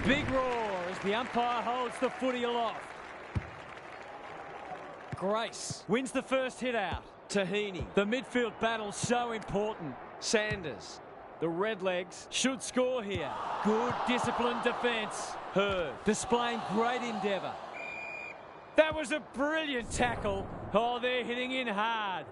Big roar as the umpire holds the footy aloft. Grace wins the first hit out. Tahini. The midfield battle so important. Sanders. The Redlegs should score here. Good disciplined defence. Hurd. Displaying great endeavour. That was a brilliant tackle. Oh, they're hitting in hard.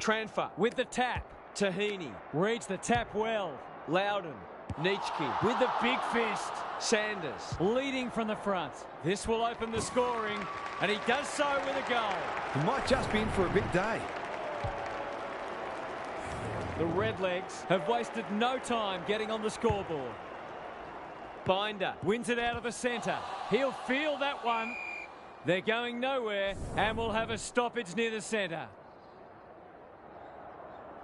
Tranfer. With the tap. Tahini. Reads the tap well. Loudon. Nietzsche. With the big fist. Sanders. Leading from the front. This will open the scoring, and he does so with a goal. He might just be in for a big day. The Redlegs have wasted no time getting on the scoreboard. Binder. Wins it out of the centre. He'll feel that one. They're going nowhere, and we'll have a stoppage near the centre.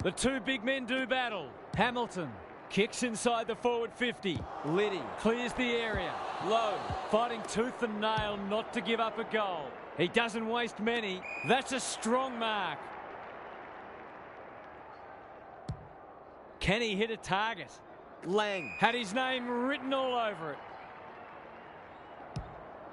The two big men do battle. Hamilton kicks inside the forward 50. Liddy. Clears the area. Low. Fighting tooth and nail not to give up a goal. He doesn't waste many. That's a strong mark. Can he hit a target? Lang. Had his name written all over it.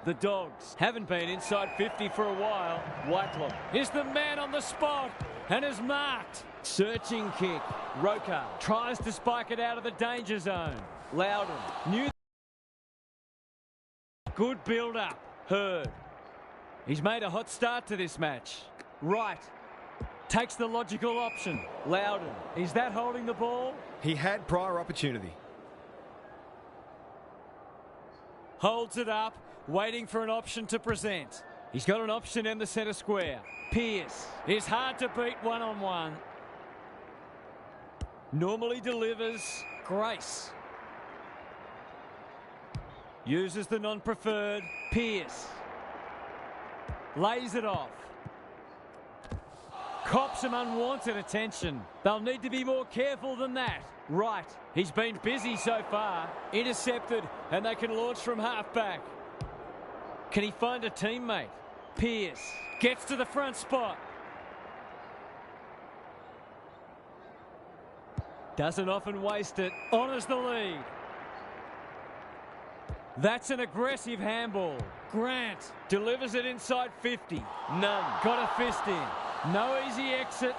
The Dogs haven't been inside 50 for a while. Whitelaw is the man on the spot and is marked. Searching kick. Roker tries to spike it out of the danger zone. Loudon. New. Good build-up. Hurd. He's made a hot start to this match. Right. Takes the logical option. Loudon. Is that holding the ball? He had prior opportunity. Holds it up, waiting for an option to present. He's got an option in the centre square. Pearce is hard to beat one-on-one. Normally delivers. Grace. Uses the non-preferred. Pearce. Lays it off. Cops some unwanted attention. They'll need to be more careful than that. Right. He's been busy so far. Intercepted, and they can launch from half-back. Can he find a teammate? Pearce gets to the front spot. Doesn't often waste it. Honours the lead. That's an aggressive handball. Grant delivers it inside 50. None. Got a fist in. No easy exit.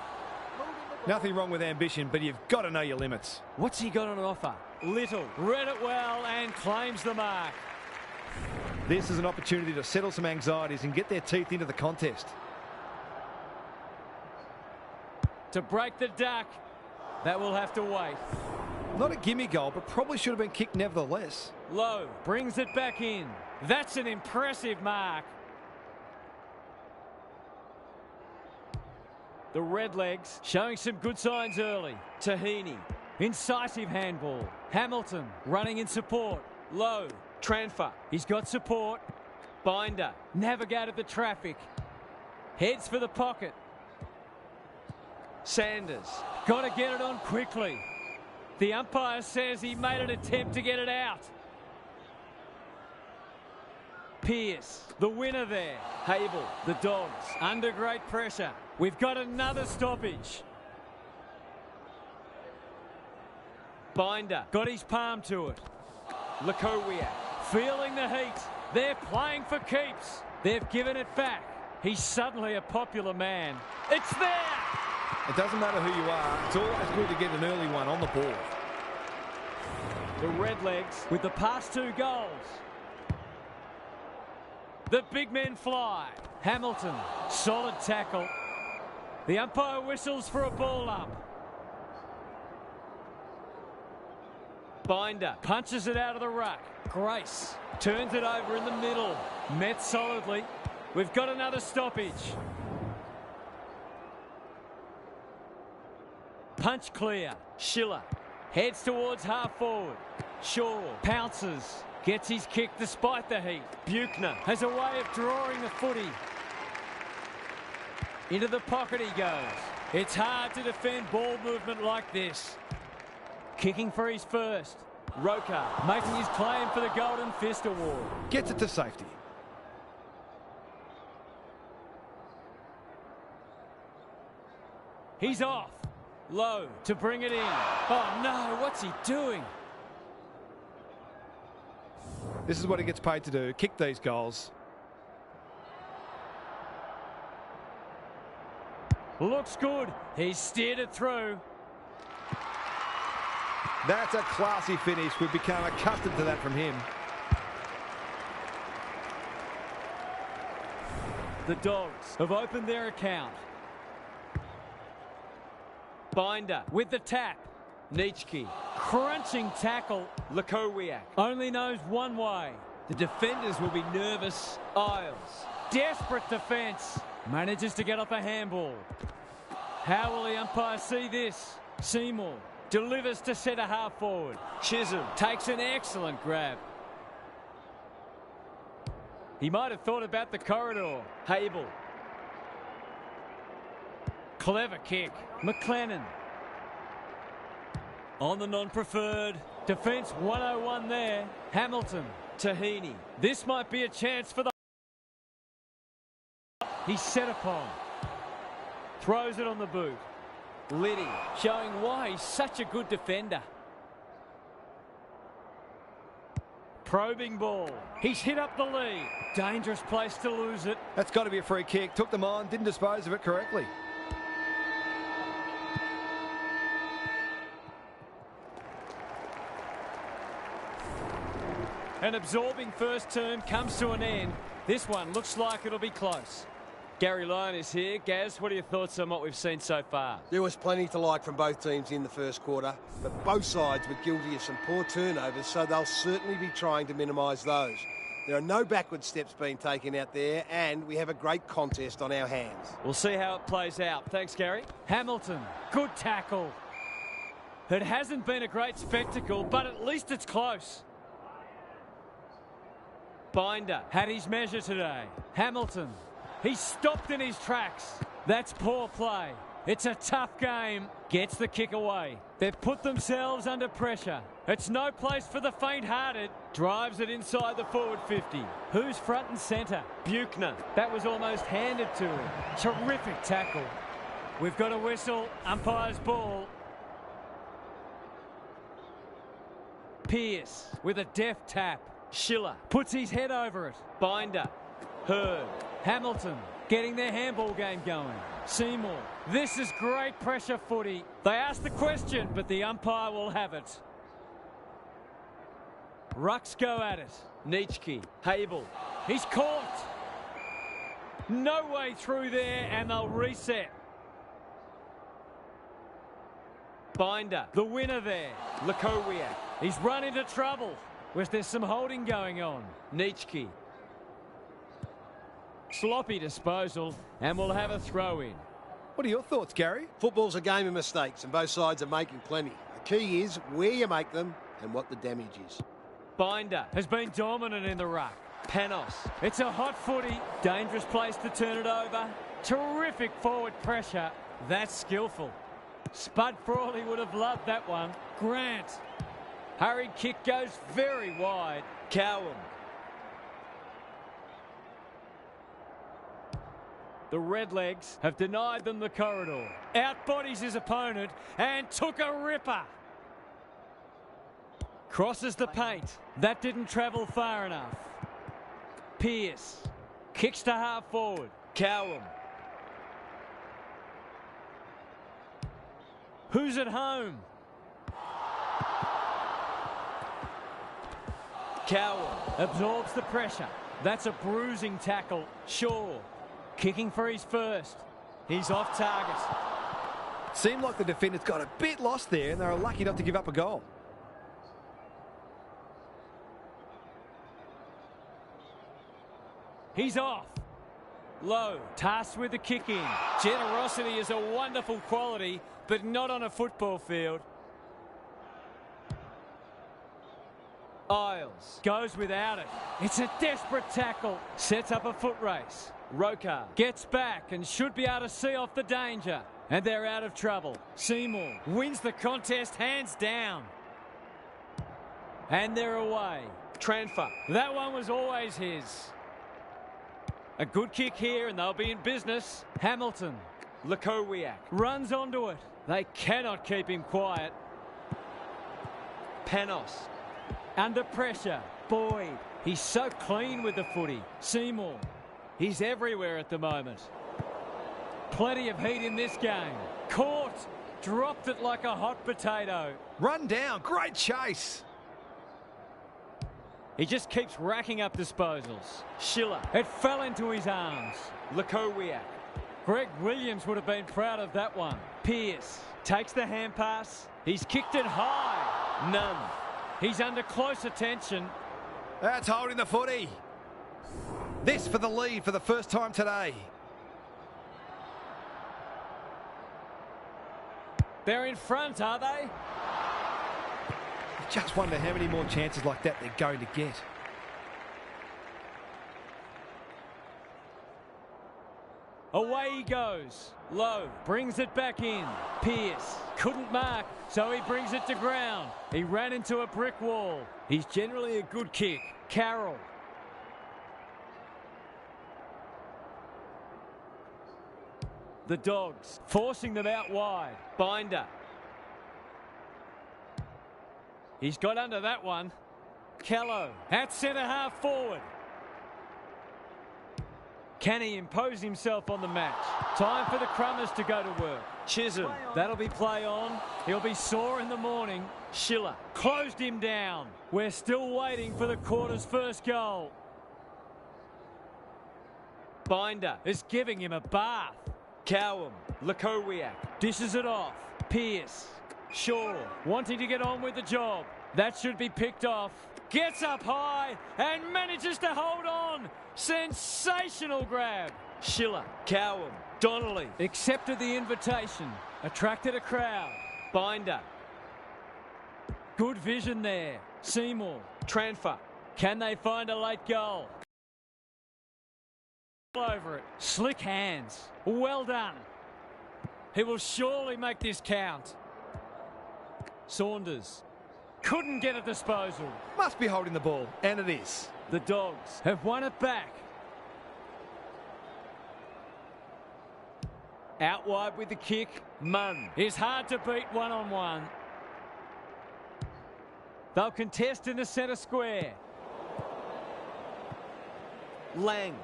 Nothing wrong with ambition, but you've got to know your limits. What's he got on offer? Little. Read it well and claims the mark. This is an opportunity to settle some anxieties and get their teeth into the contest. To break the duck. That will have to wait. Not a gimme goal, but probably should have been kicked nevertheless. Low brings it back in. That's an impressive mark. The Redlegs showing some good signs early. Tahini. Incisive handball. Hamilton running in support. Low. Tranfer. He's got support. Binder. Navigated the traffic. Heads for the pocket. Sanders. Got to get it on quickly. The umpire says he made an attempt to get it out. Pearce, the winner there. Hable. The Dogs under great pressure. We've got another stoppage. Binder. Got his palm to it. Lakowiak. Feeling the heat. They're playing for keeps. They've given it back. He's suddenly a popular man. It's there! It doesn't matter who you are. It's always good to get an early one on the board. The Redlegs with the past two goals. The big men fly. Hamilton, solid tackle. The umpire whistles for a ball up. Binder. Punches it out of the ruck. Grace turns it over in the middle. Met solidly. We've got another stoppage. Punch clear. Schiller heads towards half forward. Shaw pounces. Gets his kick despite the heat. Buchner has a way of drawing the footy. Into the pocket he goes. It's hard to defend ball movement like this. Kicking for his first. Roker making his claim for the Golden Fist Award. Gets it to safety. He's off. Low to bring it in. Oh no, what's he doing? This is what he gets paid to do, kick these goals. Looks good. He's steered it through. That's a classy finish. We've become accustomed to that from him. The Dogs have opened their account. Binder. With the tap. Nietzsche. Crunching tackle. Lakowiak. Only knows one way. The defenders will be nervous. Isles. Desperate defence. Manages to get off a handball. How will the umpire see this? Seymour delivers to centre half forward. Chisholm. Takes an excellent grab. He might have thought about the corridor. Hable. Clever kick. McLennan. On the non-preferred. Defence 101 there. Hamilton. Tahini. This might be a chance for the... He's set upon. Throws it on the boot. Liddy. Showing why he's such a good defender. Probing ball. He's hit up the lead. Dangerous place to lose it. That's got to be a free kick. Took them on, didn't dispose of it correctly. An absorbing first term comes to an end. This one looks like it'll be close. Gary Lyon is here. Gaz, what are your thoughts on what we've seen so far? There was plenty to like from both teams in the first quarter, but both sides were guilty of some poor turnovers, so they'll certainly be trying to minimise those. There are no backward steps being taken out there, and we have a great contest on our hands. We'll see how it plays out. Thanks, Gary. Hamilton, good tackle. It hasn't been a great spectacle, but at least it's close. Binder. Had his measure today. Hamilton. He's stopped in his tracks. That's poor play. It's a tough game. Gets the kick away. They've put themselves under pressure. It's no place for the faint-hearted. Drives it inside the forward 50. Who's front and centre? Buchner. That was almost handed to him. Terrific tackle. We've got a whistle. Umpire's ball. Pearce with a deft tap. Schiller. Puts his head over it. Binder. Hurd. Hamilton getting their handball game going. Seymour. This is great pressure footy. They asked the question, but the umpire will have it. Rucks go at it. Nietzsche. Hable. He's caught. No way through there, and they'll reset. Binder. The winner there. Lakowiak. He's run into trouble. Was there some holding going on? Nietzsche. Sloppy disposal, and we'll have a throw in. What are your thoughts, Gary? Football's a game of mistakes, and both sides are making plenty. The key is where you make them and what the damage is. Binder. Has been dominant in the ruck. Panos. It's a hot footy. Dangerous place to turn it over. Terrific forward pressure. That's skillful. Spud Frawley would have loved that one. Grant. Hurried kick goes very wide. Cowham. The Redlegs have denied them the corridor. Outbodies his opponent and took a ripper. Crosses the paint. That didn't travel far enough. Pearce. Kicks to half forward. Cowham. Who's at home? Cowham. Absorbs the pressure. That's a bruising tackle. Shaw. Kicking for his first. He's off target. Seemed like the defenders got a bit lost there, and they were lucky not to give up a goal. He's off. Low. Tasked with the kick in. Generosity is a wonderful quality, but not on a football field. Isles. Goes without it. It's a desperate tackle. Sets up a foot race. Rokar. Gets back and should be able to see off the danger. And they're out of trouble. Seymour wins the contest hands down. And they're away. Tranfer. That one was always his. A good kick here and they'll be in business. Hamilton. Lakowiak. Runs onto it. They cannot keep him quiet. Panos. Under pressure. Boyd. He's so clean with the footy. Seymour. He's everywhere at the moment. Plenty of heat in this game. Caught. Dropped it like a hot potato. Run down. Great chase. He just keeps racking up disposals. Schiller. It fell into his arms. Lukowiak. Greg Williams would have been proud of that one. Pearce takes the hand pass. He's kicked it high. None. He's under close attention. That's holding the footy. This for the lead for the first time today. They're in front, are they? I just wonder how many more chances like that they're going to get. Away he goes. Lowe brings it back in. Pearce couldn't mark, so he brings it to ground. He ran into a brick wall. He's generally a good kick. Carroll. The Dogs forcing them out wide. Binder. He's got under that one. Callow at centre half forward. Can he impose himself on the match? Time for the Crummers to go to work. Chisholm, that'll be play on. He'll be sore in the morning. Schiller closed him down. We're still waiting for the quarter's first goal. Binder is giving him a bath. Cowham, Lukowiak dishes it off. Pearce, Shaw wanting to get on with the job. That should be picked off. Gets up high and manages to hold on. Sensational grab. Schiller, Cowham, Donnelly accepted the invitation. Attracted a crowd. Binder. Good vision there. Seymour, Tranfer. Can they find a late goal? Over it. Slick hands. Well done. He will surely make this count. Saunders couldn't get a disposal. Must be holding the ball, and it is. The Dogs have won it back. Out wide with the kick. Munn is hard to beat one-on-one. They'll contest in the centre square. Lang.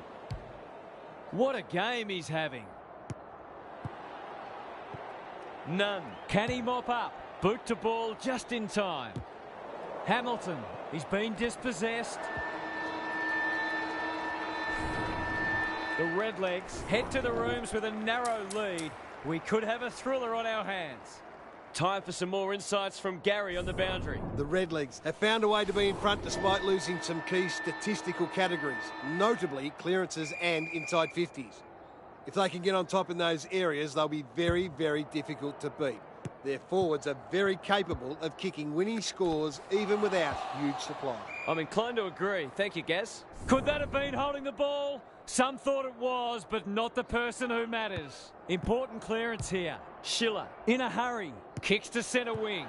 What a game he's having. None. Can he mop up? Boot to ball just in time. Hamilton. He's been dispossessed. The Redlegs head to the rooms with a narrow lead. We could have a thriller on our hands. Time for some more insights from Gary on the boundary. The Redlegs have found a way to be in front despite losing some key statistical categories, notably clearances and inside 50s. If they can get on top in those areas, they'll be very, very difficult to beat. Their forwards are very capable of kicking winning scores even without huge supply. I'm inclined to agree. Thank you, Gaz. Could that have been holding the ball? Some thought it was, but not the person who matters. Important clearance here. Schiller in a hurry. Kicks to centre wing.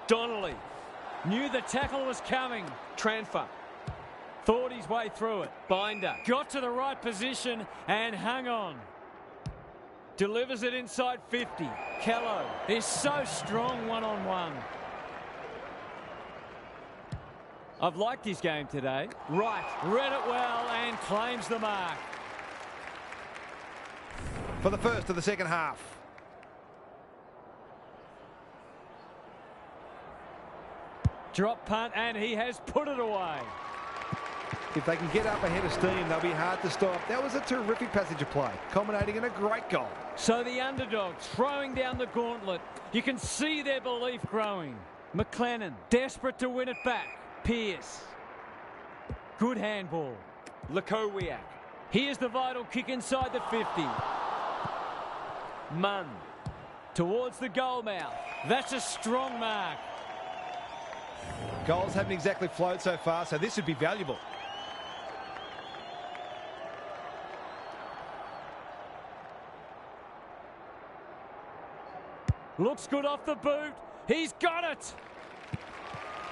Donnelly knew the tackle was coming. Tranfer thought his way through it. Binder got to the right position and hung on. Delivers it inside 50. Callow is so strong one-on-one. I've liked his game today. Right, read it well and claims the mark. For the first of the second half. Drop punt and he has put it away. If they can get up ahead of steam, they'll be hard to stop. That was a terrific passage of play, culminating in a great goal. So the underdogs throwing down the gauntlet. You can see their belief growing. McLennan desperate to win it back. Pearce. Good handball. Lukowiak. Here's the vital kick inside the 50. Munn. Towards the goal mouth. That's a strong mark. Goals haven't exactly flowed so far, so this would be valuable. Looks good off the boot. He's got it.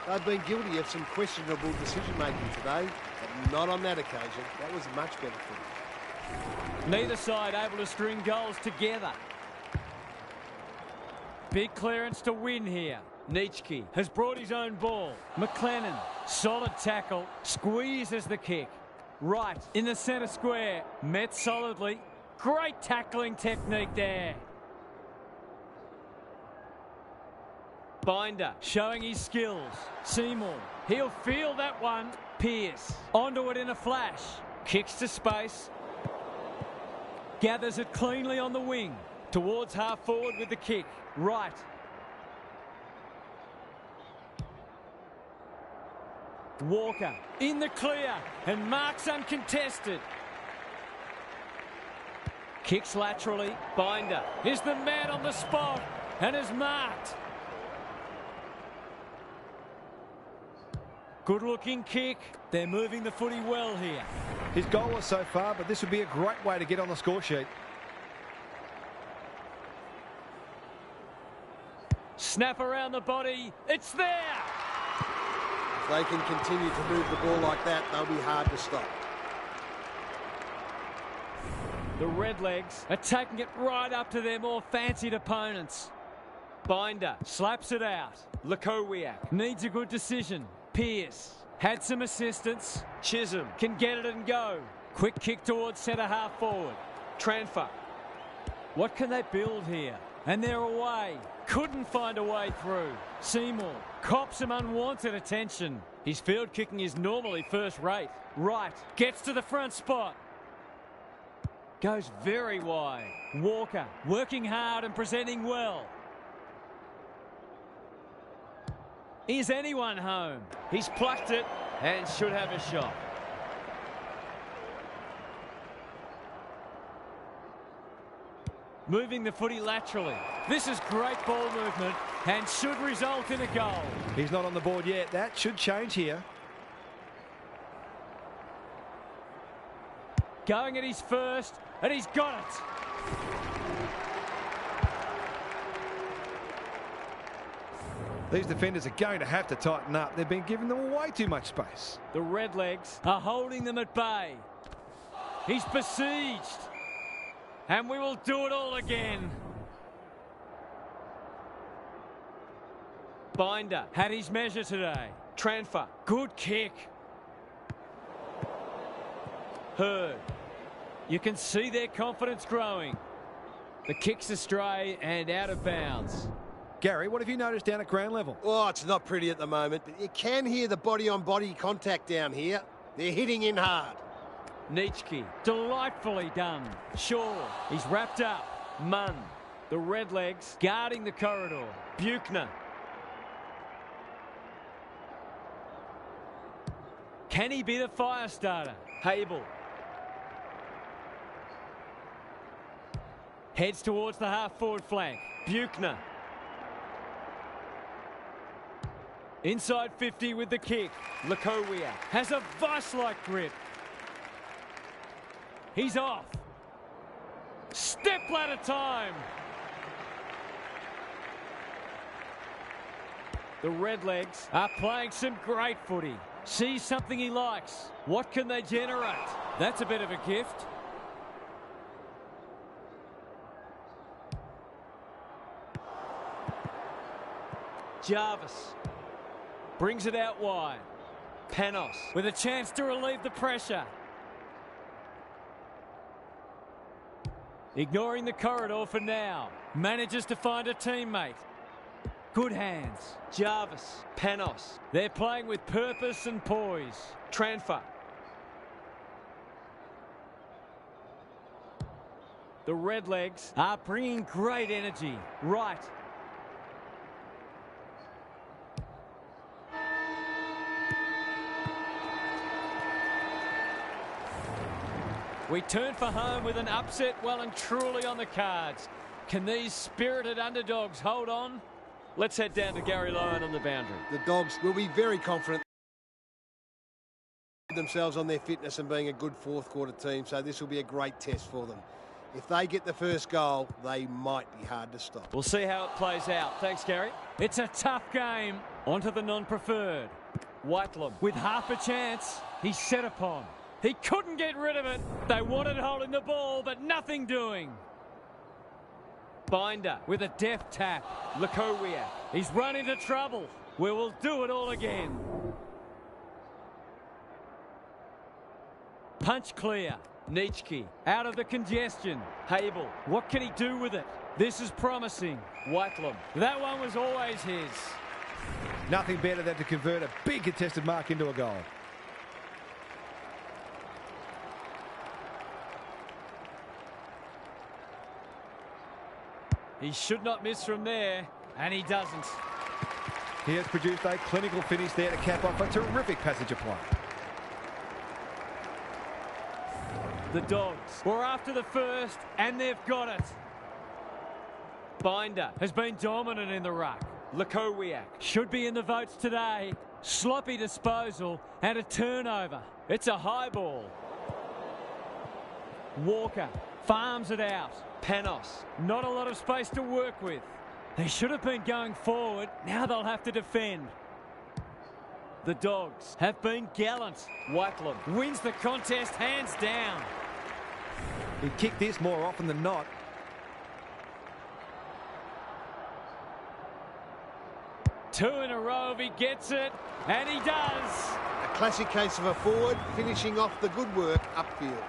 They've been guilty of some questionable decision-making today, but not on that occasion. That was much better for them. Neither side able to string goals together. Big clearance to win here. Nietzsche has brought his own ball. McLennan, solid tackle, squeezes the kick. Right in the centre square, met solidly. Great tackling technique there. Binder showing his skills. Seymour, he'll feel that one. Pearce onto it in a flash. Kicks to space. Gathers it cleanly on the wing. Towards half forward with the kick. Right. Walker in the clear and marks uncontested. Kicks laterally. Binder is the man on the spot and is marked. Good looking kick. They're moving the footy well here. His goal was so far, but this would be a great way to get on the score sheet. Snap around the body. It's there. If they can continue to move the ball like that, they'll be hard to stop. The Redlegs are taking it right up to their more fancied opponents. Binder slaps it out. Lakowiak needs a good decision. Pearce had some assistance. Chisholm can get it and go. Quick kick towards centre half forward. Transfer. What can they build here? And they're away. Couldn't find a way through. Seymour cops some unwanted attention. His field kicking is normally first rate. Right, gets to the front spot. Goes very wide. Walker working hard and presenting well. Is anyone home? He's plucked it and should have a shot. Moving the footy laterally. This is great ball movement and should result in a goal. He's not on the board yet. That should change here. Going at his first, and he's got it. These defenders are going to have to tighten up. They've been giving them way too much space. The Redlegs are holding them at bay. He's besieged. And we will do it all again. Binder had his measure today. Transfer. Good kick. Hurd. You can see their confidence growing. The kick's astray and out of bounds. Gary, what have you noticed down at ground level? Oh, it's not pretty at the moment, but you can hear the body-on-body contact down here. They're hitting in hard. Nietzsche, delightfully done. Shaw, he's wrapped up. Munn, the Redlegs guarding the corridor. Buchner. Can he be the fire starter? Hable. Heads towards the half-forward flank. Buchner. Inside 50 with the kick. Lakowiak has a vice-like grip. He's off. Step ladder time. The Redlegs are playing some great footy. Sees something he likes. What can they generate? That's a bit of a gift. Jarvis brings it out wide. Panos with a chance to relieve the pressure. Ignoring the corridor for now. Manages to find a teammate. Good hands. Jarvis. Panos. They're playing with purpose and poise. Transfer. The Redlegs are bringing great energy. Right. We turn for home with an upset well and truly on the cards. Can these spirited underdogs hold on? Let's head down to Gary Lyon on the boundary. The Dogs will be very confident themselves on their fitness and being a good fourth quarter team, so this will be a great test for them. If they get the first goal, they might be hard to stop. We'll see how it plays out. Thanks, Gary. It's a tough game. Onto the non-preferred. Whitelam with half a chance. He's set upon. He couldn't get rid of it. They wanted holding the ball, but nothing doing. Binder with a deft tap. Lukowiak. He's run into trouble. We will do it all again. Punch clear. Nietzsche out of the congestion. Habel. What can he do with it? This is promising. Whitelam. That one was always his. Nothing better than to convert a big contested mark into a goal. He should not miss from there, and he doesn't. He has produced a clinical finish there to cap off a terrific passage of play. The Dogs were after the first, and they've got it. Binder has been dominant in the ruck. Lukowiak should be in the votes today. Sloppy disposal and a turnover. It's a high ball. Walker farms it out. Panos, not a lot of space to work with. They should have been going forward. Now they'll have to defend. The Dogs have been gallant. Whitelam wins the contest hands down. He'd kick this more often than not. Two in a row if he gets it, and he does. A classic case of a forward finishing off the good work upfield.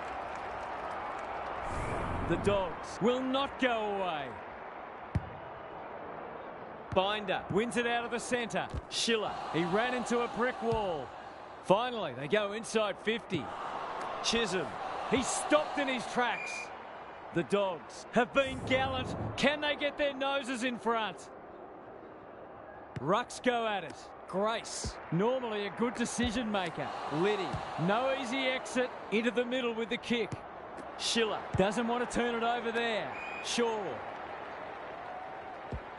The Dogs will not go away. Binder wins it out of the centre. Schiller, he ran into a brick wall. Finally, they go inside 50. Chisholm, he stopped in his tracks. The Dogs have been gallant. Can they get their noses in front? Rucks go at it. Grace, normally a good decision maker. Liddy, no easy exit, into the middle with the kick. Schiller doesn't want to turn it over there. Shaw.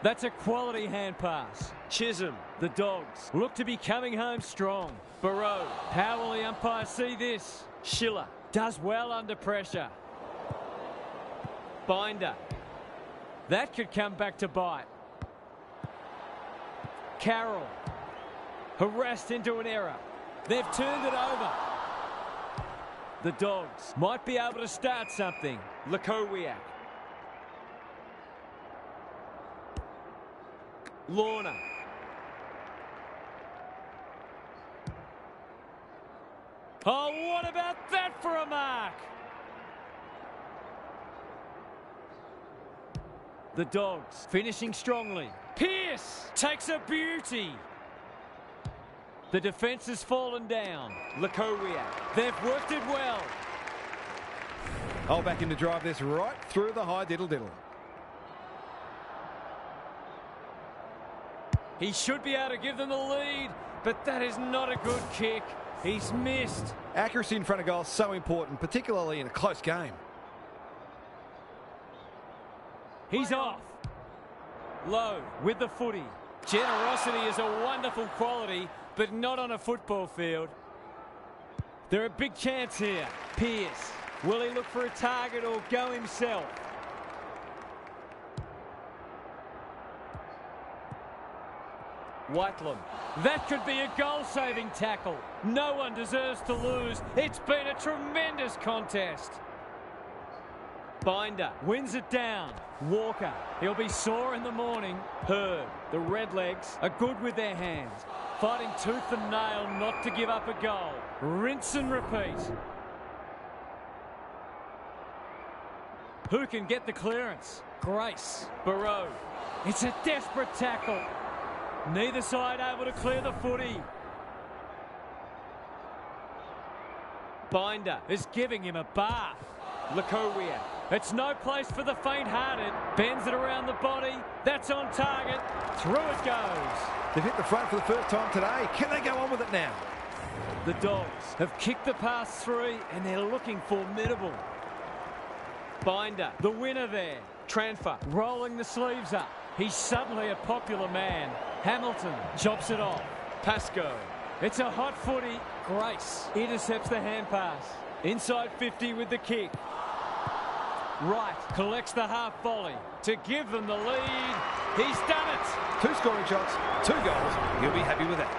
That's a quality hand pass. Chisholm, the Dogs look to be coming home strong. Barreau, how will the umpire see this? Schiller does well under pressure. Binder. That could come back to bite. Carroll. Harassed into an error. They've turned it over. The Dogs might be able to start something. Lukowiak. Lorna. Oh, what about that for a mark? The Dogs finishing strongly. Pearce takes a beauty. The defence has fallen down. Lukowiak. They've worked it well. Oh, back in to drive this right through the high diddle-diddle. He should be able to give them the lead, but that is not a good kick. He's missed. Accuracy in front of goal is so important, particularly in a close game. He's off. Lowe with the footy. Generosity is a wonderful quality, but not on a football field. They're a big chance here. Pearce. Will he look for a target or go himself? Whitelam. That could be a goal-saving tackle. No one deserves to lose. It's been a tremendous contest. Binder wins it down. Walker, he'll be sore in the morning. Hurd, the Redlegs are good with their hands. Fighting tooth and nail not to give up a goal. Rinse and repeat. Who can get the clearance? Grace. Barreau. It's a desperate tackle. Neither side able to clear the footy. Binder is giving him a bath. Lukowiak. It's no place for the faint-hearted. Bends it around the body. That's on target. Through it goes. They've hit the front for the first time today. Can they go on with it now? The Dogs have kicked the past three and they're looking formidable. Binder, the winner there. Transfer, rolling the sleeves up. He's suddenly a popular man. Hamilton chops it off. Pascoe. It's a hot footy. Grace intercepts the hand pass. Inside 50 with the kick. Wright collects the half volley to give them the lead. He's done it. 2 scoring shots, 2 goals. He'll be happy with that.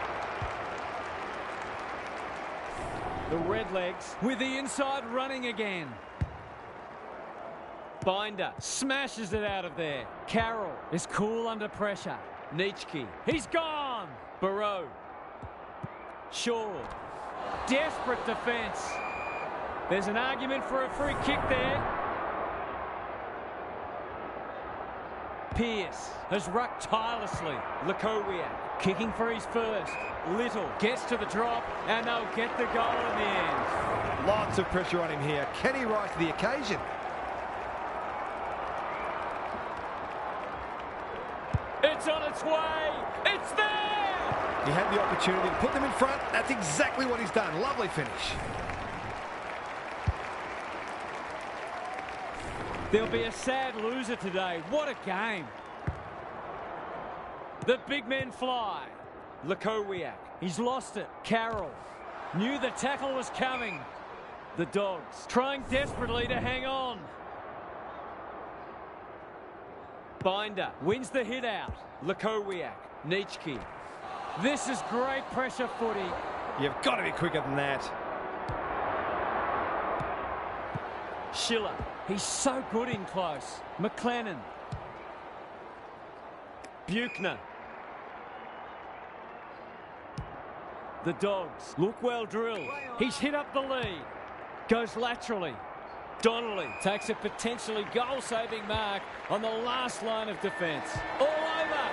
The Redlegs with the inside running again. Binder smashes it out of there. Carroll is cool under pressure. Nietzsche, he's gone. Barrow. Shaw. Desperate defence. There's an argument for a free kick there. Pearce has rucked tirelessly. Lakowiak kicking for his first. Little gets to the drop and they'll get the goal in the end. Lots of pressure on him here. Can he rise to the occasion? It's on its way. It's there. He had the opportunity to put them in front. That's exactly what he's done. Lovely finish. There'll be a sad loser today. What a game. The big men fly. Lakowiak, he's lost it. Carroll knew the tackle was coming. The Dogs trying desperately to hang on. Binder wins the hit out. Lakowiak, Nietzsche. This is great pressure footy. You've got to be quicker than that. Schiller, he's so good in close. McLennan. Buchner. The Dogs look well drilled. He's hit up the lead. Goes laterally. Donnelly takes a potentially goal-saving mark on the last line of defence. All over.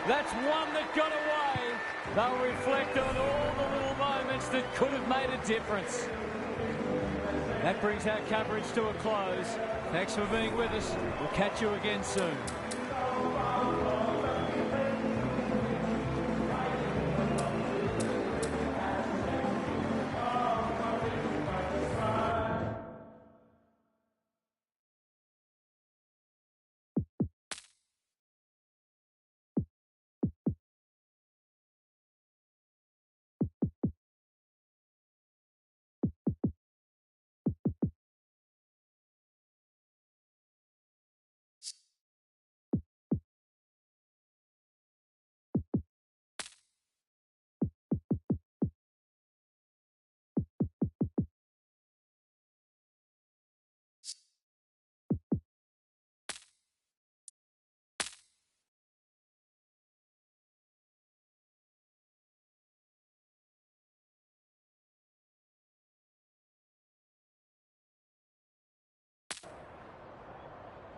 That's one that got away. They'll reflect on all the little moments that could have made a difference. That brings our coverage to a close. Thanks for being with us. We'll catch you again soon.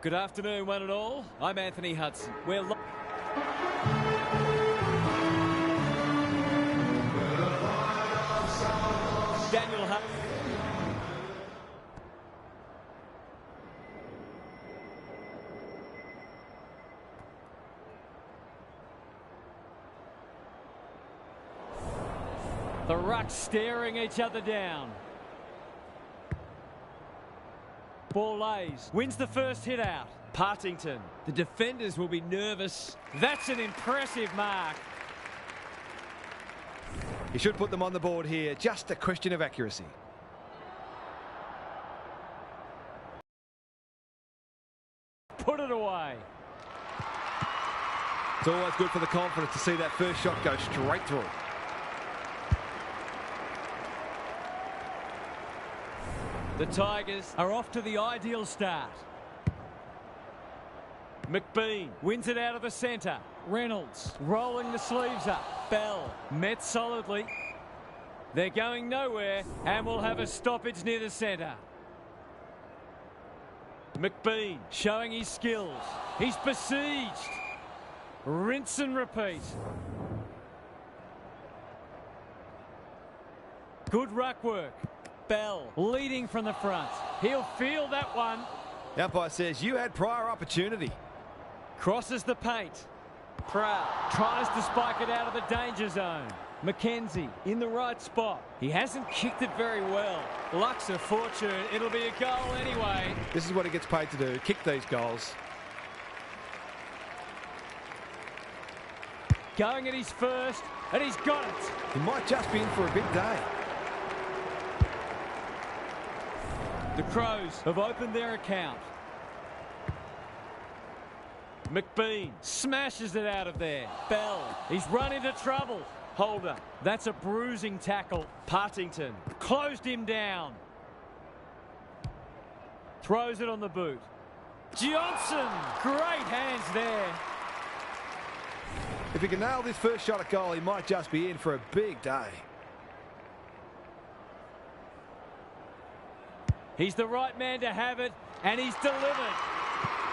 Good afternoon, one and all. I'm Anthony Hudson. We're Daniel Hudson. The rucks staring each other down. Ball lays, wins the first hit out. Partington, the defenders will be nervous. That's an impressive mark. He should put them on the board here. Just a question of accuracy. Put it away. It's always good for the confidence to see that first shot go straight through. The Tigers are off to the ideal start. McBean wins it out of the centre. Reynolds rolling the sleeves up. Bell met solidly. They're going nowhere and will have a stoppage near the centre. McBean showing his skills. He's besieged. Rinse and repeat. Good ruck work. Bell leading from the front. He'll feel that one. The umpire says you had prior opportunity. Crosses the paint. Proud tries to spike it out of the danger zone. McKenzie in the right spot. He hasn't kicked it very well. Luck's a fortune. It'll be a goal anyway. This is what he gets paid to do, kick these goals. Going at his first, and he's got it. He might just be in for a big day. The Crows have opened their account. McBean smashes it out of there. Bell, he's run into trouble. Holder, that's a bruising tackle. Partington closed him down. Throws it on the boot. Johnson, great hands there. If he can nail this first shot at goal, he might just be in for a big day. He's the right man to have it, and he's delivered.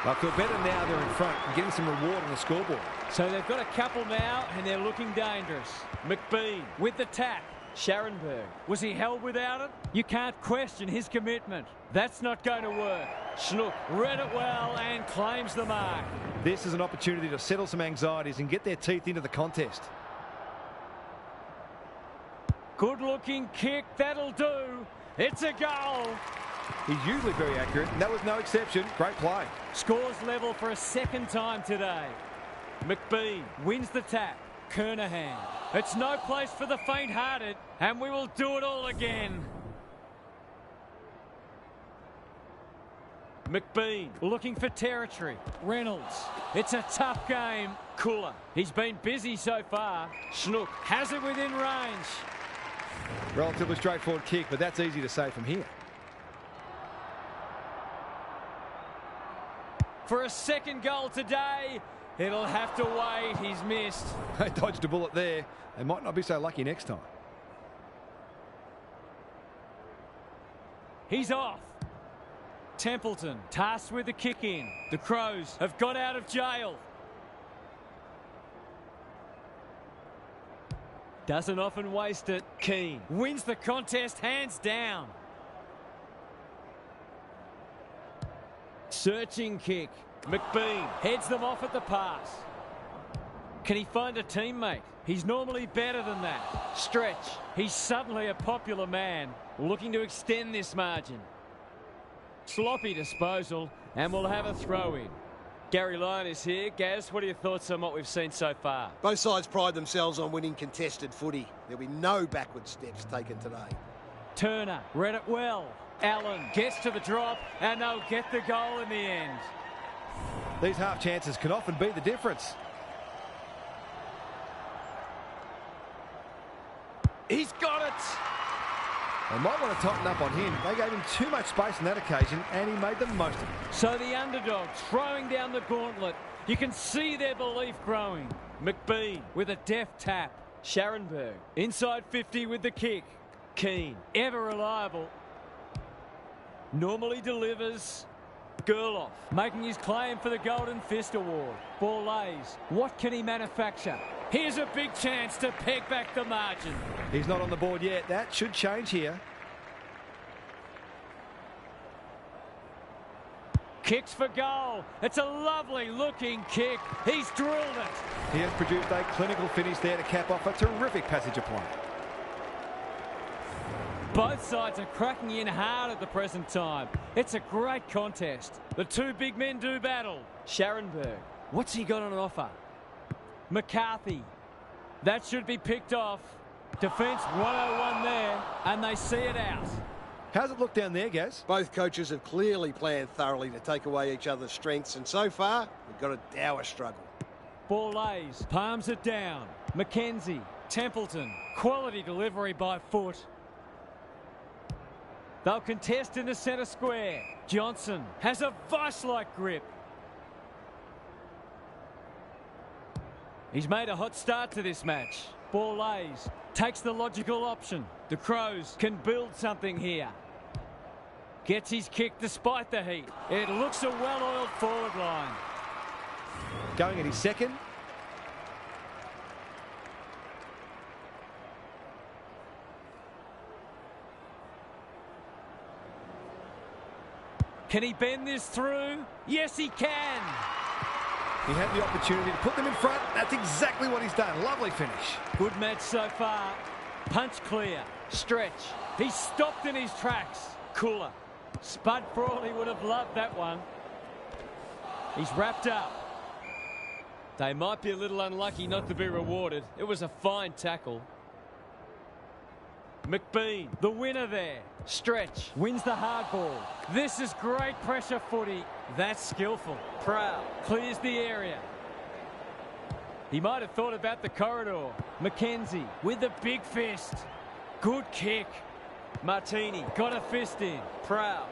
I feel better now they're in front and getting some reward on the scoreboard. So they've got a couple now, and they're looking dangerous. McBean with the tap. Scharenberg. Was he held without it? You can't question his commitment. That's not going to work. Schnook read it well and claims the mark. This is an opportunity to settle some anxieties and get their teeth into the contest. Good-looking kick, that'll do. It's a goal. He's usually very accurate, and that was no exception. Great play. Scores level for a second time today. McBean wins the tap. Kernahan. It's no place for the faint-hearted, and we will do it all again. McBean looking for territory. Reynolds. It's a tough game. Cooler. He's been busy so far. Schnook has it within range. Relatively straightforward kick, but that's easy to say from here. For a second goal today, it'll have to wait. He's missed. They dodged a bullet there. They might not be so lucky next time. He's off. Templeton tasked with the kick in. The Crows have got out of jail. Doesn't often waste it. Keane wins the contest hands down. Searching kick. McBean heads them off at the pass. Can he find a teammate? He's normally better than that. Stretch. He's suddenly a popular man, looking to extend this margin. Sloppy disposal, and we'll have a throw-in. Gary Lyon is here. Gaz, what are your thoughts on what we've seen so far? Both sides pride themselves on winning contested footy. There'll be no backward steps taken today. Turner read it well. Allen gets to the drop, and they'll get the goal in the end. These half chances can often be the difference. He's got it. They might want to tighten up on him. They gave him too much space on that occasion, and he made the most of it. So the underdogs throwing down the gauntlet. You can see their belief growing. McBean with a deft tap. Scharenberg. Inside 50 with the kick. Keane, ever reliable. Normally delivers. Gerloff making his claim for the Golden Fist Award. Ball lays. What can he manufacture? Here's a big chance to peg back the margin. He's not on the board yet. That should change here. Kicks for goal. It's a lovely looking kick. He's drilled it. He has produced a clinical finish there to cap off a terrific passage of play. Both sides are cracking in hard at the present time. It's a great contest. The two big men do battle. Scharenberg. What's he got on offer? McCarthy. That should be picked off. Defence 101 there, and they see it out. How's it look down there, Gaz? Both coaches have clearly planned thoroughly to take away each other's strengths, and so far, we've got a dour struggle. Ball lays, palms it down. McKenzie, Templeton, quality delivery by foot. They'll contest in the centre square. Johnson has a vice-like grip. He's made a hot start to this match. Ball lays, takes the logical option. The Crows can build something here. Gets his kick despite the heat. It looks a well-oiled forward line. Going at his second. Can he bend this through? Yes, he can. He had the opportunity to put them in front. That's exactly what he's done. Lovely finish. Good match so far. Punch clear. Stretch. He's stopped in his tracks. Cooler. Spud Frawley would have loved that one. He's wrapped up. They might be a little unlucky not to be rewarded. It was a fine tackle. McBean, the winner there. Stretch wins the hard ball. This is great pressure footy. That's skillful. Proud clears the area. He might have thought about the corridor. McKenzie with the big fist. Good kick. Martini got a fist in. Proud.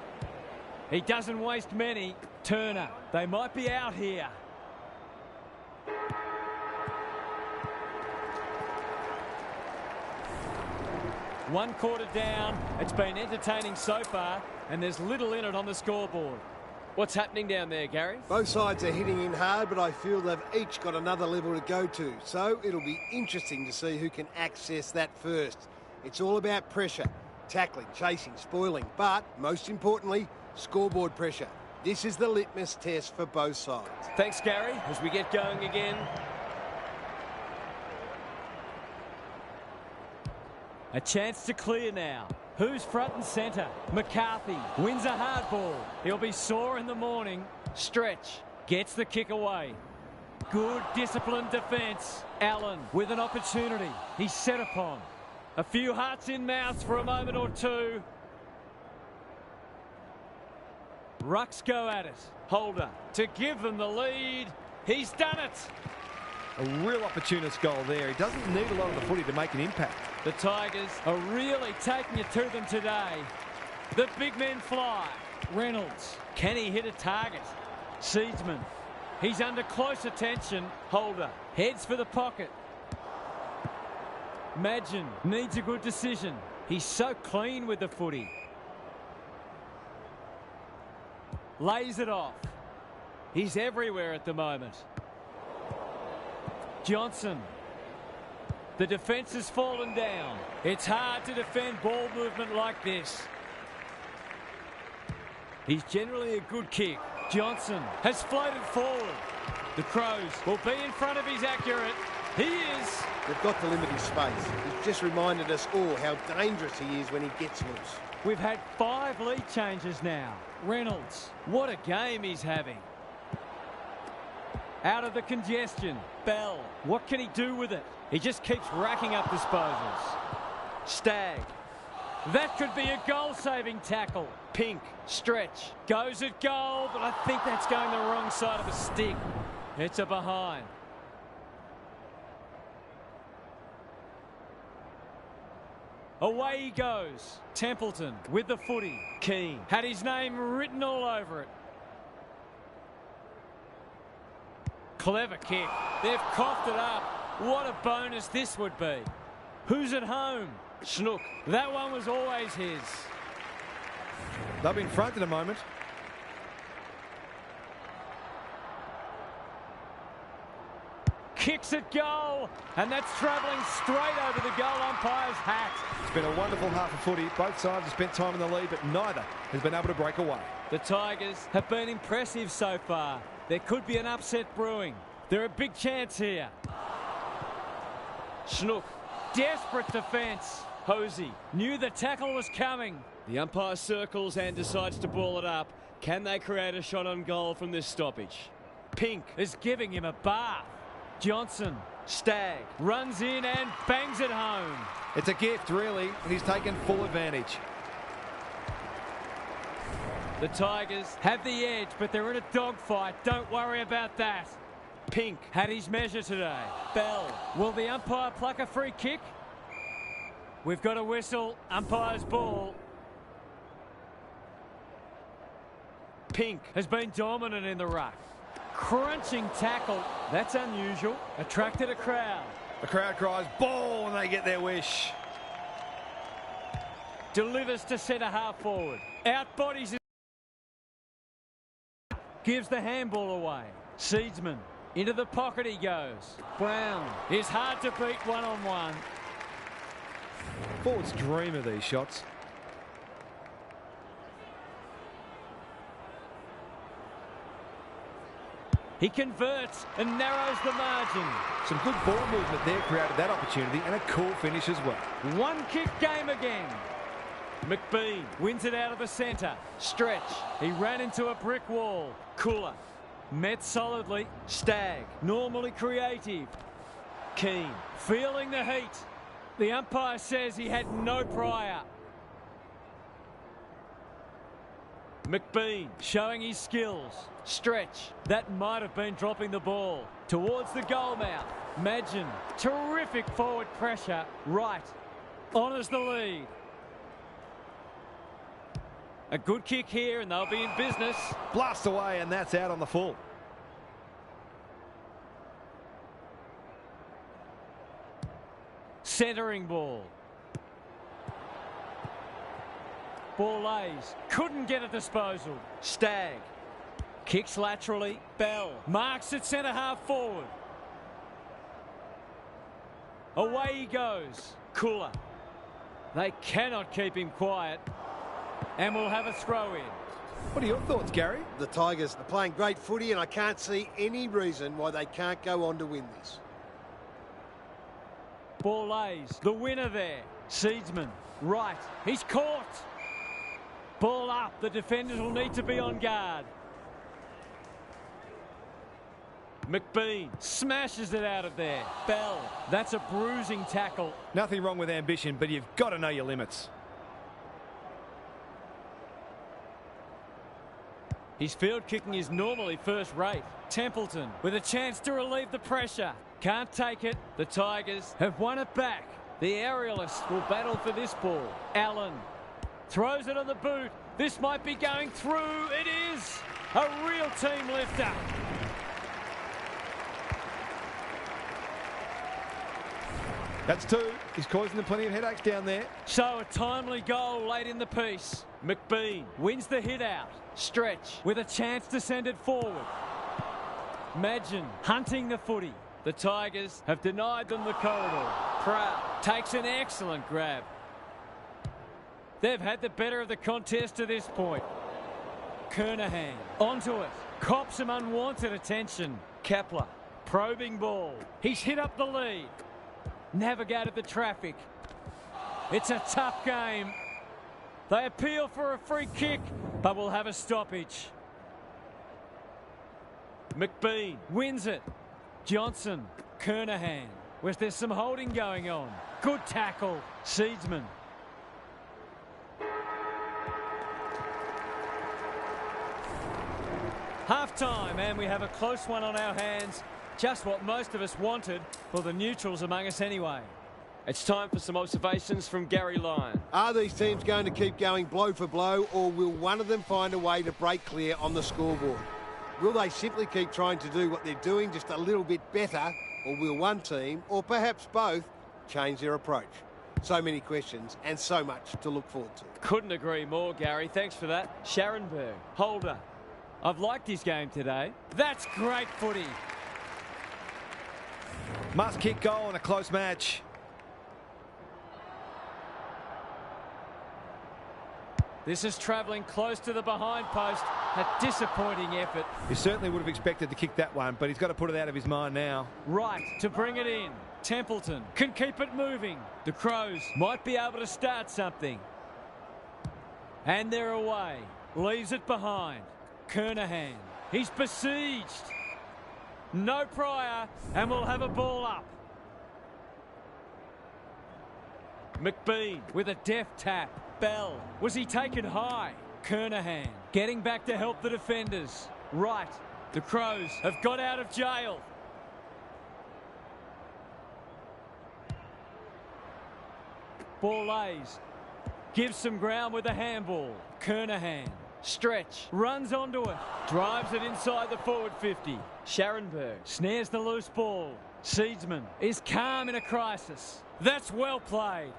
He doesn't waste many. Turner, they might be out here. One quarter down. It's been entertaining so far, and there's little in it on the scoreboard. What's happening down there, Gary? Both sides are hitting in hard, but I feel they've each got another level to go to. So it'll be interesting to see who can access that first. It's all about pressure, tackling, chasing, spoiling, but most importantly, scoreboard pressure. This is the litmus test for both sides. Thanks, Gary. As we get going again. A chance to clear now. Who's front and centre? McCarthy wins a hard ball. He'll be sore in the morning. Stretch gets the kick away. Good disciplined defence. Allen with an opportunity. He's set upon. A few hearts in mouths for a moment or two. Rucks go at it. Holder to give them the lead. He's done it. A real opportunist goal there. He doesn't need a lot of the footy to make an impact. The Tigers are really taking it to them today. The big men fly. Reynolds, can he hit a target? Seedsman, he's under close attention. Holder heads for the pocket. Madgen needs a good decision. He's so clean with the footy. Lays it off. He's everywhere at the moment. Johnson. The defence has fallen down. It's hard to defend ball movement like this. He's generally a good kick. Johnson has floated forward. The Crows will be in front of his accurate. He is. They've got to limit his space. He's just reminded us all how dangerous he is when he gets loose. We've had 5 lead changes now. Reynolds, what a game he's having. Out of the congestion. Bell, what can he do with it? He just keeps racking up disposals. Stagg. That could be a goal-saving tackle. Pink, stretch, goes at goal, but I think that's going the wrong side of the stick. It's a behind. Away he goes. Templeton with the footy. Keane had his name written all over it. Clever kick. They've coughed it up. What a bonus this would be. Who's at home? Snook. That one was always his. They'll be in front in a moment. Kicks at goal. And that's travelling straight over the goal umpire's hat. It's been a wonderful half of footy. Both sides have spent time in the lead, but neither has been able to break away. The Tigers have been impressive so far. There could be an upset brewing. They're a big chance here. Snook. Desperate defence. Hosey knew the tackle was coming. The umpire circles and decides to ball it up. Can they create a shot on goal from this stoppage? Pink is giving him a bath. Johnson. Stagg runs in and bangs it home. It's a gift, really, and he's taken full advantage. The Tigers have the edge, but they're in a dogfight. Don't worry about that. Pink had his measure today. Bell. Will the umpire pluck a free kick? We've got a whistle. Umpire's ball. Pink has been dominant in the ruck. Crunching tackle. That's unusual. Attracted a crowd. The crowd cries ball and they get their wish. Delivers to centre half forward. Out bodies. Gives the handball away. Seedsman. Into the pocket he goes. Brown is hard to beat one-on-one. Forwards dream of these shots. He converts and narrows the margin. Some good ball movement there created that opportunity, and a cool finish as well. One kick game again. McBean wins it out of the centre. Stretch. He ran into a brick wall. Cooler. Met solidly. Stagg. Normally creative. Keane. Feeling the heat. The umpire says he had no prior. McBean showing his skills. Stretch. That might have been dropping the ball. Towards the goal mouth. Madgen. Terrific forward pressure. Right. Honours the lead. A good kick here and they'll be in business. Blast away, and that's out on the full. Centering ball. Ball lays. Couldn't get a disposal. Stagg. Kicks laterally. Bell. Marks it centre half forward. Away he goes. Cooler. They cannot keep him quiet. And we'll have a throw in. What are your thoughts, Gary? The Tigers are playing great footy, and I can't see any reason why they can't go on to win this. Ball lays. The winner there. Seedsman. Right. He's caught. Ball up. The defenders will need to be on guard. McBean smashes it out of there. Bell. That's a bruising tackle. Nothing wrong with ambition, but you've got to know your limits. His field kicking is normally first rate. Templeton with a chance to relieve the pressure. Can't take it. The Tigers have won it back. The aerialists will battle for this ball. Allen throws it on the boot. This might be going through. It is a real team lifter. That's two. He's causing them plenty of headaches down there. So a timely goal late in the piece. McBean wins the hit out. Stretch with a chance to send it forward. Madgen hunting the footy. The Tigers have denied them the corridor. Proud takes an excellent grab. They've had the better of the contest to this point. Kernahan onto it. Cops some unwanted attention. Kepler probing ball. He's hit up the lead. Navigated the traffic. It's a tough game. They appeal for a free kick, but will have a stoppage. McBean wins it. Johnson, Kernahan. Was there some holding going on? Good tackle. Seedsman. Half-time, and we have a close one on our hands. Just what most of us wanted for the neutrals among us anyway. It's time for some observations from Gary Lyon. Are these teams going to keep going blow for blow, or will one of them find a way to break clear on the scoreboard? Will they simply keep trying to do what they're doing just a little bit better, or will one team, or perhaps both, change their approach? So many questions and so much to look forward to. Couldn't agree more, Gary. Thanks for that. Scharenberg. Holder. I've liked his game today. That's great footy. Must kick goal in a close match. This is travelling close to the behind post. A disappointing effort. He certainly would have expected to kick that one, but he's got to put it out of his mind now. Right to bring it in. Templeton can keep it moving. The Crows might be able to start something. And they're away. Leaves it behind. Kernahan. He's besieged. No prior, and we'll have a ball up. McBean with a deft tap. Bell. Was he taken high? Kernahan getting back to help the defenders. Right. The Crows have got out of jail. Ball lays. Gives some ground with a handball. Kernahan. Stretch. Runs onto it. Drives it inside the forward 50. Scharenberg snares the loose ball. Seedsman is calm in a crisis. That's well played.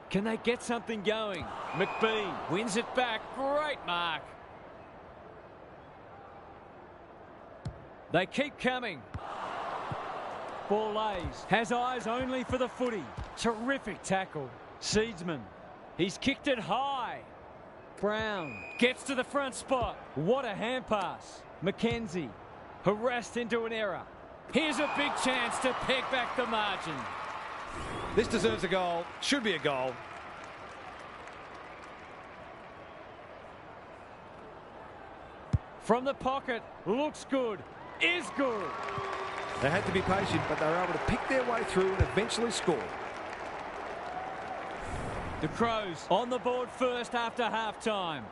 Can they get something going? McBean wins it back. Great mark. They keep coming. Ball lays. Has eyes only for the footy. Terrific tackle. Seedsman. He's kicked it high. Brown gets to the front spot. What a hand pass. McKenzie harassed into an error. Here's a big chance to peg back the margin. This deserves a goal. Should be a goal. From the pocket. Looks good. Is good. They had to be patient, but they were able to pick their way through and eventually score. The Crows on the board first after half-time.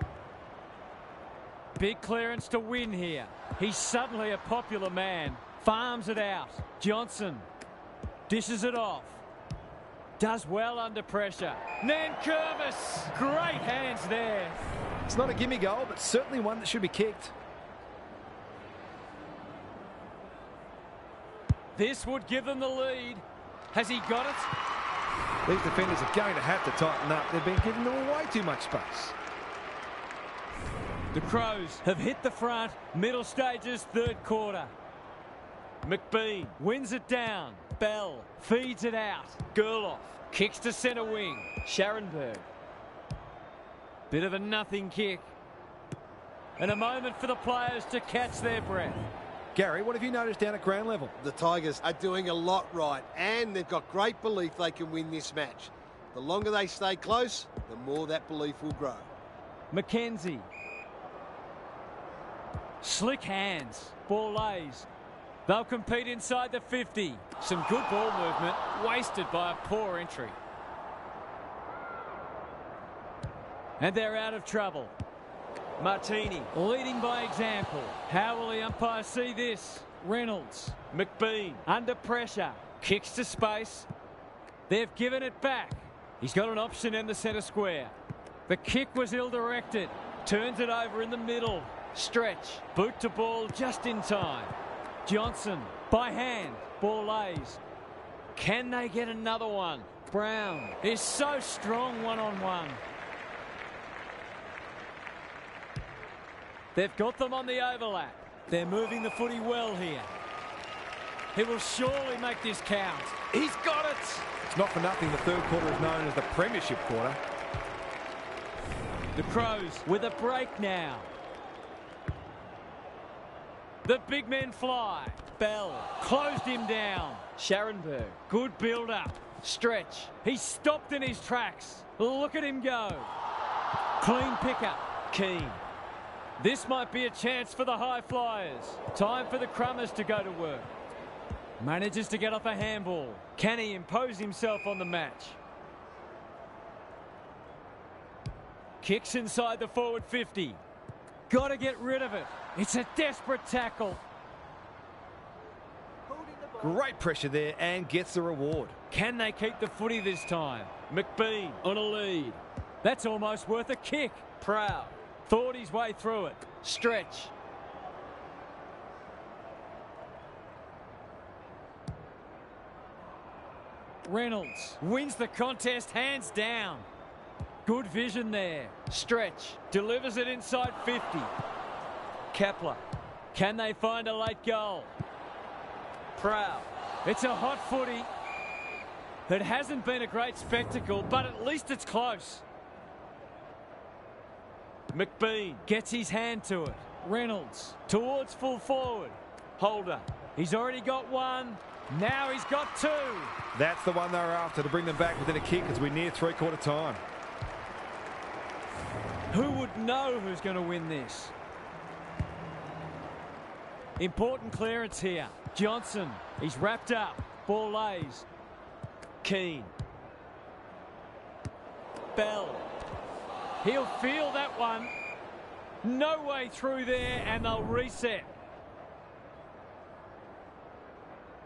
Big clearance to win here. He's suddenly a popular man. Farms it out. Johnson dishes it off. Does well under pressure. Nankervis. Great hands there. It's not a gimme goal, but certainly one that should be kicked. This would give them the lead. Has he got it? These defenders are going to have to tighten up. They've been giving them way too much space. The Crows have hit the front. Middle stages, third quarter. McBean wins it down. Bell feeds it out. Gerloff kicks to centre wing. Scharenberg. Bit of a nothing kick. And a moment for the players to catch their breath. Gary, what have you noticed down at ground level? The Tigers are doing a lot right, and they've got great belief they can win this match. The longer they stay close, the more that belief will grow. McKenzie. Slick hands. Ball lays. They'll compete inside the 50. Some good ball movement, wasted by a poor entry. And they're out of trouble. Martini leading by example. How will the umpire see this? Reynolds. McBean under pressure. Kicks to space. They've given it back. He's got an option in the centre square. The kick was ill-directed. Turns it over in the middle. Stretch. Boot to ball just in time. Johnson by hand. Ball lays. Can they get another one? Brown is so strong one-on-one. They've got them on the overlap. They're moving the footy well here. He will surely make this count. He's got it. It's not for nothing the third quarter is known as the premiership quarter. The Crows with a break now. The big men fly. Bell closed him down. Scharenberg, good build-up. Stretch. He's stopped in his tracks. Look at him go. Clean pickup. Keane. This might be a chance for the high flyers. Time for the Crummers to go to work. Manages to get off a handball. Can he impose himself on the match? Kicks inside the forward 50. Got to get rid of it. It's a desperate tackle. Great pressure there and gets the reward. Can they keep the footy this time? McBean on a lead. That's almost worth a kick. Proud. Thought his way through it. Stretch. Reynolds wins the contest hands down. Good vision there. Stretch delivers it inside 50. Kepler. Can they find a late goal? Proud. It's a hot footy. It hasn't been a great spectacle, but at least it's close. McBean gets his hand to it. Reynolds towards full forward. Holder. He's already got one. Now he's got two. That's the one they were after to bring them back within a kick as we near three-quarter time. Who would know who's going to win this? Important clearance here. Johnson. He's wrapped up. Ball lays. Keane. Bell. He'll feel that one. No way through there, and they'll reset.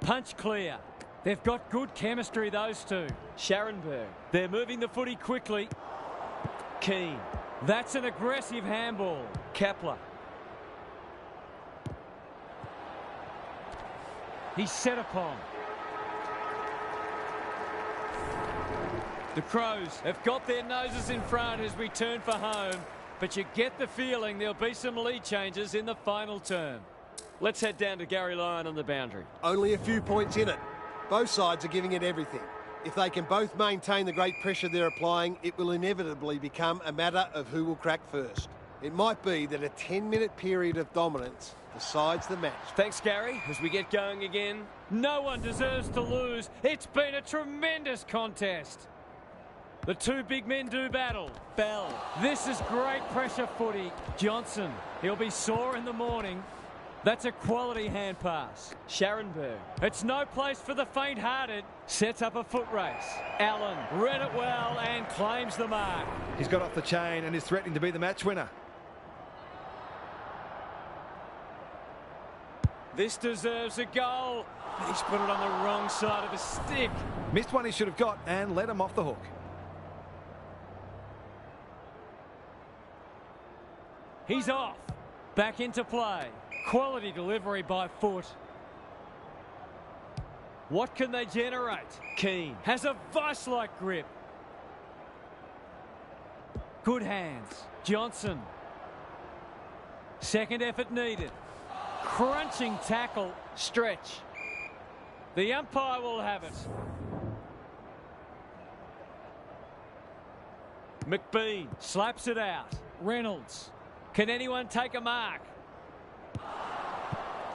Punch clear. They've got good chemistry, those two. Scharenberg. They're moving the footy quickly. Keane. That's an aggressive handball. Kepler. He's set upon. The Crows have got their noses in front as we turn for home, but you get the feeling there'll be some lead changes in the final term. Let's head down to Gary Lyon on the boundary. Only a few points in it. Both sides are giving it everything. If they can both maintain the great pressure they're applying, it will inevitably become a matter of who will crack first. It might be that a 10-minute period of dominance decides the match. Thanks, Gary. As we get going again, no one deserves to lose. It's been a tremendous contest. The two big men do battle. Bell. This is great pressure footy. Johnson. He'll be sore in the morning. That's a quality hand pass. Scharenberg. It's no place for the faint-hearted. Sets up a foot race. Allen read it well and claims the mark. He's got off the chain and is threatening to be the match winner. This deserves a goal, but he's put it on the wrong side of the stick. Missed one he should have got and let him off the hook. He's off. Back into play. Quality delivery by foot. What can they generate? Keane has a vice-like grip. Good hands. Johnson. Second effort needed. Crunching tackle. Stretch. The umpire will have it. McBean slaps it out. Reynolds. Can anyone take a mark?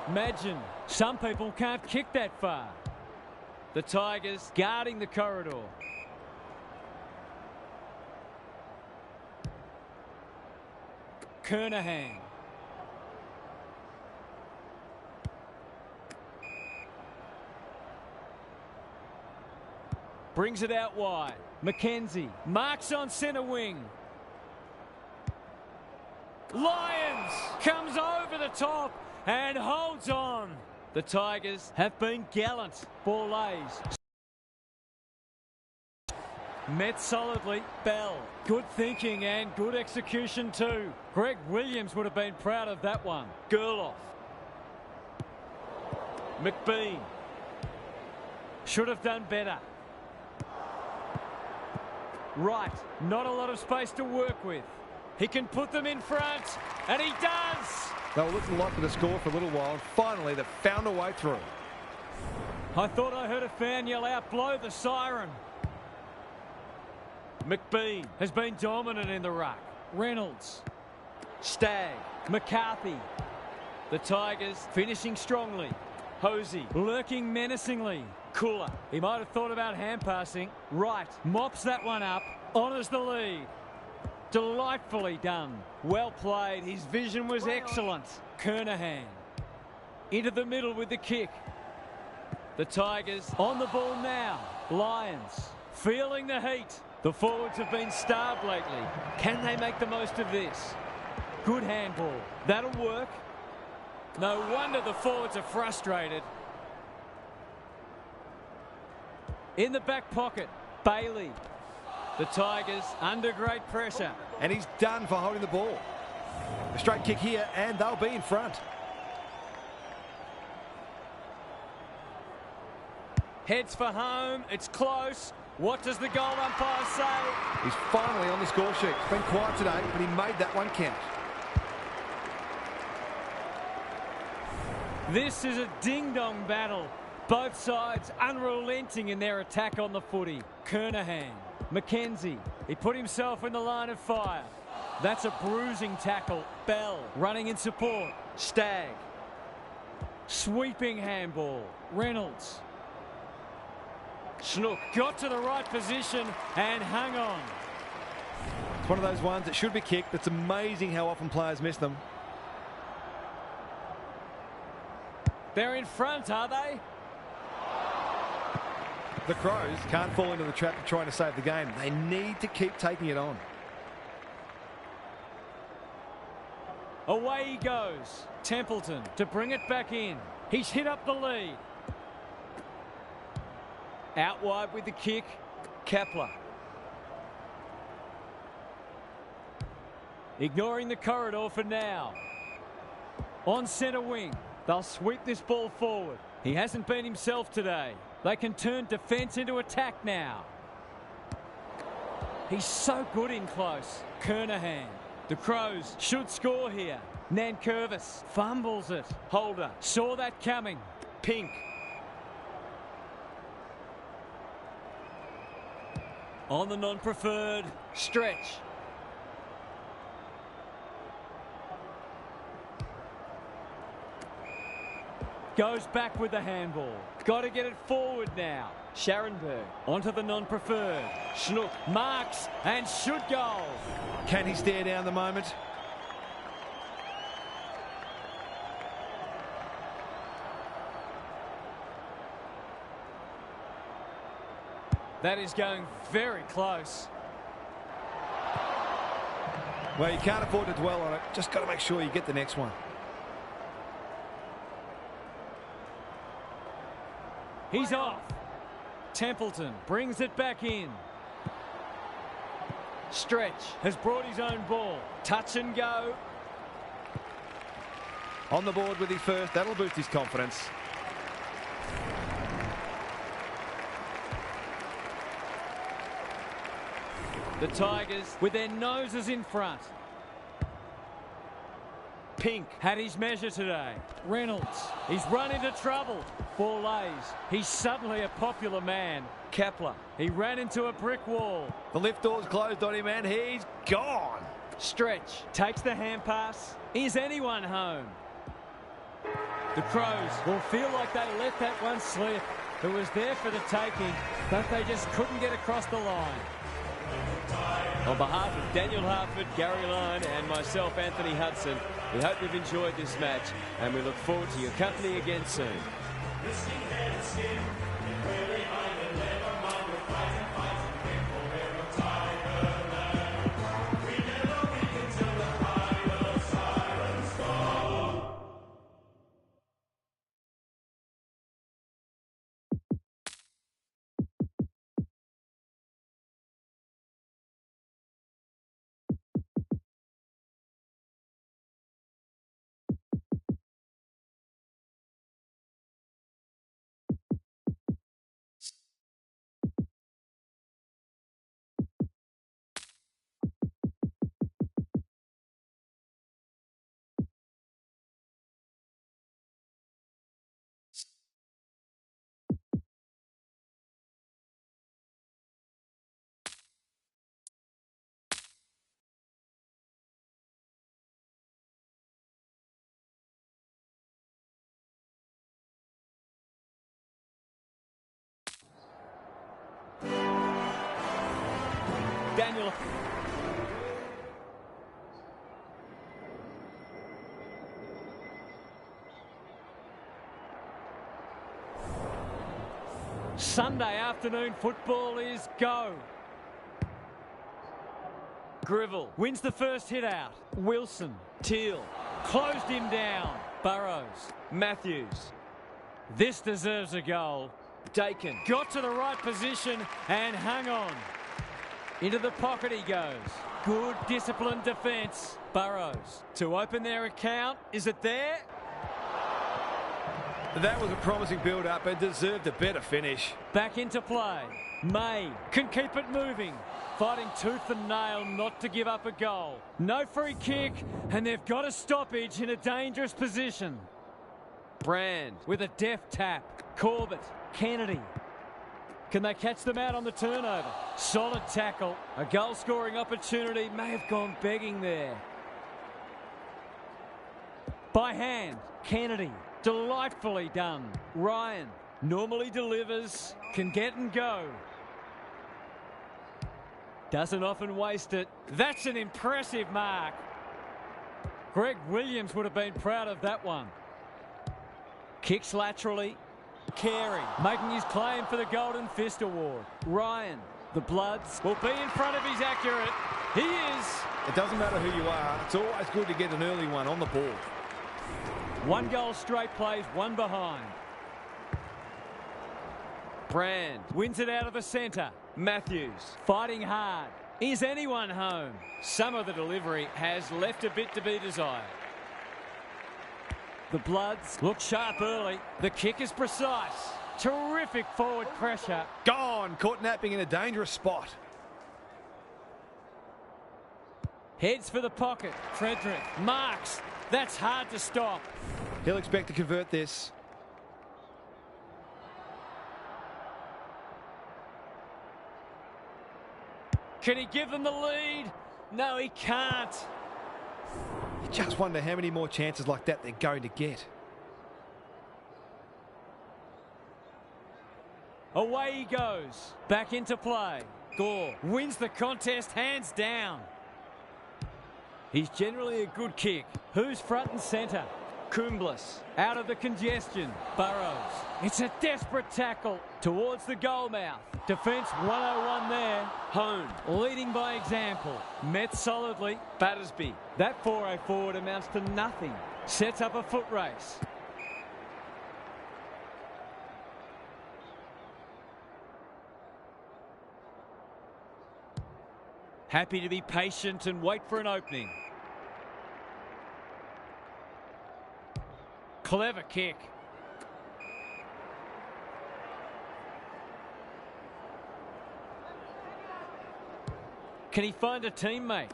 Imagine. Some people can't kick that far. The Tigers guarding the corridor. Kernahan. Brings it out wide. McKenzie marks on centre wing. Lyons comes over the top and holds on. The Tigers have been gallant. Ball lays. Met solidly. Bell. Good thinking and good execution too. Greg Williams would have been proud of that one. Gerloff. McBean. Should have done better. Right. Not a lot of space to work with. He can put them in front, and he does! They were looking likely to score for a little while, and finally they've found a way through. I thought I heard a fan yell out, blow the siren. McBean has been dominant in the ruck. Reynolds. Stagg. McCarthy. The Tigers finishing strongly. Hosey lurking menacingly. Cooler. He might have thought about hand passing. Wright mops that one up. Honours the lead. Delightfully done. Well played. His vision was excellent. Kernahan. Into the middle with the kick. The Tigers on the ball now. Lyons feeling the heat. The forwards have been starved lately. Can they make the most of this? Good handball. That'll work. No wonder the forwards are frustrated. In the back pocket, Bailey. The Tigers under great pressure. And he's done for holding the ball. A straight kick here, and they'll be in front. Heads for home. It's close. What does the goal umpire say? He's finally on the score sheet. It's been quiet today, but he made that one count. This is a ding-dong battle. Both sides unrelenting in their attack on the footy. Kernahan. McKenzie. He put himself in the line of fire. That's a bruising tackle. Bell running in support. Stagg. Sweeping handball. Reynolds. Snook got to the right position and hung on. It's one of those ones that should be kicked. It's amazing how often players miss them. They're in front, are they? The Crows can't fall into the trap of trying to save the game. They need to keep taking it on. Away he goes. Templeton to bring it back in. He's hit up the lead. Out wide with the kick. Kepler. Ignoring the corridor for now. On centre wing. They'll sweep this ball forward. He hasn't been himself today. They can turn defence into attack now. He's so good in close. Kernahan. The Crows should score here. Nankervis fumbles it. Holder saw that coming. Pink. On the non-preferred. Stretch. Goes back with the handball. Got to get it forward now. Scharenberg onto the non-preferred. Snook marks and should goal. Can he stare down the moment? That is going very close. Well, you can't afford to dwell on it. Just got to make sure you get the next one. He's off. Templeton brings it back in. Stretch has brought his own ball. Touch and go. On the board with his first. That'll boost his confidence. The Tigers with their noses in front. Pink had his measure today. Reynolds, he's run into trouble. Ball lays. He's suddenly a popular man. Kepler, he ran into a brick wall. The lift door's closed on him and he's gone. Stretch takes the hand pass. Is anyone home? The Crows will feel like they let that one slip. It was there for the taking, but they just couldn't get across the line. On behalf of Daniel Hartford, Gary Lyon and myself, Anthony Hudson, we hope you've enjoyed this match and we look forward to your company again soon. Daniel. Sunday afternoon football is go. Grivell wins the first hit out. Wilson. Teal closed him down. Burrows. Matthews. This deserves a goal. Dakin got to the right position and hung on. Into the pocket he goes. Good disciplined defence. Burrows to open their account. Is it there? That was a promising build-up and deserved a better finish. Back into play. May can keep it moving. Fighting tooth and nail not to give up a goal. No free kick, and they've got a stoppage in a dangerous position. Brand with a deft tap. Corbett. Kennedy. Can they catch them out on the turnover? Solid tackle. A goal-scoring opportunity may have gone begging there. By hand. Kennedy. Delightfully done. Ryan normally delivers. Can get and go. Doesn't often waste it. That's an impressive mark. Greg Williams would have been proud of that one. Kicks laterally. Carey making his claim for the Golden Fist Award. Ryan, the Bloods, will be in front of his accurate. He is. It doesn't matter who you are. It's always good to get an early one on the board. One goal straight plays, one behind. Brand wins it out of the centre. Matthews fighting hard. Is anyone home? Some of the delivery has left a bit to be desired. The Bloods look sharp early. The kick is precise. Terrific forward pressure. Gone. Caught napping in a dangerous spot. Heads for the pocket. Frederick marks. That's hard to stop. He'll expect to convert this. Can he give them the lead? No, he can't. You just wonder how many more chances like that they're going to get. Away he goes. Back into play. Gore wins the contest hands down. He's generally a good kick. Who's front and centre? Kumblis out of the congestion. Burrows. It's a desperate tackle towards the goal mouth. Defence 101 there. Hone leading by example. Met solidly. Battersby. That 4-0 forward amounts to nothing. Sets up a foot race. Happy to be patient and wait for an opening. Clever kick. Can he find a teammate?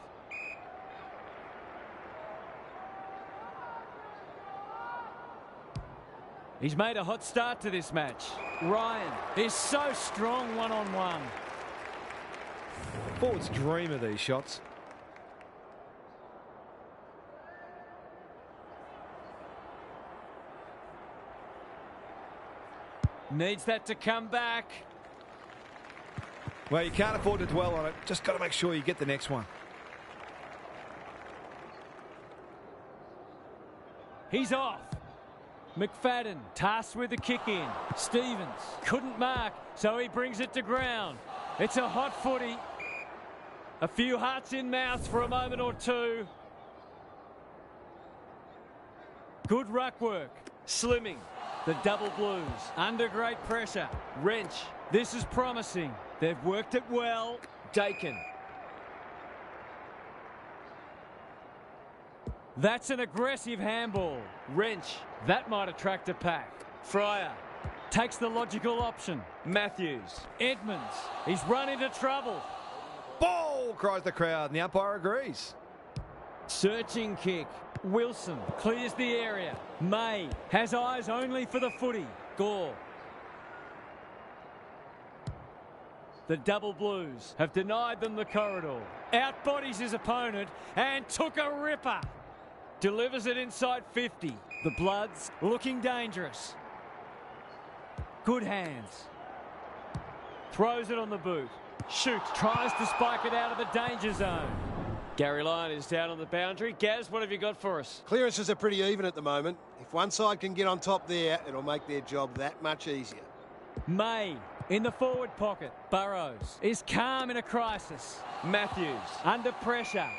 He's made a hot start to this match. Ryan is so strong one-on-one. Forwards dream of these shots. Needs that to come back. Well, you can't afford to dwell on it. Just got to make sure you get the next one. He's off. McFadden tasked with the kick in. Stevens couldn't mark, so he brings it to ground. It's a hot footy. A few hearts in mouth for a moment or two. Good ruck work. Slimming. The double blues under great pressure. Wrench. This is promising. They've worked it well. Dakin. That's an aggressive handball. Wrench. That might attract a pack. Fryer takes the logical option. Matthews. Edmonds. He's run into trouble. Ball, cries the crowd, and the umpire agrees. Searching kick. Wilson clears the area. May has eyes only for the footy. Gore. The double blues have denied them the corridor. Outbodies his opponent and took a ripper. Delivers it inside 50. The Bloods looking dangerous. Good hands. Throws it on the boot. Shoot. Tries to spike it out of the danger zone. Gary Lyon is down on the boundary. Gaz, what have you got for us? Clearances are pretty even at the moment. If one side can get on top there, it'll make their job that much easier. May in the forward pocket. Burrows is calm in a crisis. Matthews under pressure.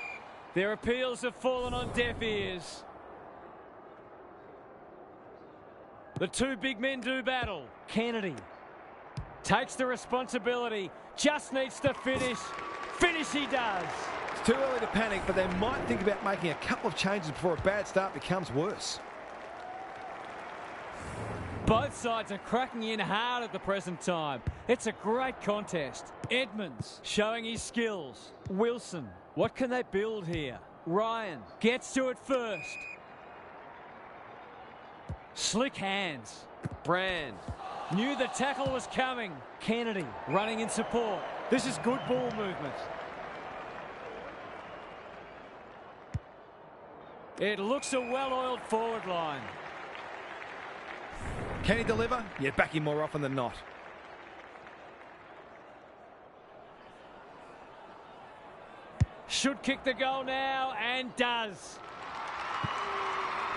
Their appeals have fallen on deaf ears. The two big men do battle. Kennedy takes the responsibility. Just needs to finish. Finish he does. It's too early to panic, but they might think about making a couple of changes before a bad start becomes worse. Both sides are cracking in hard at the present time. It's a great contest. Edmonds showing his skills. Wilson, what can they build here? Ryan gets to it first. Slick hands. Brand knew the tackle was coming. Kennedy running in support. This is good ball movement. It looks a well-oiled forward line. Can he deliver? Yeah, back him more often than not. Should kick the goal now and does.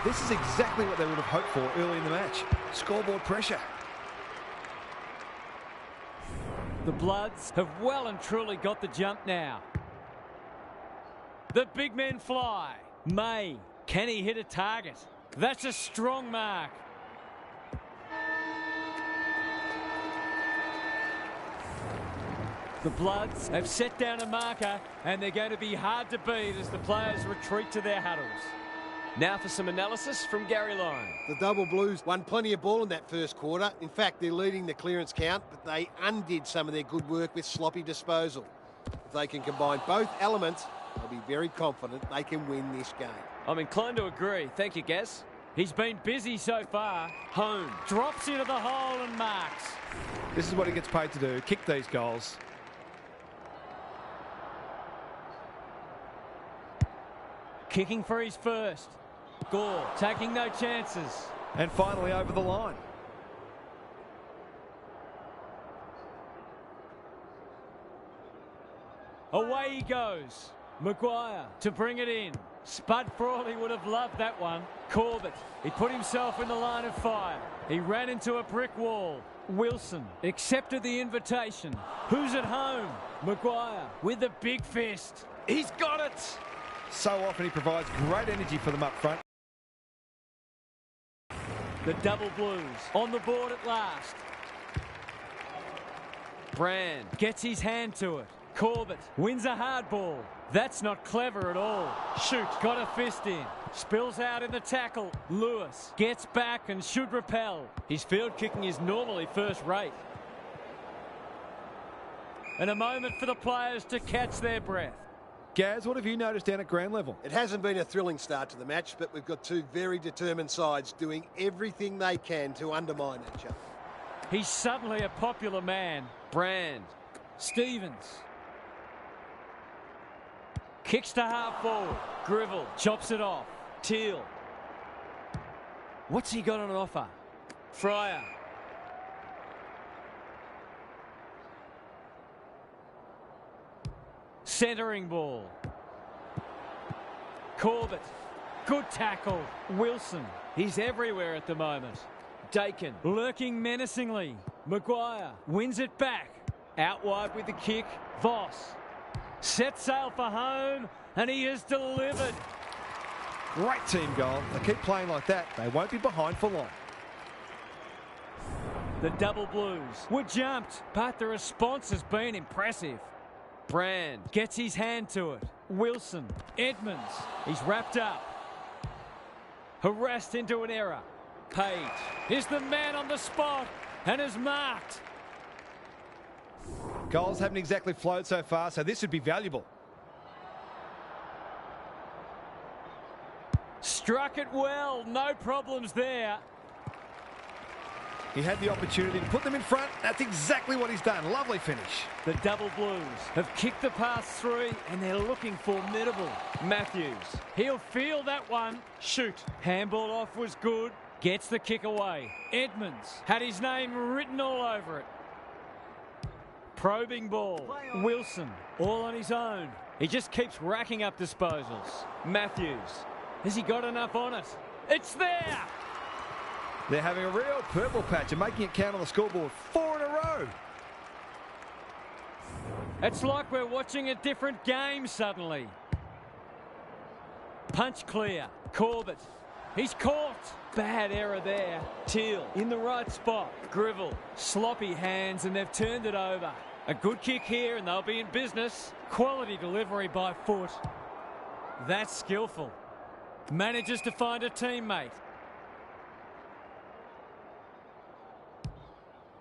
This is exactly what they would have hoped for early in the match. Scoreboard pressure. The Bloods have well and truly got the jump now. The big men fly. May, can he hit a target? That's a strong mark. The Bloods have set down a marker and they're going to be hard to beat as the players retreat to their huddles. Now for some analysis from Gary Lyon. The double blues won plenty of ball in that first quarter. In fact, they're leading the clearance count, but they undid some of their good work with sloppy disposal. If they can combine both elements, they'll be very confident they can win this game. I'm inclined to agree. Thank you, Gaz. He's been busy so far. Home drops into the hole and marks. This is what he gets paid to do, kick these goals. Kicking for his first. Gore taking no chances. And finally over the line. Away he goes. Maguire to bring it in. Spud Frawley would have loved that one. Corbett, he put himself in the line of fire. He ran into a brick wall. Wilson accepted the invitation. Who's at home? Maguire with the big fist. He's got it. So often he provides great energy for them up front. The double blues on the board at last. Brand gets his hand to it. Corbett wins a hard ball. That's not clever at all. Shoot, got a fist in. Spills out in the tackle. Lewis gets back and should repel. His field kicking is normally first rate. And a moment for the players to catch their breath. Gaz, what have you noticed down at ground level? It hasn't been a thrilling start to the match, but we've got two very determined sides doing everything they can to undermine each other. He's suddenly a popular man. Brand. Stevens. Kicks to half forward. Gribble. Chops it off. Teal. What's he got on offer? Fryer. Centering ball. Corbett. Good tackle. Wilson. He's everywhere at the moment. Dakin. Lurking menacingly. Maguire wins it back. Out wide with the kick. Voss. Set sail for home, and he has delivered. Great team goal. They keep playing like that, they won't be behind for long. The double blues were jumped, but the response has been impressive. Brand. Gets his hand to it. Wilson. Edmonds. He's wrapped up. Harassed into an error. Page is the man on the spot and is marked. Goals haven't exactly flowed so far, so this would be valuable. Struck it well. No problems there. He had the opportunity to put them in front. That's exactly what he's done. Lovely finish. The double blues have kicked the pass through and they're looking formidable. Matthews. He'll feel that one. Shoot. Handball off was good. Gets the kick away. Edmonds had his name written all over it. Probing ball. Wilson all on his own. He just keeps racking up disposals. Matthews. Has he got enough on it? It's there! They're having a real purple patch and making it count on the scoreboard. 4 in a row. It's like we're watching a different game suddenly. Punch clear. Corbett. He's caught. Bad error there. Teal. In the right spot. Gribble. Sloppy hands and they've turned it over. A good kick here and they'll be in business. Quality delivery by foot. That's skillful. Manages to find a teammate.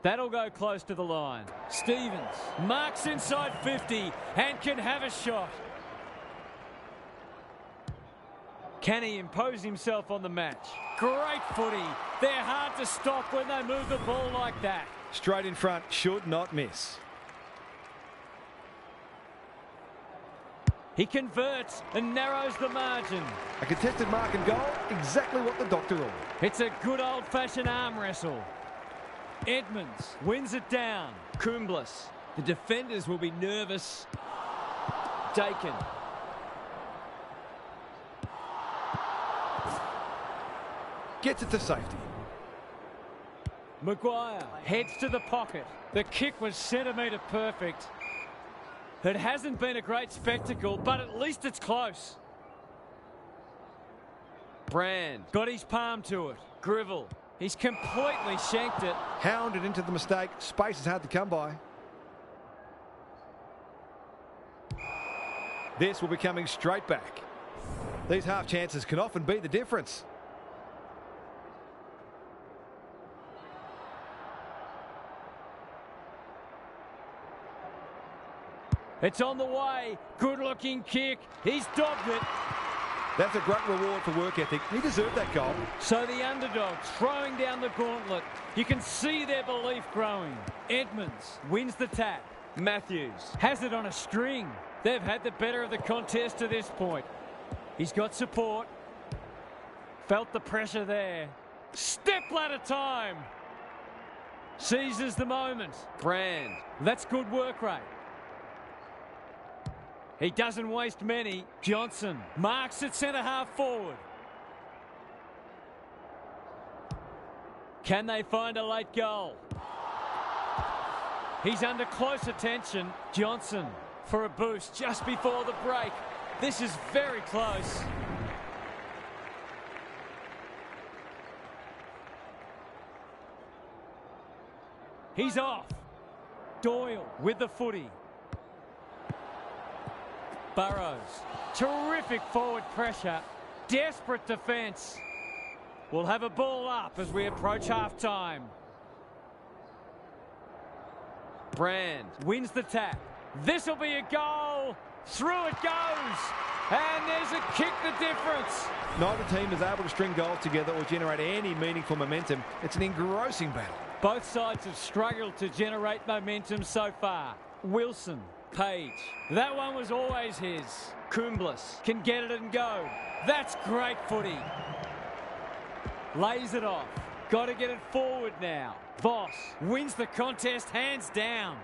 That'll go close to the line. Stevens marks inside 50 and can have a shot. Can he impose himself on the match? Great footy. They're hard to stop when they move the ball like that. Straight in front, should not miss. He converts and narrows the margin. A contested mark and goal, exactly what the doctor ordered. It's a good old-fashioned arm wrestle. Edmonds wins it down. Kumblas. The defenders will be nervous. Dakin. Gets it to safety. Maguire heads to the pocket. The kick was centimetre perfect. It hasn't been a great spectacle, but at least it's close. Brand. Got his palm to it. Gribble. He's completely shanked it. Hounded into the mistake. Space is hard to come by. This will be coming straight back. These half chances can often be the difference. It's on the way. Good looking kick. He's dogged it. That's a great reward for work ethic. He deserved that goal. So the underdogs throwing down the gauntlet. You can see their belief growing. Edmonds wins the tap. Matthews has it on a string. They've had the better of the contest to this point. He's got support. Felt the pressure there. Step ladder time. Seizes the moment. Brand. That's good work rate. He doesn't waste many. Johnson marks at centre half forward. Can they find a late goal? He's under close attention. Johnson for a boost just before the break. This is very close. He's off. Doyle with the footy. Burrows. Terrific forward pressure. Desperate defence. We'll have a ball up as we approach half-time. Brand wins the tap. This'll be a goal. Through it goes. And there's a kick the difference. Neither team is able to string goals together or generate any meaningful momentum. It's an engrossing battle. Both sides have struggled to generate momentum so far. Wilson, Page. That one was always his. Kumblis can get it and go. That's great footy. Lays it off. Got to get it forward now. Voss wins the contest hands down.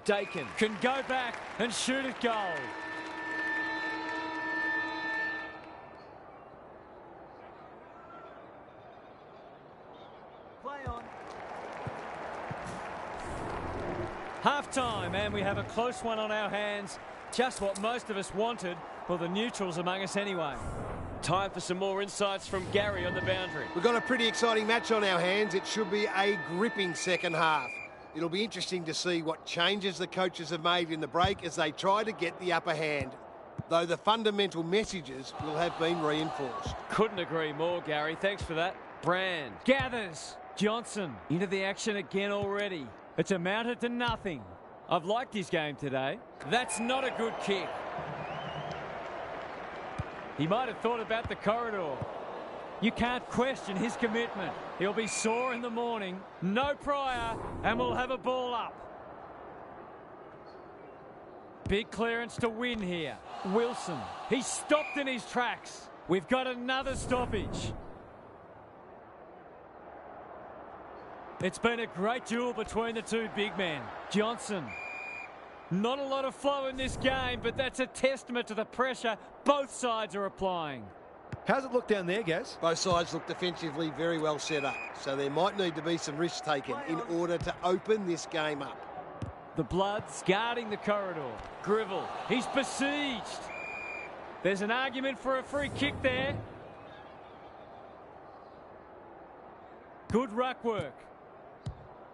Dakin can go back and shoot it goal. Play on. Half-time, and we have a close one on our hands. Just what most of us wanted. Well, the neutrals among us anyway. Time for some more insights from Gary on the boundary. We've got a pretty exciting match on our hands. It should be a gripping second half. It'll be interesting to see what changes the coaches have made in the break as they try to get the upper hand, though the fundamental messages will have been reinforced. Couldn't agree more, Gary. Thanks for that. Brand Gathers. Johnson into the action again already. It's amounted to nothing. I've liked his game today. That's not a good kick. He might have thought about the corridor. You can't question his commitment. He'll be sore in the morning. No prior, and we'll have a ball up. Big clearance to win here. Wilson. He's stopped in his tracks. We've got another stoppage. It's been a great duel between the two big men. Johnson. Not a lot of flow in this game, but that's a testament to the pressure both sides are applying. How's it look down there, Gaz? Both sides look defensively very well set up, so there might need to be some risks taken in order to open this game up. The Bloods guarding the corridor. Grivell, he's besieged. There's an argument for a free kick there. Good ruck work.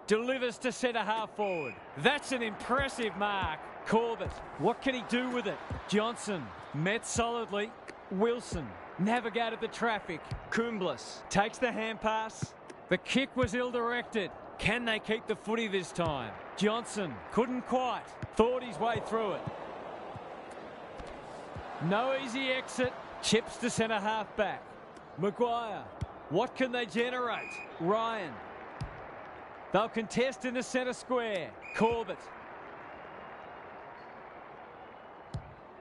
Delivers to centre half forward. That's an impressive mark. Corbett, what can he do with it? Johnson, met solidly. Wilson, navigated the traffic. Kumblis takes the hand pass. The kick was ill-directed. Can they keep the footy this time? Johnson couldn't quite. Thought his way through it. No easy exit. Chips to centre half back. Maguire, what can they generate? Ryan. They'll contest in the centre square. Corbett.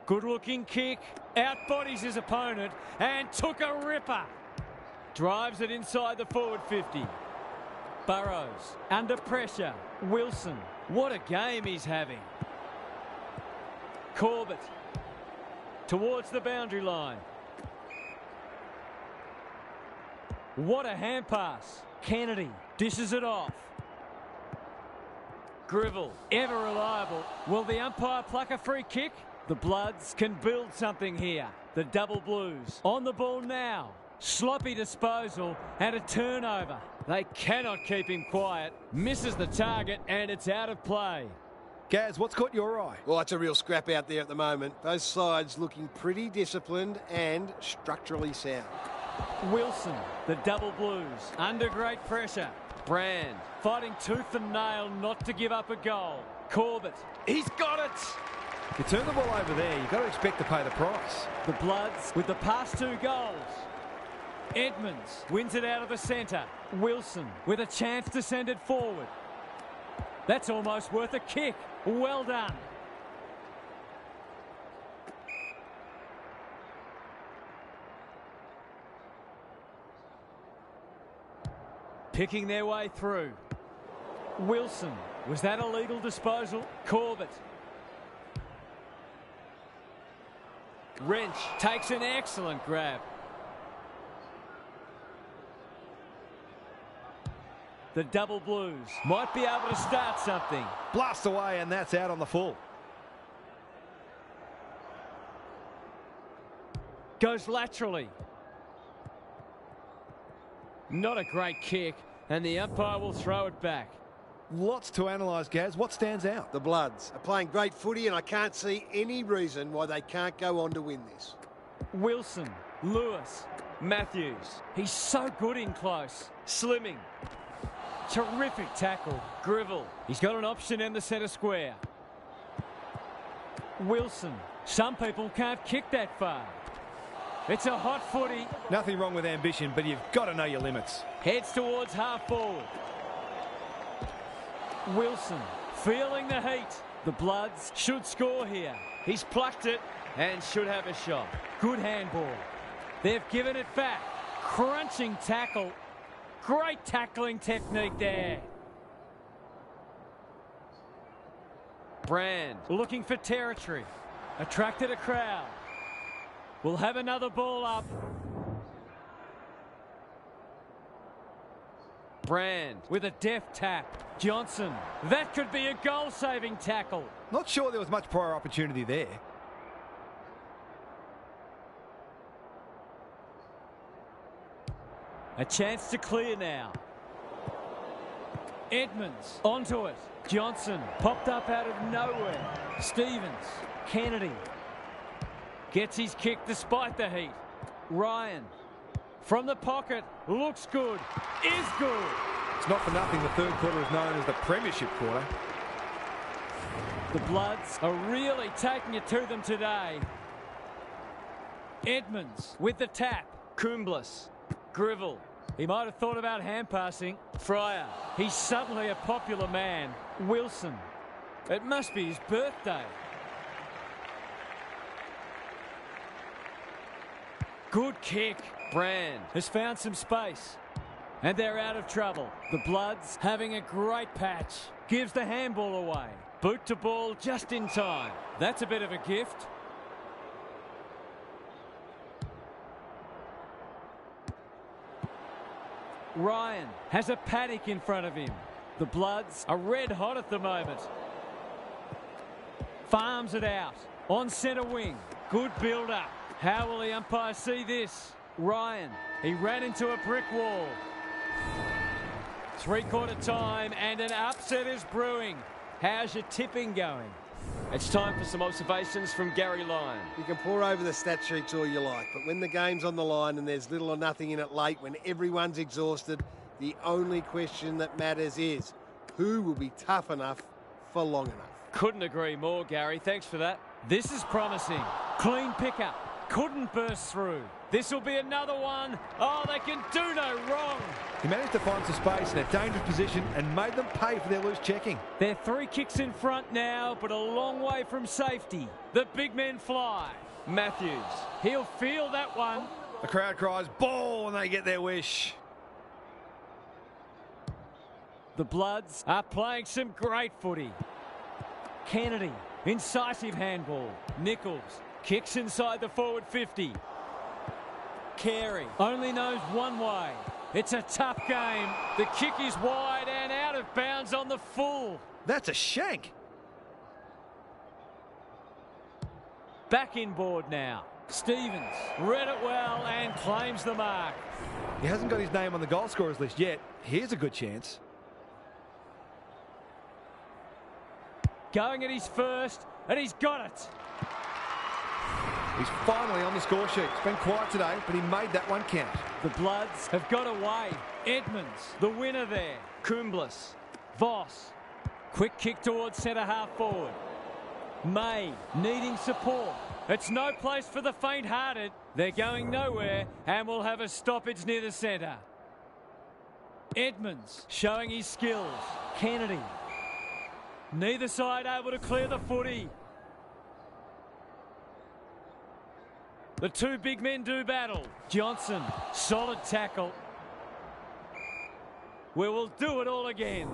Good-looking kick. Outbodies his opponent and took a ripper. Drives it inside the forward 50. Burrows under pressure. Wilson. What a game he's having. Corbett. Towards the boundary line. What a hand pass. Kennedy dishes it off. Grivell, ever reliable. Will the umpire pluck a free kick? The Bloods can build something here. The Double Blues on the ball now. Sloppy disposal and a turnover. They cannot keep him quiet. Misses the target and it's out of play. Gaz, what's caught your eye? Well, it's a real scrap out there at the moment. Both sides looking pretty disciplined and structurally sound. Wilson, the Double Blues, under great pressure. Brand, fighting tooth and nail not to give up a goal. Corbett, he's got it! You turn the ball over there, you've got to expect to pay the price. The Bloods with the past 2 goals. Edmonds wins it out of the centre. Wilson with a chance to send it forward. That's almost worth a kick. Well done. Picking their way through. Wilson. Was that a legal disposal? Corbett. Wrench takes an excellent grab. The Double Blues might be able to start something. Blast away, and that's out on the full. Goes laterally. Not a great kick, and the umpire will throw it back. Lots to analyse, Gaz. What stands out? The Bloods are playing great footy, and I can't see any reason why they can't go on to win this. Wilson, Lewis, Matthews. he's so good in close. Slimming. Terrific tackle. Gribble. He's got an option in the centre square. Wilson. Some people can't kick that far. It's a hot footy. Nothing wrong with ambition, but you've got to know your limits. Heads towards half forward. Wilson feeling the heat. The Bloods should score here. He's plucked it and should have a shot. Good handball. They've given it back. Crunching tackle. Great tackling technique there. Brand. Looking for territory. Attracted a crowd. We'll have another ball up. Brand. With a deft tap. Johnson. That could be a goal-saving tackle. Not sure there was much prior opportunity there. A chance to clear now. Edmonds onto it. Johnson popped up out of nowhere. Stevens. Kennedy. Gets his kick despite the heat. Ryan. From the pocket. Looks good. Is good. It's not for nothing the third quarter is known as the premiership quarter. The Bloods are really taking it to them today. Edmonds with the tap. Kumblas. Gribble. He might have thought about hand passing. Fryer. He's suddenly a popular man. Wilson. It must be his birthday. Good kick. Brand. Has found some space. And they're out of trouble. The Bloods having a great patch. Gives the handball away. Boot to ball just in time. That's a bit of a gift. Ryan has a paddock in front of him. The Bloods are red hot at the moment. Farms it out. On centre wing. Good build up. How will the umpire see this? Ryan. He ran into a brick wall. Three-quarter time and an upset is brewing. How's your tipping going? It's time for some observations from Gary Lyon. You can pour over the stat sheets all you like, but when the game's on the line and there's little or nothing in it late, when everyone's exhausted, the only question that matters is who will be tough enough for long enough. Couldn't agree more, Gary. Thanks for that. This is promising. Clean pickup. Couldn't burst through. This will be another one. Oh, they can do no wrong. He managed to find some space in a dangerous position and made them pay for their loose checking. They're 3 kicks in front now, but a long way from safety. The big men fly. Matthews. He'll feel that one. The crowd cries ball and they get their wish. The Bloods are playing some great footy. Kennedy, incisive handball. Nichols kicks inside the forward 50. Carey only knows one way. It's a tough game. The kick is wide and out of bounds on the full. That's a shank. Back inboard now. Stevens read it well and claims the mark. He hasn't got his name on the goal scorers list yet. Here's a good chance. Going at his first, and he's got it. He's finally on the score sheet. It's been quiet today, but he made that one count. The Bloods have got away. Edmonds, the winner there. Kumblas. Voss. Quick kick towards centre half forward. May needing support. It's no place for the faint-hearted. They're going nowhere and will have a stoppage near the centre. Edmonds showing his skills. Kennedy. Neither side able to clear the footy. The two big men do battle. Johnson, solid tackle. We will do it all again.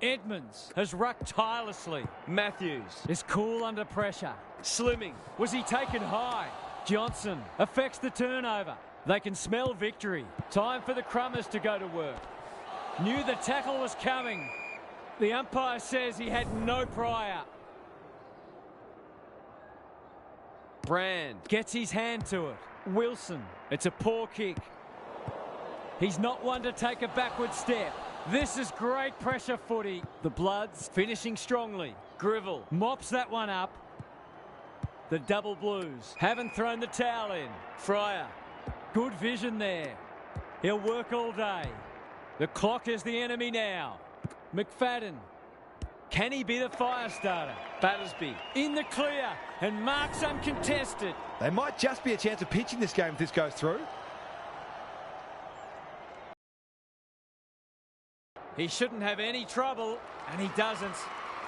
Edmonds has rucked tirelessly. Matthews. Is cool under pressure. Slimming. Was he taken high? Johnson affects the turnover. They can smell victory. Time for the Crummers to go to work. Knew the tackle was coming. The umpire says he had no prior. Brand. Gets his hand to it. Wilson. It's a poor kick. He's not one to take a backward step. This is great pressure footy. The Bloods finishing strongly. Grivell mops that one up. The Double Blues haven't thrown the towel in. Fryer, good vision there. He'll work all day. The clock is the enemy now. McFadden, can he be the fire starter? Battersby in the clear and marks uncontested. They might just be a chance of pitching this game if this goes through. He shouldn't have any trouble, and he doesn't.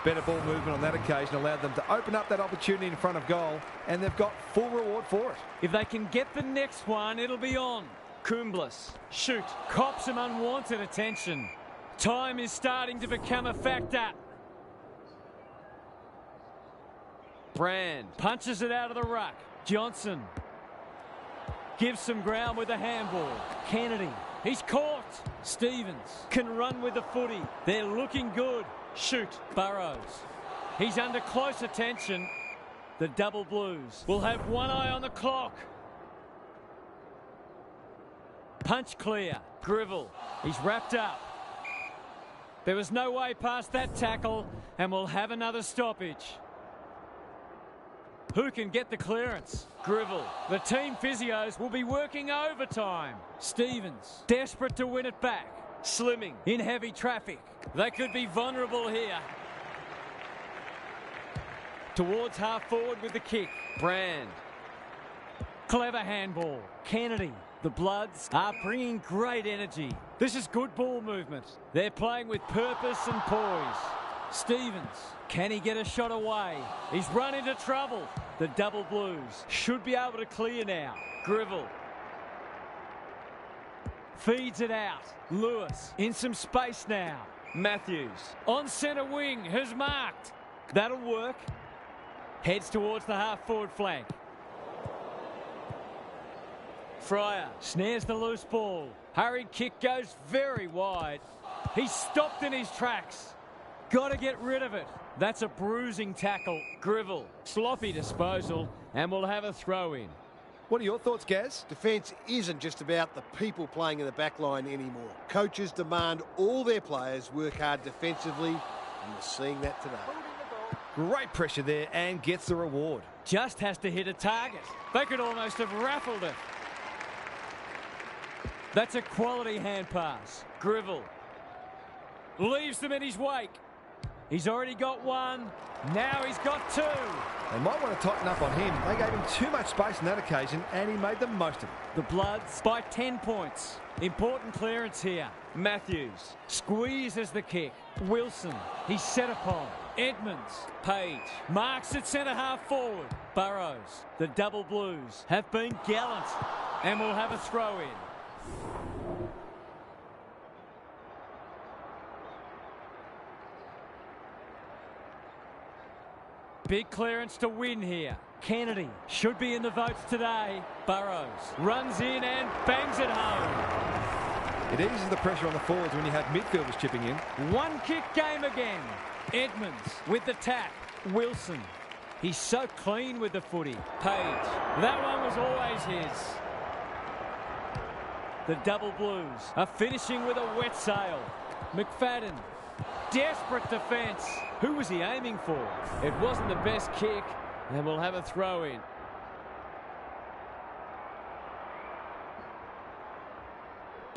Better ball movement on that occasion allowed them to open up that opportunity in front of goal, and they've got full reward for it. If they can get the next one, it'll be on. Coomblas, shoot, cops some unwanted attention. Time is starting to become a factor. Brand punches it out of the ruck. Johnson gives some ground with a handball. Kennedy, he's caught. Stevens can run with the footy. They're looking good. Shoot, Burrows. He's under close attention. The Double Blues will have one eye on the clock. Punch clear. Grivell, he's wrapped up. There was no way past that tackle, and we'll have another stoppage. Who can get the clearance? Grivell. The team physios will be working overtime. Stevens, desperate to win it back. Slimming in heavy traffic. They could be vulnerable here. Towards half forward with the kick. Brand. Clever handball. Kennedy. The Bloods are bringing great energy. This is good ball movement. They're playing with purpose and poise. Stevens, can he get a shot away? He's run into trouble. The Double Blues should be able to clear now. Grivell feeds it out. Lewis in some space now. Matthews on centre wing has marked. That'll work. Heads towards the half-forward flank. Fryer snares the loose ball. Hurried kick goes very wide. He's stopped in his tracks. Got to get rid of it. That's a bruising tackle. Grivell, sloppy disposal, and we'll have a throw in. What are your thoughts, Gaz? Defence isn't just about the people playing in the back line anymore. Coaches demand all their players work hard defensively, and we're seeing that today. Great pressure there and gets the reward. Just has to hit a target. They could almost have raffled it. That's a quality hand pass. Grivell leaves them in his wake. He's already got one. Now he's got two. They might want to tighten up on him. They gave him too much space on that occasion, and he made the most of it. The Bloods by 10 points. Important clearance here. Matthews squeezes the kick. Wilson, he's set upon. Edmonds, Page, marks at centre half forward. Burrows, the Double Blues have been gallant and will have a throw in. Big clearance to win here. Kennedy should be in the votes today. Burrows runs in and bangs it home. It eases the pressure on the forwards when you have midfielders chipping in. One kick game again. Edmonds with the tap. Wilson. He's so clean with the footy. Page. That one was always his. The Double Blues are finishing with a wet sail. McFadden. Desperate defence. Who was he aiming for? It wasn't the best kick, and we'll have a throw in.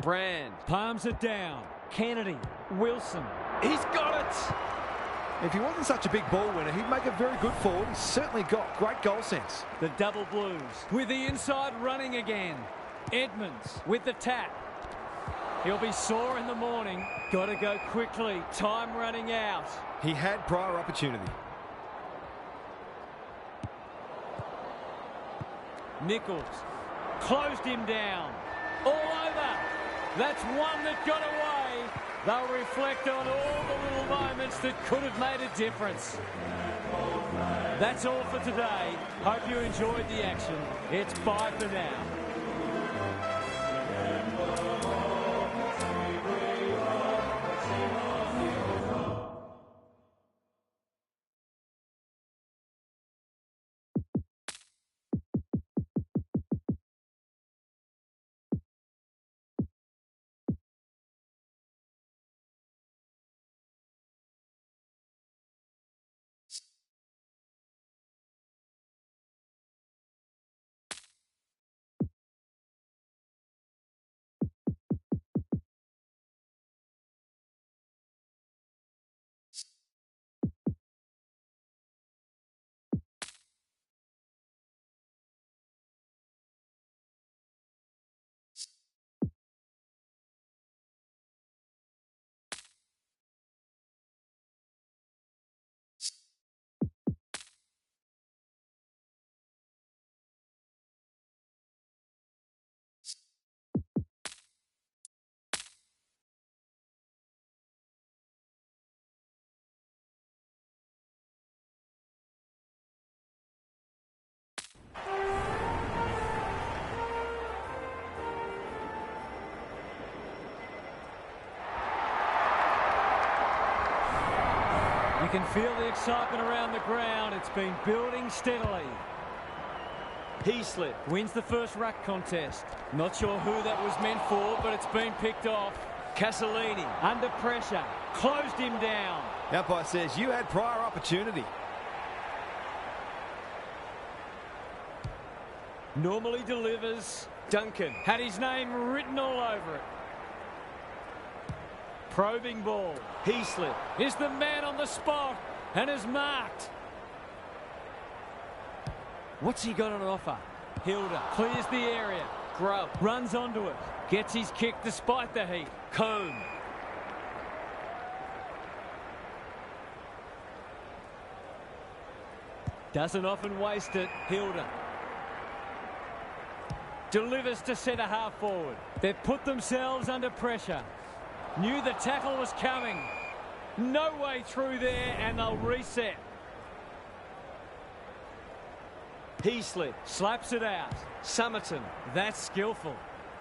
Brand palms it down. Kennedy, Wilson. He's got it. If he wasn't such a big ball winner, he'd make a very good forward. He's certainly got great goal sense. The Double Blues with the inside running again. Edmonds with the tap. He'll be sore in the morning. Got to go quickly. Time running out. He had prior opportunity. Nichols closed him down. All over. That's one that got away. They'll reflect on all the little moments that could have made a difference. That's all for today. Hope you enjoyed the action. It's bye for now. can feel the excitement around the ground. It's been building steadily. Heaslip Wins the first ruck contest. Not sure who that was meant for, but it's been picked off. Castellini Under pressure. Closed him down. The umpire says you had prior opportunity. Normally delivers. Duncan Had his name written all over it. Probing ball. Heaslip Is the man on the spot and is marked. What's he got on offer? Hilda clears the area. Grubb Runs onto it. Gets his kick despite the heat. Combe Doesn't often waste it. Hilda delivers to centre half forward. They've put themselves under pressure. Knew the tackle was coming. No way through there, and they'll reset. Heaslip Slaps it out. Summerton That's skillful.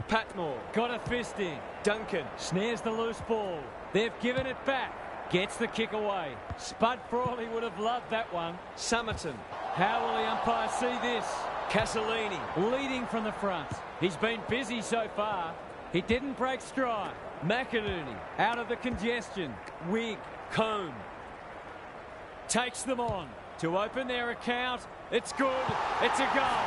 Patmore Got a fist in. Duncan Snares the loose ball. They've given it back. Gets the kick away. Spud Frawley would have loved that one. Summerton How will the umpire see this? Castellini Leading from the front. He's been busy so far. He didn't break stride. McInerney out of the congestion. Wig. Combe Takes them on to open their account. It's good. It's a goal.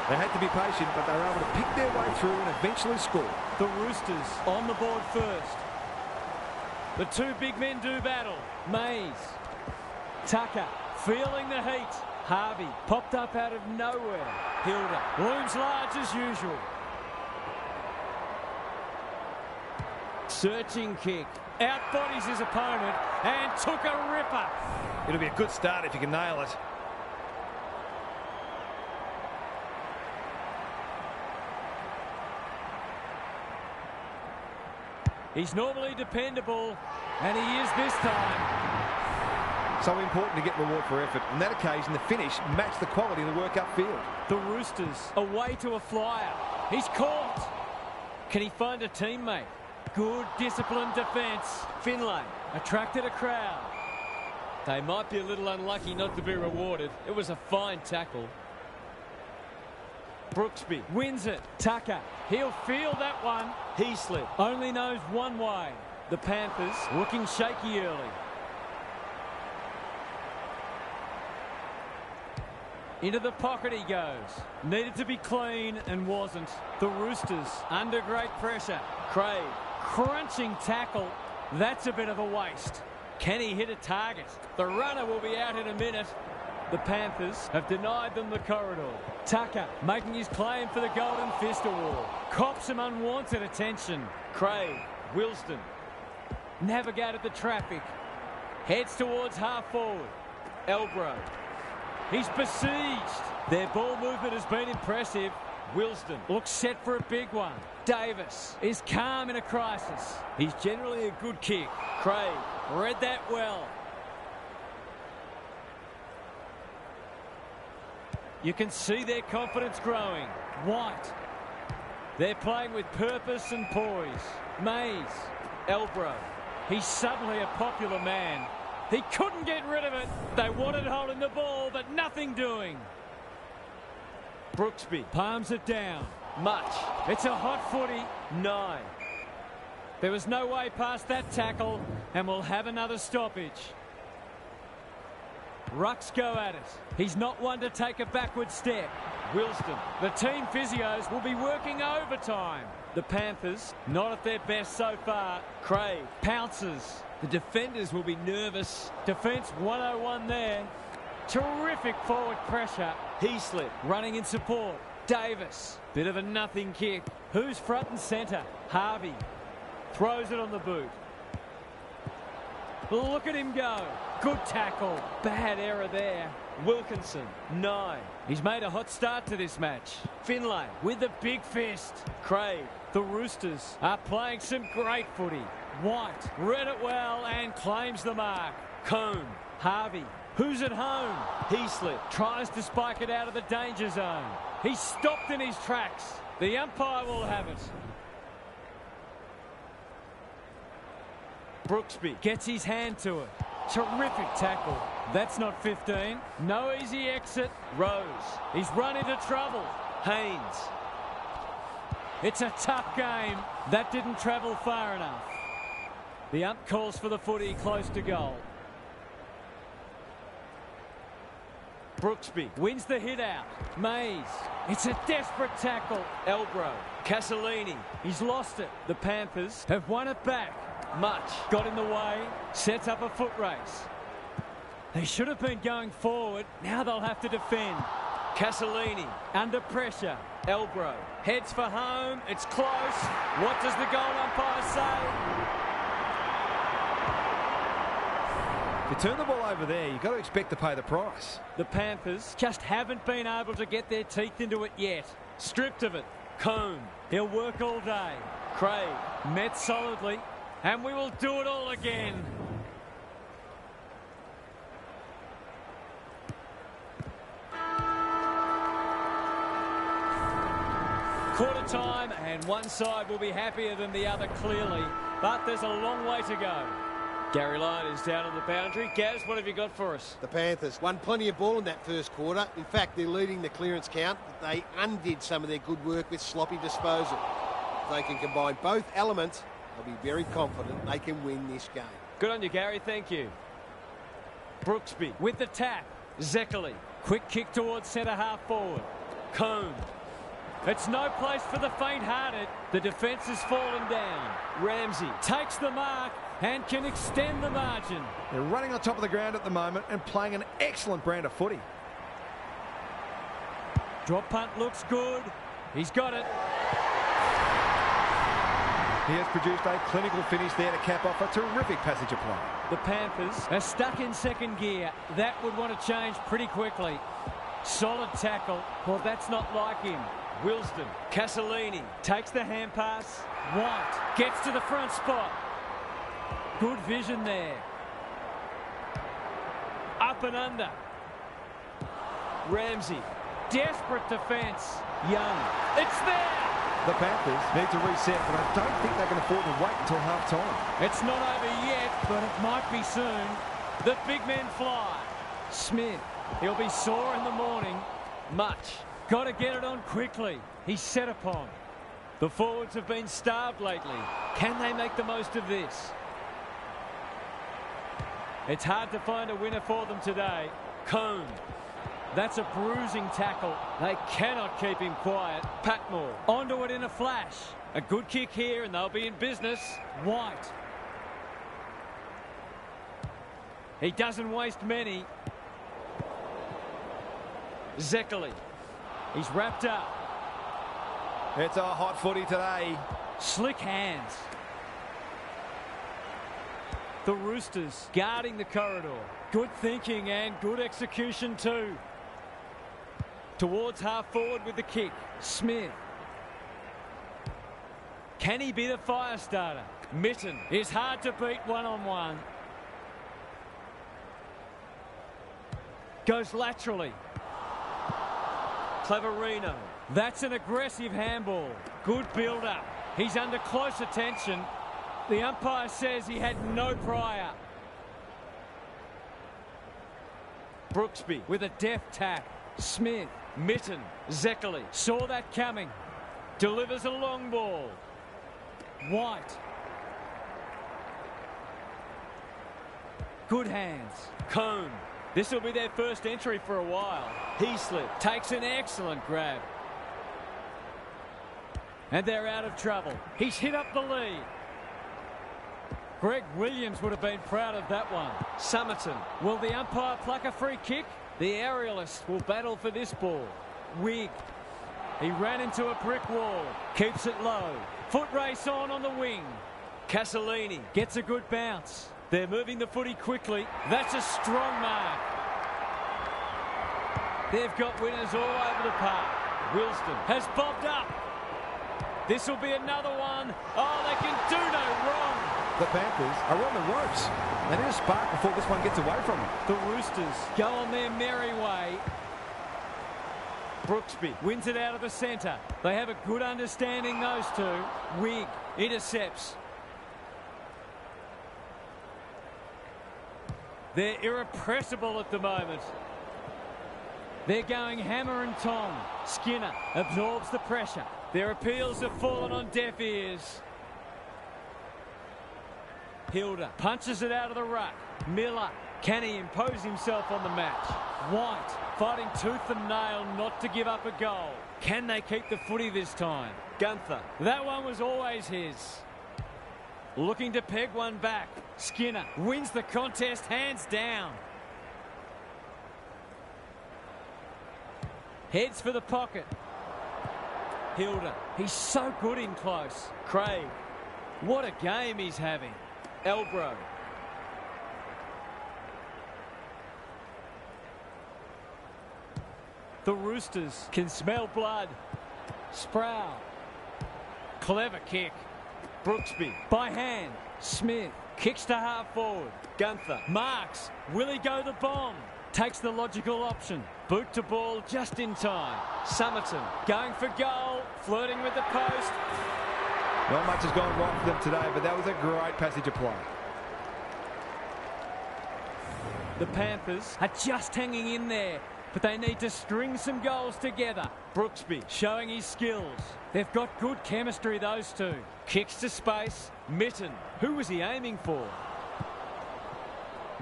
They had to be patient, but they were able to pick their way through and eventually score. The Roosters on the board first. The two big men do battle. Mays. Tucker feeling the heat. Harvey popped up out of nowhere. Hilda looms large as usual. Searching kick. Outbodies his opponent and took a ripper. It'll be a good start if you can nail it. He's normally dependable, and he is this time. So important to get reward for effort. On that occasion, the finish matched the quality of the work upfield. The Roosters away to a flyer. He's caught. Can he find a teammate? Good disciplined defence. Finlay Attracted a crowd. They might be a little unlucky not to be rewarded. It was a fine tackle. Brooksby Wins it. Tucker. He'll feel that one. Heaslip Only knows one way. The Panthers looking shaky early. Into the pocket he goes. Needed to be clean and wasn't. The Roosters under great pressure. Craig Crunching tackle. That's a bit of a waste. Can he hit a target? The runner will be out in a minute. The Panthers have denied them the corridor. Tucker making his claim for the Golden Fist Award. Cops some unwanted attention. Craig Wilston Navigated the traffic. Heads towards half forward. Elbro He's besieged. Their ball movement has been impressive. Wilston Looks set for a big one. Davis is calm in a crisis. He's generally a good kick. Craig Read that well. You can see their confidence growing. White. They're playing with purpose and poise. Mays. Elbro He's suddenly a popular man. He couldn't get rid of it. They wanted holding the ball, but nothing doing. Brooksby Palms it down. Much It's a hot footy. 9 There was no way past that tackle, and we'll have another stoppage. Rucks go at it. He's not one to take a backward step. Wilston The team physios will be working overtime. The Panthers, not at their best so far. Craig Pounces. The defenders will be nervous. Defence 101 there. Terrific forward pressure. Heaslip Running in support. Davis. Bit of a nothing kick. Who's front and centre? Harvey. Throws it on the boot. Look at him go. Good tackle. Bad error there. Wilkinson 9 He's made a hot start to this match. Finlay With a big fist. Craig The Roosters are playing some great footy. White read it well and claims the mark. Combe Harvey. Who's at home? Heaslip Tries to spike it out of the danger zone. He's stopped in his tracks. The umpire will have it. Brooksby Gets his hand to it. Terrific tackle. That's not 15. No easy exit. Rose. He's run into trouble. Haynes. It's a tough game. That didn't travel far enough. The ump calls for the footy close to goal. Brooksby. Wins the hit out. Mays. It's a desperate tackle. Elbro. Casalini. He's lost it. The Panthers have won it back. Much. Got in the way. Sets up a foot race. They should have been going forward. Now they'll have to defend. Casalini. Under pressure. Elbro. Heads for home. It's close. What does the goal umpire say? If you turn the ball over there, you've got to expect to pay the price. The Panthers just haven't been able to get their teeth into it yet. Stripped of it. Cone. He'll work all day. Craig. Met solidly. And we will do it all again. Quarter time, and one side will be happier than the other, clearly. But there's a long way to go. Gary Lyon is down on the boundary. Gaz, what have you got for us? The Panthers won plenty of ball in that first quarter. In fact, they're leading the clearance count. They undid some of their good work with sloppy disposal. If they can combine both elements, they'll be very confident they can win this game. Good on you, Gary. Thank you. Brooksby. With the tap. Zekeli. Quick kick towards centre half forward. Cone. It's no place for the faint-hearted. The defence has fallen down. Ramsey. Takes the mark and can extend the margin. They're running on top of the ground at the moment and playing an excellent brand of footy. Drop punt looks good. He's got it. He has produced a clinical finish there to cap off a terrific passage of play. The Panthers are stuck in second gear. That would want to change pretty quickly. Solid tackle. Well, that's not like him. Wilston. Casalini. Takes the hand pass. White gets to the front spot. Good vision there. Up and under. Ramsey. Desperate defence. Young. It's there. The Panthers need to reset, but I don't think they can afford to wait until half-time. It's not over yet, but it might be soon. The big men fly. Smith. He'll be sore in the morning. Much. Got to get it on quickly. He's set upon. The forwards have been starved lately. Can they make the most of this? It's hard to find a winner for them today. Cone. That's a bruising tackle. They cannot keep him quiet. Patmore. Onto it in a flash. A good kick here and they'll be in business. White. He doesn't waste many. Zekeli. He's wrapped up. It's a hot footy today. Slick hands. The Roosters guarding the corridor. Good thinking and good execution too. Towards half forward with the kick. Smith. Can he be the fire starter? Mitten is hard to beat one-on-one. Goes laterally. Claverino. That's an aggressive handball. Good build-up. He's under close attention. The umpire says he had no prior. Brooksby. With a deft tap. Smith. Mitten. Zekeli. Saw that coming. Delivers a long ball. White. Good hands. Cone. This will be their first entry for a while. Heaslip. Takes an excellent grab. And they're out of trouble. He's hit up the lead. Greg Williams would have been proud of that one. Summerton. Will the umpire pluck a free kick? The aerialist will battle for this ball. Wig. He ran into a brick wall. Keeps it low. Foot race on the wing. Casalini. Gets a good bounce. They're moving the footy quickly. That's a strong mark. They've got winners all over the park. Wilston. Has bobbed up. This will be another one. Oh, they can do no wrong. The Panthers are on the ropes. They need a spark before this one gets away from them. The Roosters go on their merry way. Brooksby. Wins it out of the centre. They have a good understanding, those two. Wig intercepts. They're irrepressible at the moment. They're going hammer and tong. Skinner absorbs the pressure. Their appeals have fallen on deaf ears. Hilda punches it out of the ruck. Miller, can he impose himself on the match? White fighting tooth and nail not to give up a goal. Can they keep the footy this time? Gunther, that one was always his. Looking to peg one back. Skinner wins the contest hands down. Heads for the pocket. Hilda, he's so good in close. Craig, what a game he's having. Elbro. The Roosters can smell blood. Sproul. Clever kick. Brooksby by hand. Smith kicks to half forward. Gunther marks. Will he go the bomb? Takes the logical option. Boot to ball just in time. Summerton going for goal. Flirting with the post. Not much has gone right for them today, but that was a great passage of play. The Panthers are just hanging in there, but they need to string some goals together. Brooksby showing his skills. They've got good chemistry, those two. Kicks to space. Mitten. Who was he aiming for?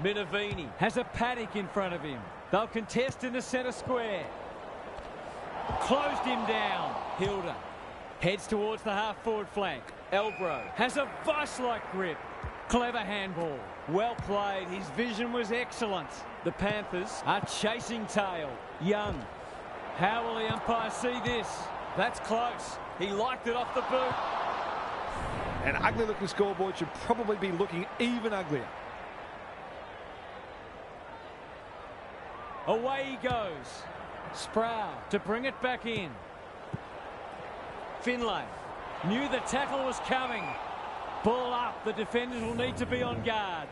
Minavini has a paddock in front of him. They'll contest in the centre square. Closed him down. Hilda heads towards the half-forward flank. Elbro has a vice-like grip. Clever handball. Well played. His vision was excellent. The Panthers are chasing tail. Young. How will the umpire see this? That's close. He liked it off the boot. An ugly-looking scoreboard should probably be looking even uglier. Away he goes. Sproul to bring it back in. Finlay knew the tackle was coming. Ball up. The defenders will need to be on guard.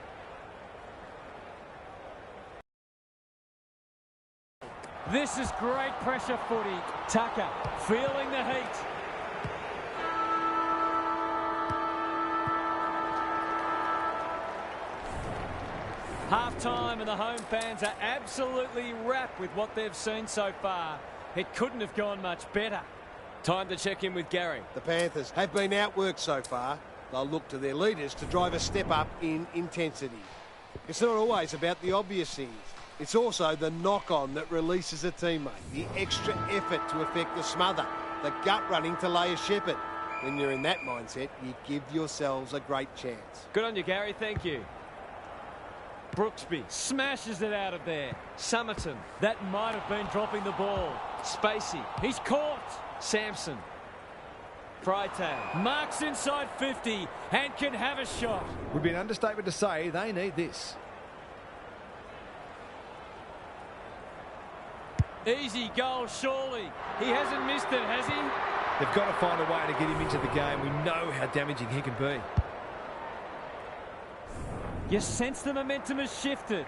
This is great pressure footy. Tucker feeling the heat. Half-time and the home fans are absolutely wrapped with what they've seen so far. It couldn't have gone much better. Time to check in with Gary. The Panthers have been outworked so far. They'll look to their leaders to drive a step up in intensity. It's not always about the obvious things. It's also the knock-on that releases a teammate, the extra effort to effect the smother, the gut running to lay a shepherd. When you're in that mindset, you give yourselves a great chance. Good on you, Gary. Thank you. Brooksby smashes it out of there. Summerton, that might have been dropping the ball. Spacey, he's caught. Sampson. Freitag marks inside 50 and can have a shot. Would be an understatement to say they need this. Easy goal, surely. He hasn't missed it, has he? They've got to find a way to get him into the game. We know how damaging he can be. You sense the momentum has shifted.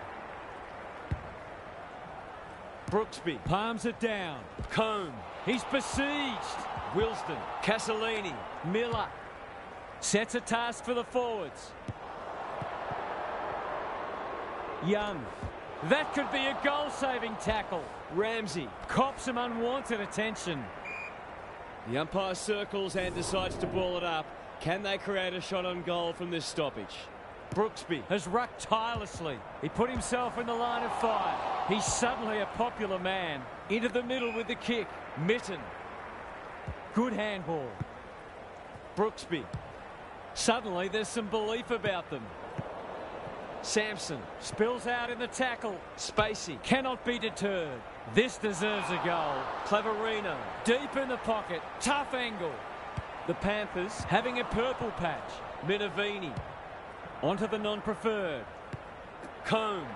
Brooksby palms it down. Combe, he's besieged. Wilsden, Castellini, Miller. Sets a task for the forwards. Young. That could be a goal-saving tackle. Ramsey cops some unwanted attention. The umpire circles and decides to ball it up. Can they create a shot on goal from this stoppage? Brooksby has rucked tirelessly. He put himself in the line of fire. He's suddenly a popular man. Into the middle with the kick. Mitten. Good handball. Brooksby. Suddenly there's some belief about them. Sampson spills out in the tackle. Spacey cannot be deterred. This deserves a goal. Claverino deep in the pocket. Tough angle. The Panthers having a purple patch. Minavini onto the non-preferred. Combe.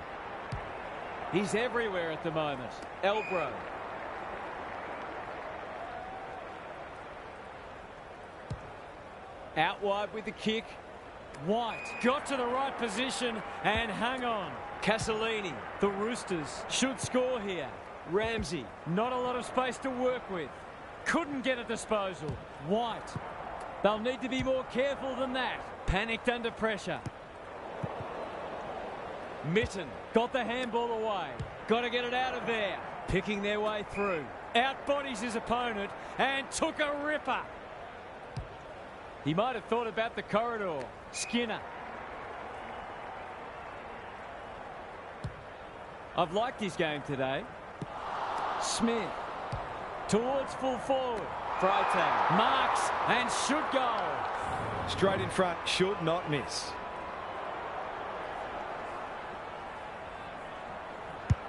He's everywhere at the moment. Elbro. Out wide with the kick. White got to the right position and hung on. Castellini. The Roosters should score here. Ramsey. Not a lot of space to work with. Couldn't get a disposal. White. They'll need to be more careful than that. Panicked under pressure. Mitten got the handball away. Got to get it out of there. Picking their way through. Outbodies his opponent and took a ripper. He might have thought about the corridor. Skinner. I've liked his game today. Smith. Towards full forward. Freitag. Marks and should goal. Straight in front, should not miss.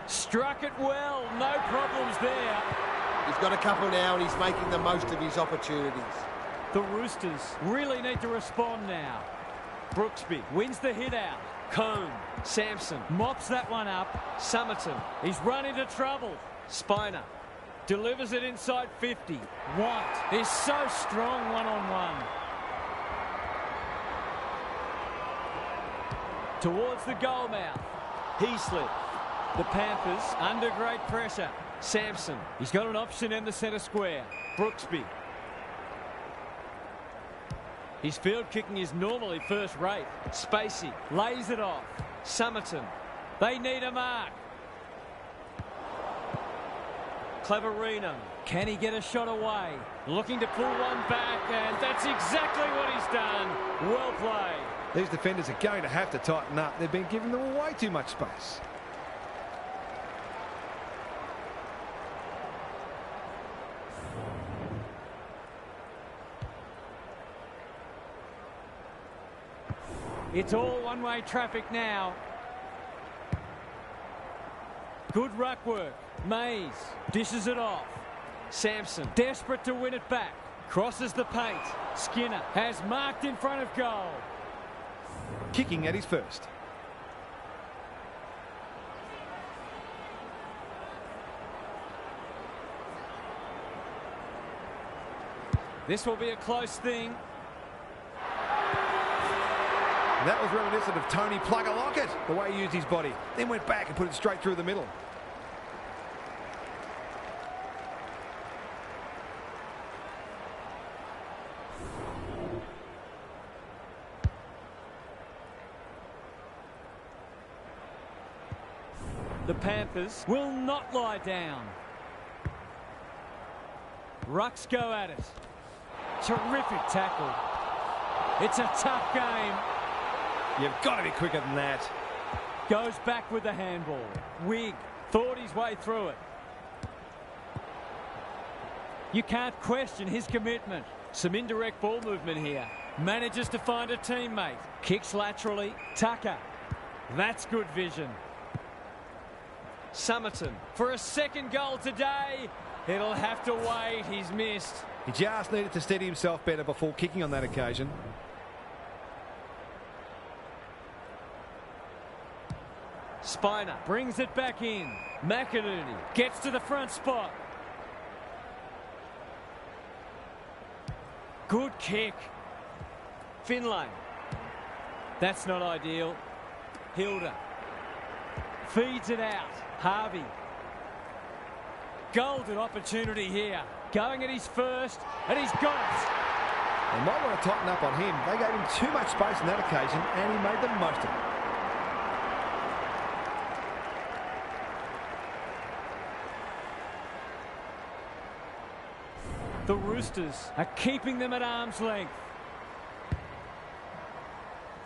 Struck it well, no problems there. He's got a couple now and he's making the most of his opportunities. The Roosters really need to respond now. Brooksby wins the hit out. Cone. Sampson mops that one up. Summerton. He's run into trouble. Spiner delivers it inside 50. Want is so strong one-on-one. Towards the goal mouth. Heaslip. The Panthers under great pressure. Sampson. He's got an option in the centre square. Brooksby. His field kicking is normally first rate. Spacey lays it off. Summerton. They need a mark. Claverino. Can he get a shot away? Looking to pull one back, and that's exactly what he's done. Well played. These defenders are going to have to tighten up. They've been giving them way too much space. It's all one-way traffic now. Good ruck work. Mays dishes it off. Sampson desperate to win it back. Crosses the paint. Skinner has marked in front of goal. Kicking at his first. This will be a close thing. That was reminiscent of Tony Plugger Lockett, the way he used his body. Then went back and put it straight through the middle. The Panthers will not lie down. Rucks go at it. Terrific tackle. It's a tough game. You've got to be quicker than that. Goes back with the handball. Wigg thought his way through it. You can't question his commitment. Some indirect ball movement here. Manages to find a teammate. Kicks laterally. Tucker. That's good vision. Summerton for a second goal today. It'll have to wait. He's missed. He just needed to steady himself better before kicking on that occasion. Spiner brings it back in. McInerney gets to the front spot. Good kick. Finlay. That's not ideal. Hilda feeds it out. Harvey. Golden opportunity here. Going at his first, and he's got it. They might want to tighten up on him. They gave him too much space on that occasion, and he made the most of it. The Roosters are keeping them at arm's length.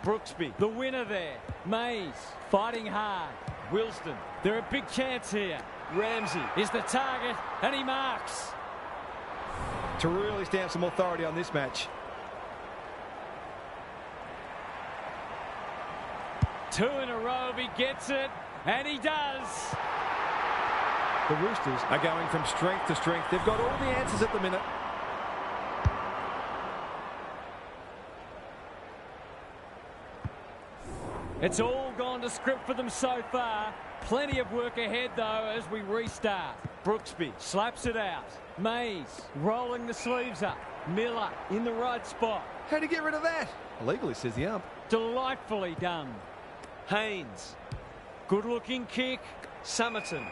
Brooksby, the winner there. Mays, fighting hard. Wilston, they're a big chance here. Ramsey is the target, and he marks. To really stamp some authority on this match. 2 in a row, he gets it, and he does. The Roosters are going from strength to strength. They've got all the answers at the minute. It's all gone to script for them so far. Plenty of work ahead, though, as we restart. Brooksby slaps it out. Mays rolling the sleeves up. Miller in the right spot. How'd he get rid of that? Illegally, says the ump. Delightfully done. Haynes. Good-looking kick. Summerton.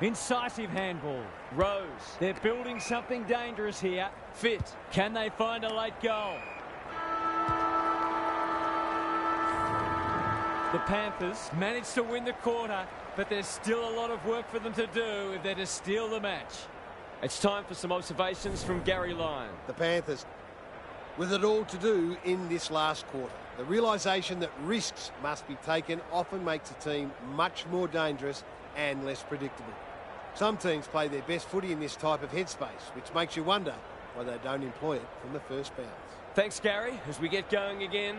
Incisive handball. Rose. They're building something dangerous here. Fit. Can they find a late goal? The Panthers managed to win the quarter, but there's still a lot of work for them to do if they're to steal the match. It's time for some observations from Gary Lyon. The Panthers with it all to do in this last quarter. The realisation that risks must be taken often makes a team much more dangerous and less predictable. Some teams play their best footy in this type of headspace, which makes you wonder why they don't employ it from the first bounce. Thanks, Gary. As we get going again,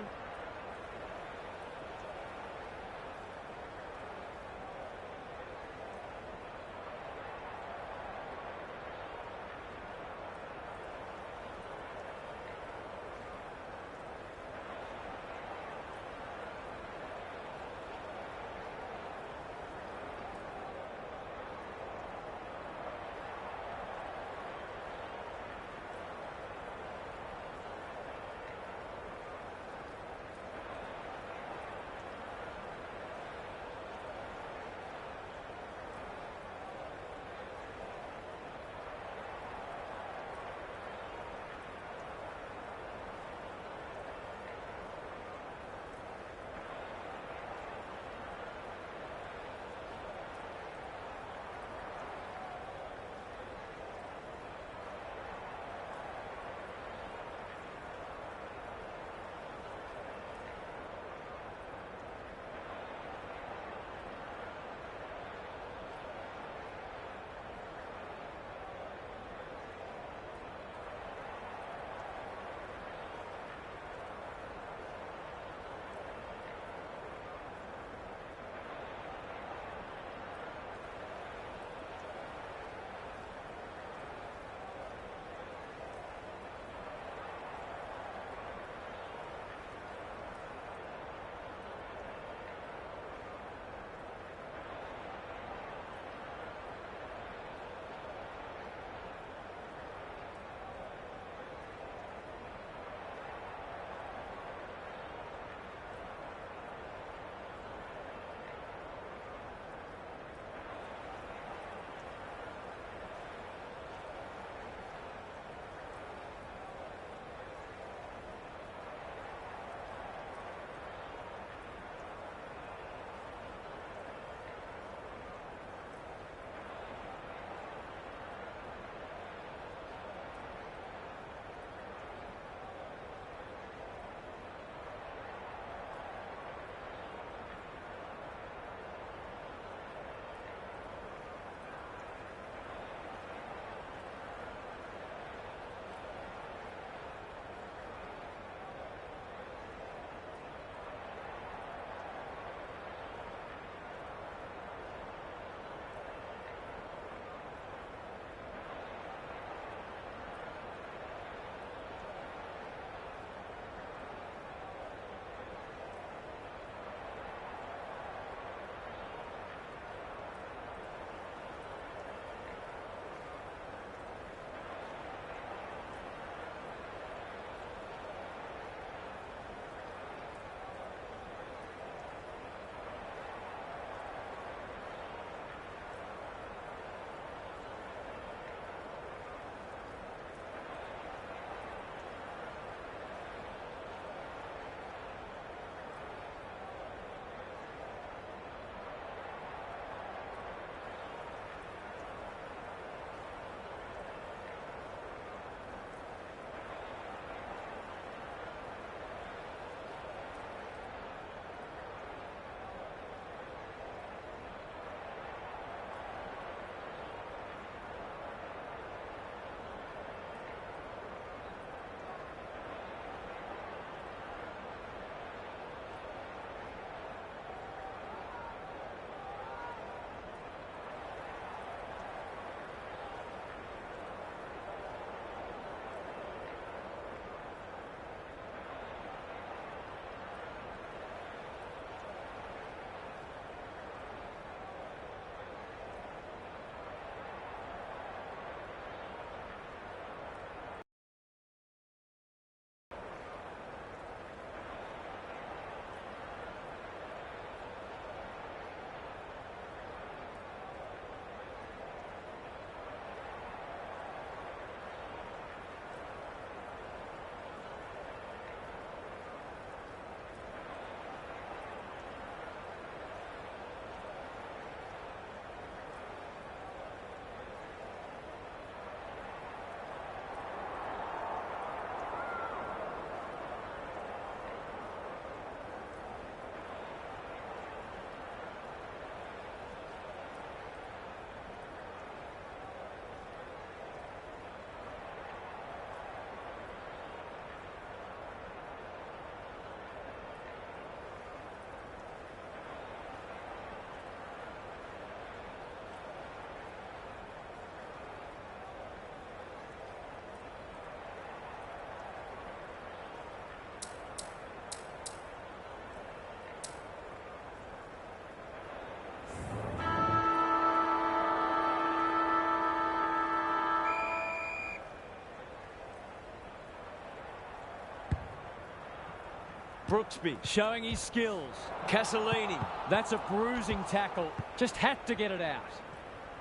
Brooksby showing his skills. Castellini, that's a bruising tackle. Just had to get it out.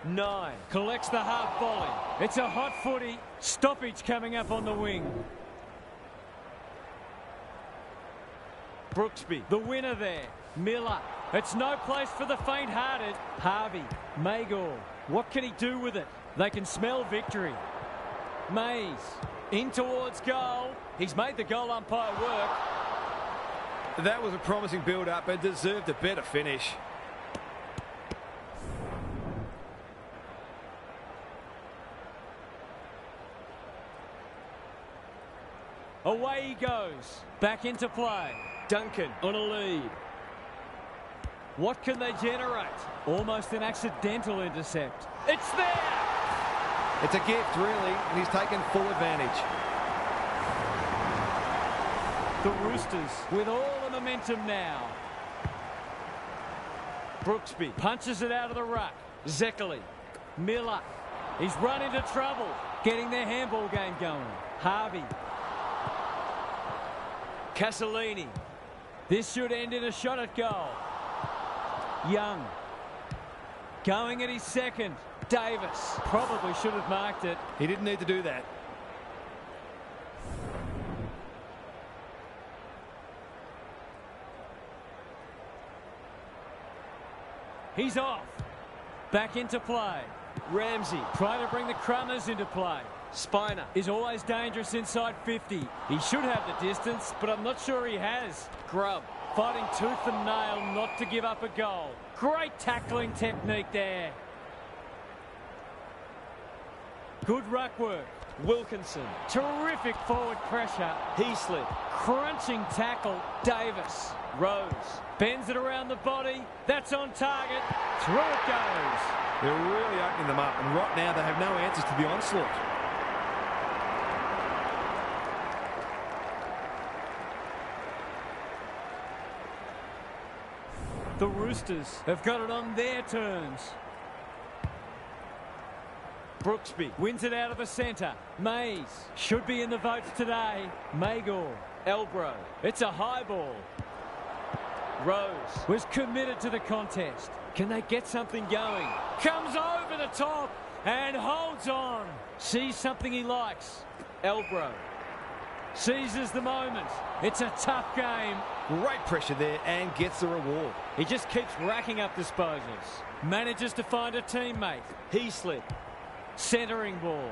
9, collects the half volley. It's a hot footy. Stoppage coming up on the wing. Brooksby, the winner there. Miller, it's no place for the faint-hearted. Harvey, Magor, what can he do with it? They can smell victory. Mays, in towards goal. He's made the goal umpire work. That was a promising build-up and deserved a better finish. Away he goes. Back into play. Duncan on a lead. What can they generate? Almost an accidental intercept. It's there! It's a gift, really, and he's taken full advantage. The Roosters with all the momentum now. Brooksby punches it out of the ruck. Zeckerly. Miller. He's run into trouble. Getting their handball game going. Harvey. Castellini. This should end in a shot at goal. Young. Going at his second. Davis. Probably should have marked it. He didn't need to do that. He's off. Back into play. Ramsey trying to bring the Crummers into play. Spiner is always dangerous inside 50. He should have the distance, but I'm not sure he has. Grubb fighting tooth and nail not to give up a goal. Great tackling technique there. Good ruck work. Wilkinson. Terrific forward pressure. Heaslip. Crunching tackle. Davis. Rose. Bends it around the body. That's on target. Through it goes. They're really opening them up, and right now they have no answers to the onslaught. The Roosters have got it on their terms. Brooksby wins it out of the centre. Mays should be in the votes today. Magor. Elbro. It's a high ball. Rose was committed to the contest. Can they get something going? Comes over the top and holds on. Sees something he likes. Elbro seizes the moment. It's a tough game. Great pressure there and gets the reward. He just keeps racking up disposals. Manages to find a teammate. Heaslip. Centering ball.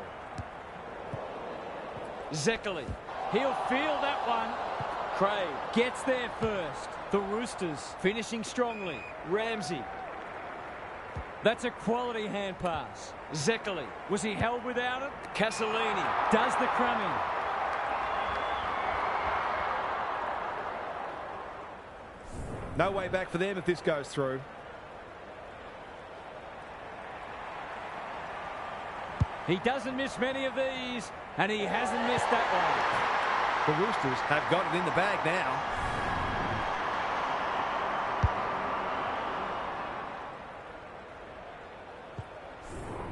Zeckerly. He'll field that one. Craig gets there first. The Roosters finishing strongly. Ramsey. That's a quality hand pass. Zeckerly. Was he held without it? Castellini does the crumbing. No way back for them if this goes through. He doesn't miss many of these, and he hasn't missed that one. The Roosters have got it in the bag now.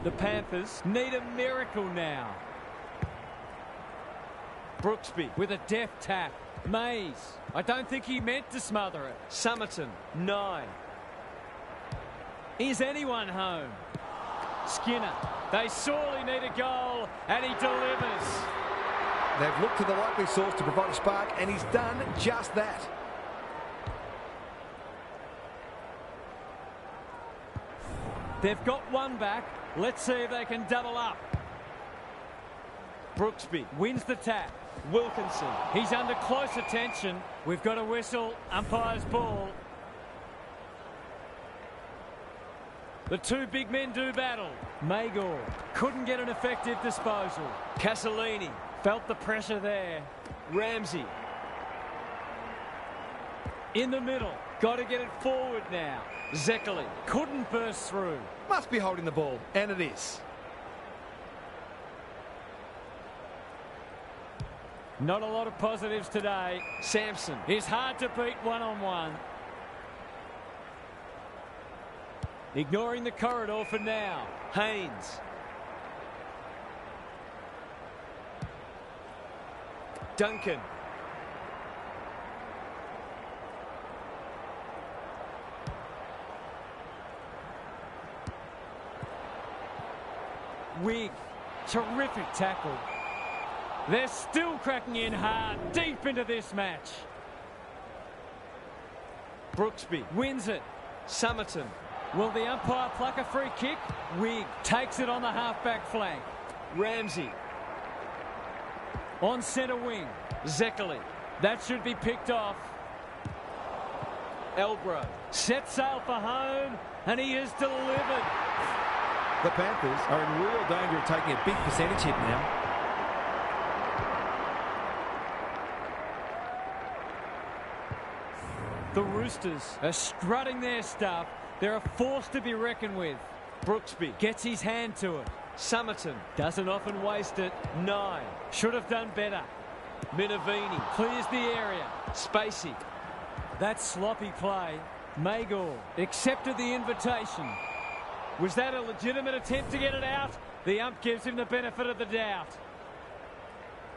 The Panthers need a miracle now. Brooksby with a deft tap. Mays. I don't think he meant to smother it. Summerton. 9. Is anyone home? Skinner. They sorely need a goal, and he delivers. They've looked to the likely source to provide a spark, and he's done just that. They've got one back. Let's see if they can double up. Brooksby wins the tap. Wilkinson. He's under close attention. We've got a whistle. Umpire's ball. The two big men do battle. Magor couldn't get an effective disposal. Castellini felt the pressure there. Ramsey. In the middle. Got to get it forward now. Zeckerly couldn't burst through. Must be holding the ball, and it is. Not a lot of positives today. Sampson is hard to beat one-on-one. Ignoring the corridor for now. Haynes. Duncan. Wig. Terrific tackle. They're still cracking in hard, deep into this match. Brooksby wins it. Summerton. Will the umpire pluck a free kick? Wig takes it on the half-back flank. Ramsey. On centre wing. Zekeli. That should be picked off. Elbro. Set sail for home, and he has delivered. The Panthers are in real danger of taking a big percentage hit now. The Roosters are strutting their stuff. They're a force to be reckoned with. Brooksby Gets his hand to it. Summerton Doesn't often waste it. 9. Should have done better. Minavini. Clears the area. Spacey. That's sloppy play. Magor accepted the invitation. Was that a legitimate attempt to get it out? The ump gives him the benefit of the doubt.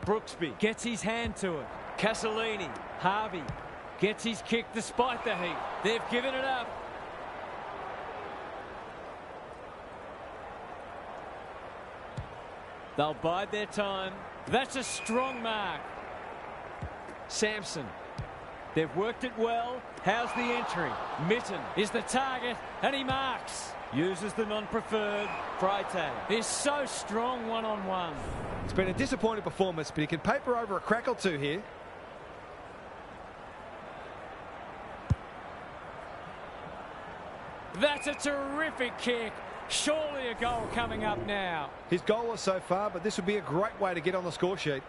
Brooksby Gets his hand to it. Castellini. Harvey gets his kick despite the heat. They've given it up. They'll bide their time. That's a strong mark. Sampson. They've worked it well. How's the entry? Mitten is the target, and he marks. Uses the non-preferred. Freitag is so strong one-on-one. It's been a disappointing performance, but he can paper over a crack or two here. That's a terrific kick. Surely a goal coming up now. His goal so far, but this would be a great way to get on the score sheet.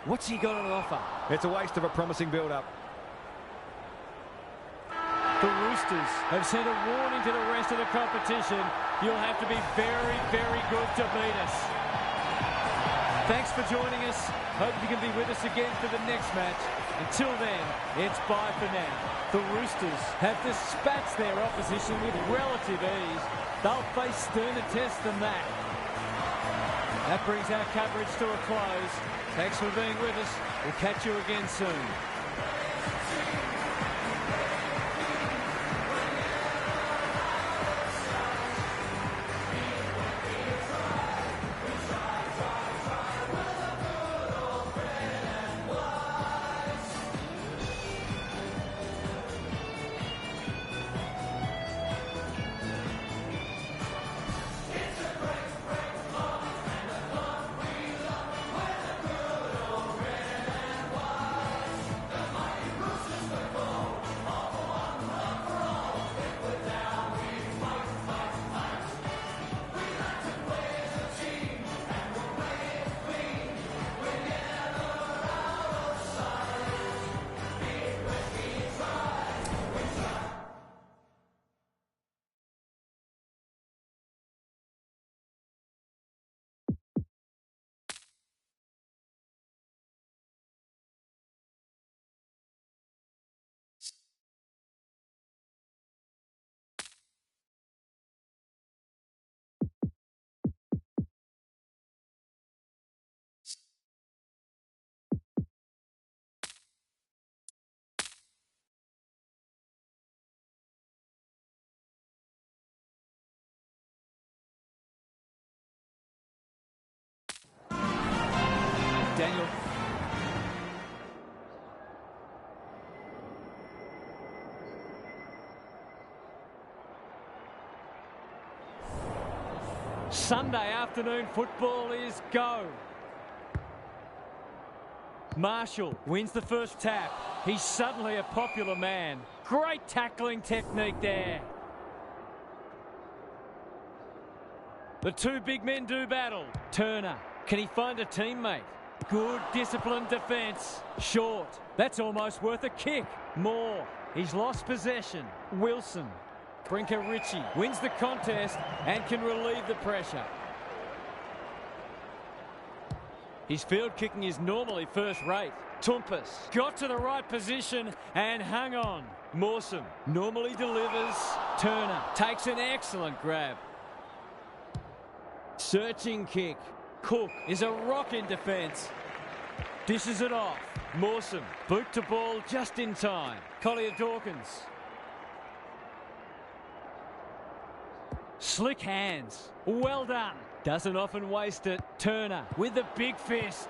What's he got on offer? It's a waste of a promising build-up. The Roosters have sent a warning to the rest of the competition. You'll have to be very, very good to beat us. Thanks for joining us. Hope you can be with us again for the next match. Until then, it's bye for now. The Roosters have dispatched their opposition with relative ease. They'll face sterner tests than that. That brings our coverage to a close. Thanks for being with us. We'll catch you again soon. Daniel. Sunday afternoon football is go. Marshall wins the first tap. He's suddenly a popular man. Great tackling technique there. The two big men do battle. Turner, can he find a teammate? Good disciplined defence. Short. That's almost worth a kick. Moore. He's lost possession. Wilson. Brinker Ritchie wins the contest and can relieve the pressure. His field kicking is normally first rate. Tumpus got to the right position and hung on. Mawson normally delivers. Turner takes an excellent grab. Searching kick. Cook is a rock in defence. Dishes it off. Mawson, boot to ball just in time. Collier Dawkins. Slick hands. Well done. Doesn't often waste it. Turner with the big fist.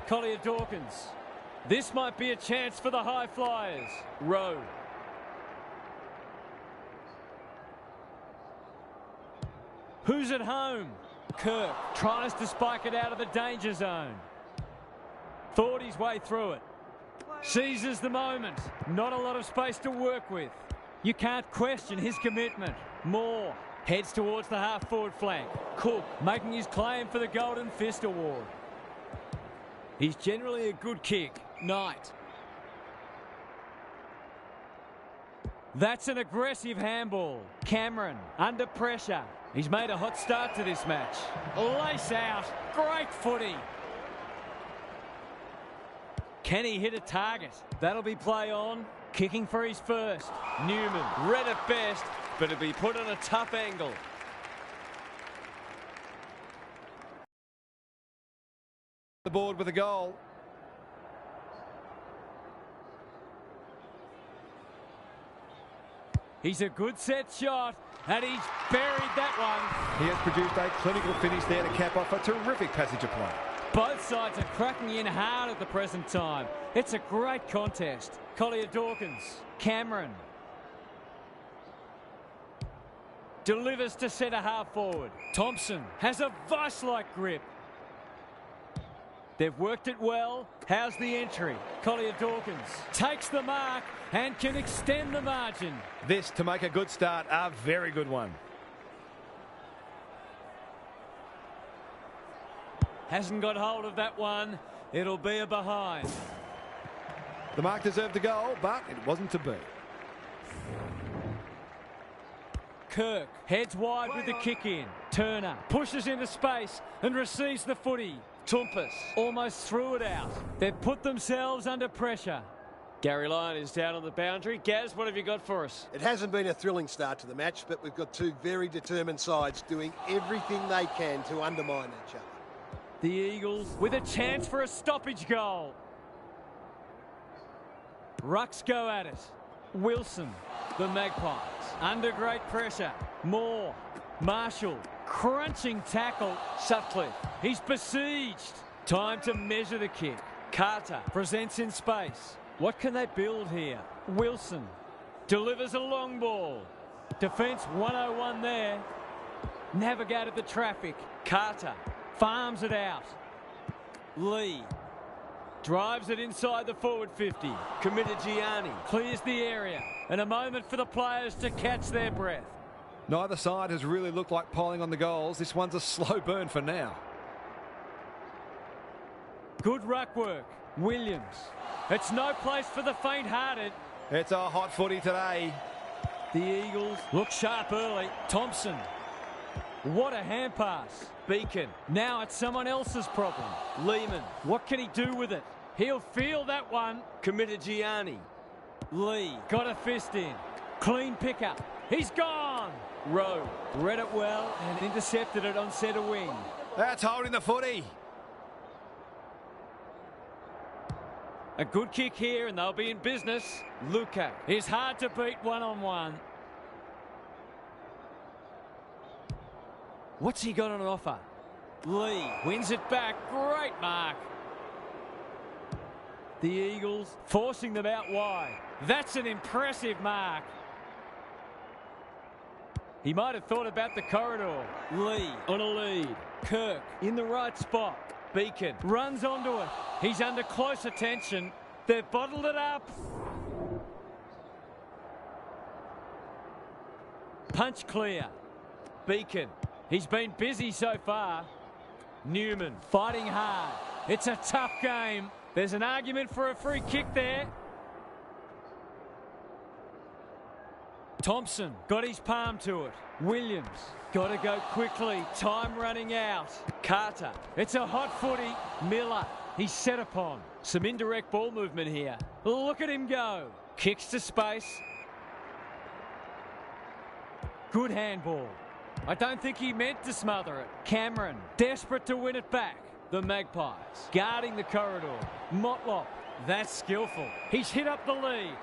Collier Dawkins. This might be a chance for the high flyers. Rowe. Who's at home? Kirk tries to spike it out of the danger zone. Thought his way through it. Seizes the moment. Not a lot of space to work with. You can't question his commitment. Moore heads towards the half-forward flank. Cook making his claim for the Golden Fist Award. He's generally a good kick. Knight. That's an aggressive handball. Cameron under pressure. He's made a hot start to this match. Lace out. Great footy. Can he hit a target? That'll be play on. Kicking for his first. Newman read at best, but it'll be put on a tough angle. The board with a goal. He's a good set shot, and he's buried that one. He has produced a clinical finish there to cap off a terrific passage of play. Both sides are cracking in hard at the present time. It's a great contest. Collier Dawkins. Cameron. Delivers to centre half forward. Thompson has a vice-like grip. They've worked it well. How's the entry? Collier Dawkins takes the mark and can extend the margin. This, to make a good start, a very good one. Hasn't got hold of that one. It'll be a behind. The mark deserved a goal, but it wasn't to be. Kirk heads wide with the kick in. Turner pushes into space and receives the footy. Tumpus almost threw it out. They've put themselves under pressure. Gary Lyon is down on the boundary. Gaz, what have you got for us? It hasn't been a thrilling start to the match, but we've got two very determined sides doing everything they can to undermine each other. The Eagles with a chance for a stoppage goal. Rucks go at it. Wilson, the Magpies, under great pressure. Moore, Marshall, crunching tackle. Sutcliffe, he's besieged. Time to measure the kick. Carter presents in space. What can they build here? Wilson delivers a long ball. Defence 101 there. Navigated the traffic. Carter farms it out. Lee drives it inside the forward 50. Committed Gianni clears the area. And a moment for the players to catch their breath. Neither side has really looked like piling on the goals. This one's a slow burn for now. Good ruck work. Williams. It's no place for the faint-hearted. It's a hot footy today. The Eagles look sharp early. Thompson. What a hand pass. Beacon. Now it's someone else's problem. Lehman. What can he do with it? He'll feel that one. Committed Gianni. Lee got a fist in. Clean pickup. He's gone. Rowe read it well and intercepted it on centre wing. That's holding the footy. A good kick here and they'll be in business. Lukac is hard to beat one-on-one. What's he got on offer? Lee wins it back. Great mark. The Eagles forcing them out wide. That's an impressive mark. He might have thought about the corridor. Lee on a lead. Kirk in the right spot. Beacon runs onto it. He's under close attention. They've bottled it up. Punch clear. Beacon. He's been busy so far. Newman fighting hard. It's a tough game. There's an argument for a free kick there. Thompson got his palm to it. Williams got to go quickly. Time running out. Carter. It's a hot footy. Miller. He's set upon. Some indirect ball movement here. Look at him go. Kicks to space. Good handball. I don't think he meant to smother it. Cameron desperate to win it back. The Magpies guarding the corridor. Motlop. That's skillful. He's hit up the lead.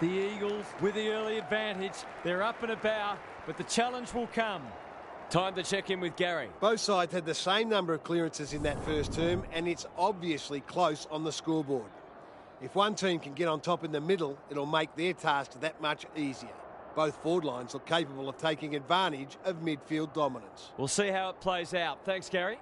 The Eagles with the early advantage. They're up and about, but the challenge will come. Time to check in with Gary. Both sides had the same number of clearances in that first term, and it's obviously close on the scoreboard. If one team can get on top in the middle, it'll make their task that much easier. Both forward lines look capable of taking advantage of midfield dominance. We'll see how it plays out. Thanks, Gary.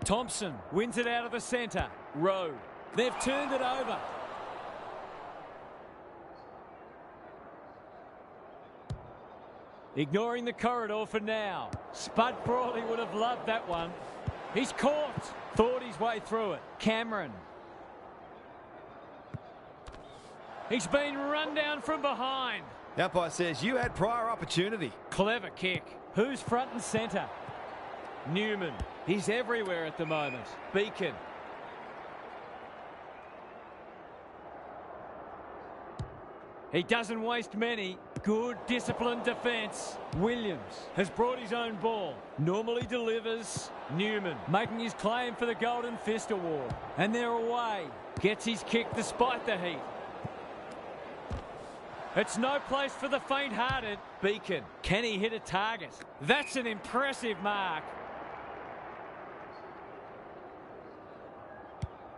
Thompson wins it out of the centre. Rowe. They've turned it over. Ignoring the corridor for now. Spud Frawley would have loved that one. He's caught. Thought his way through it. Cameron. He's been run down from behind. The umpire says you had prior opportunity. Clever kick. Who's front and centre? Newman. He's everywhere at the moment. Beacon. He doesn't waste many. Good disciplined defence. Williams has brought his own ball. Normally delivers. Newman making his claim for the Golden Fist Award. And they're away. Gets his kick despite the heat. It's no place for the faint-hearted. Beacon. Can he hit a target? That's an impressive mark.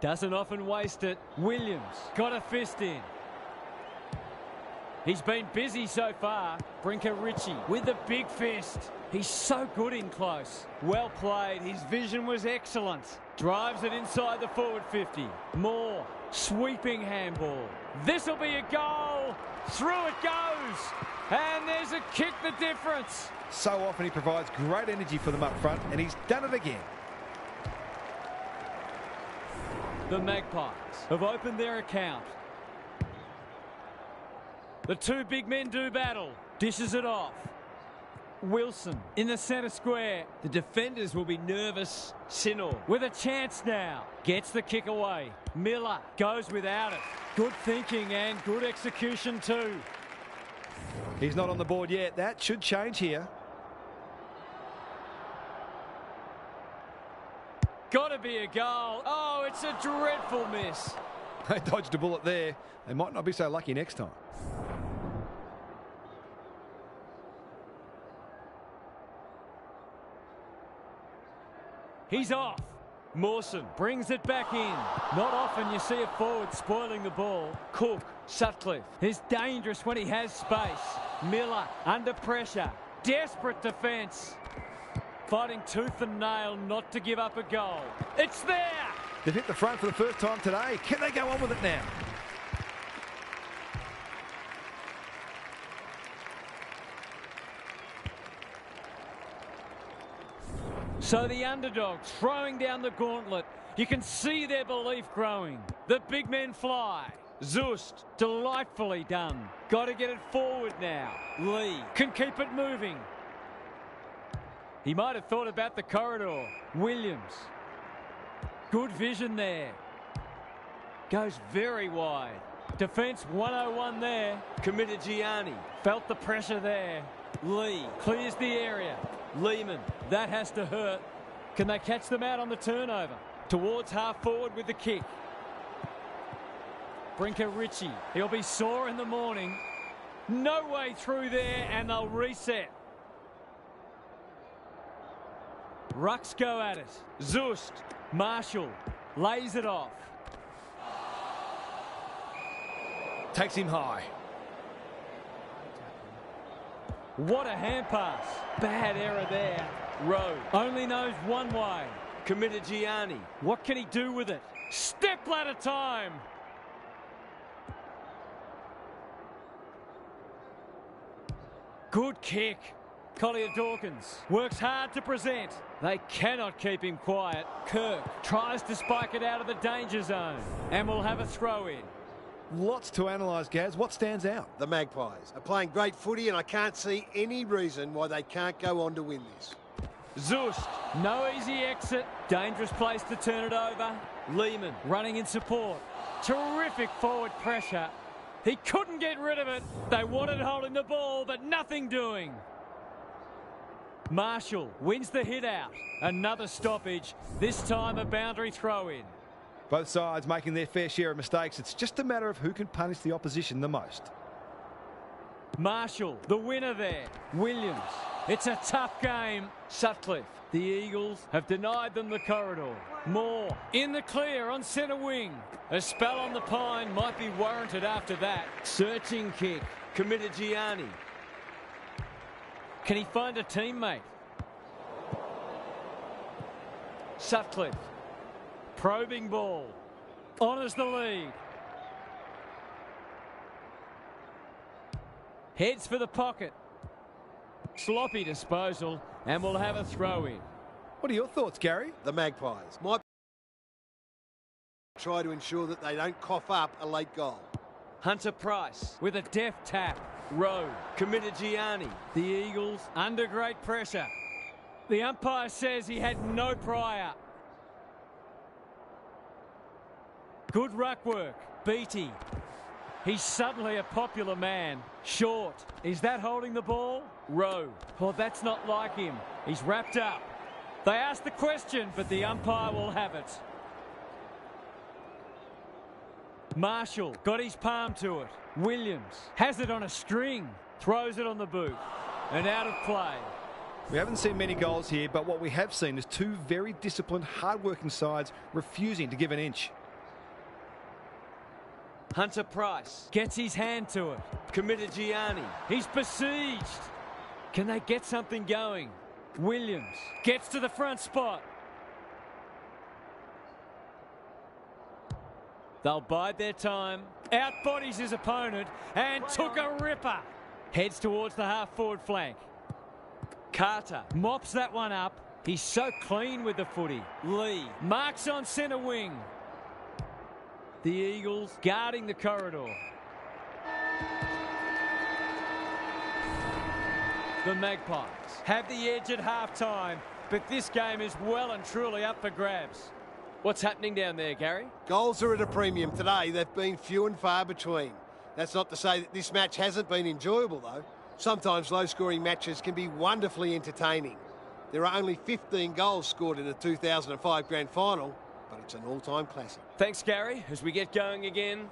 Doesn't often waste it. Williams got a fist in. He's been busy so far. Brinker Ritchie with a big fist. He's so good in close. Well played. His vision was excellent. Drives it inside the forward 50. Moore. Sweeping handball. This'll be a goal. Through it goes. And there's a kick the difference. So often he provides great energy for them up front, and he's done it again. The Magpies have opened their account. The two big men do battle. Dishes it off. Wilson in the centre square. The defenders will be nervous. Sinor with a chance now. Gets the kick away. Miller goes without it. Good thinking and good execution too. He's not on the board yet. That should change here. Got to be a goal. Oh, it's a dreadful miss. They dodged a bullet there. They might not be so lucky next time. He's off. Mawson brings it back in. Not often you see a forward spoiling the ball. Cook, Sutcliffe is dangerous when he has space. Miller under pressure. Desperate defence. Fighting tooth and nail not to give up a goal. It's there! They've hit the front for the first time today. Can they go on with it now? So the underdogs throwing down the gauntlet. You can see their belief growing. The big men fly. Zust, delightfully done. Got to get it forward now. Lee can keep it moving. He might have thought about the corridor. Williams. Good vision there. Goes very wide. Defence 101 there. Committed Gianni. Felt the pressure there. Lee clears the area. Lehman, that has to hurt. Can they catch them out on the turnover? Towards half forward with the kick. Brinker Ritchie, he'll be sore in the morning. No way through there and they'll reset. Rucks go at it. Zust, Marshall, lays it off. Takes him high. What a hand pass. Bad error there. Rowe only knows one way. Committed Gianni. What can he do with it? Step ladder time. Good kick. Collier Dawkins works hard to present. They cannot keep him quiet. Kirk tries to spike it out of the danger zone and will have a throw in. Lots to analyse, Gaz. What stands out? The Magpies are playing great footy, and I can't see any reason why they can't go on to win this. Zust, no easy exit. Dangerous place to turn it over. Lehman running in support. Terrific forward pressure. He couldn't get rid of it. They wanted holding the ball, but nothing doing. Marshall wins the hit out. Another stoppage, this time a boundary throw in. Both sides making their fair share of mistakes. It's just a matter of who can punish the opposition the most. Marshall, the winner there. Williams. It's a tough game. Sutcliffe. The Eagles have denied them the corridor. Moore in the clear on centre wing. A spell on the pine might be warranted after that. Searching kick. Committed Gianni. Can he find a teammate? Sutcliffe. Probing ball. Honours the lead. Heads for the pocket. Sloppy disposal, and we'll have a throw in. What are your thoughts, Gary? The Magpies might try to ensure that they don't cough up a late goal. Hunter Price with a deft tap. Rowe. Gianni. The Eagles under great pressure. The umpire says he had no prior. Good ruck work. Beattie. He's suddenly a popular man. Short. Is that holding the ball? Rowe. Well, that's not like him. He's wrapped up. They asked the question, but the umpire will have it. Marshall got his palm to it. Williams has it on a string. Throws it on the boot. And out of play. We haven't seen many goals here, but what we have seen is two very disciplined, hard-working sides refusing to give an inch. Hunter Price. Gets his hand to it. Gianni. He's besieged. Can they get something going? Williams gets to the front spot. They'll bide their time. Outbodies his opponent and took a ripper. Heads towards the half-forward flank. Carter mops that one up. He's so clean with the footy. Lee marks on centre wing. The Eagles guarding the corridor. The Magpies have the edge at half-time, but this game is well and truly up for grabs. What's happening down there, Gary? Goals are at a premium today. They've been few and far between. That's not to say that this match hasn't been enjoyable, though. Sometimes low-scoring matches can be wonderfully entertaining. There are only 15 goals scored in the 2005 Grand Final, but it's an all-time classic. Thanks, Gary. As we get going again,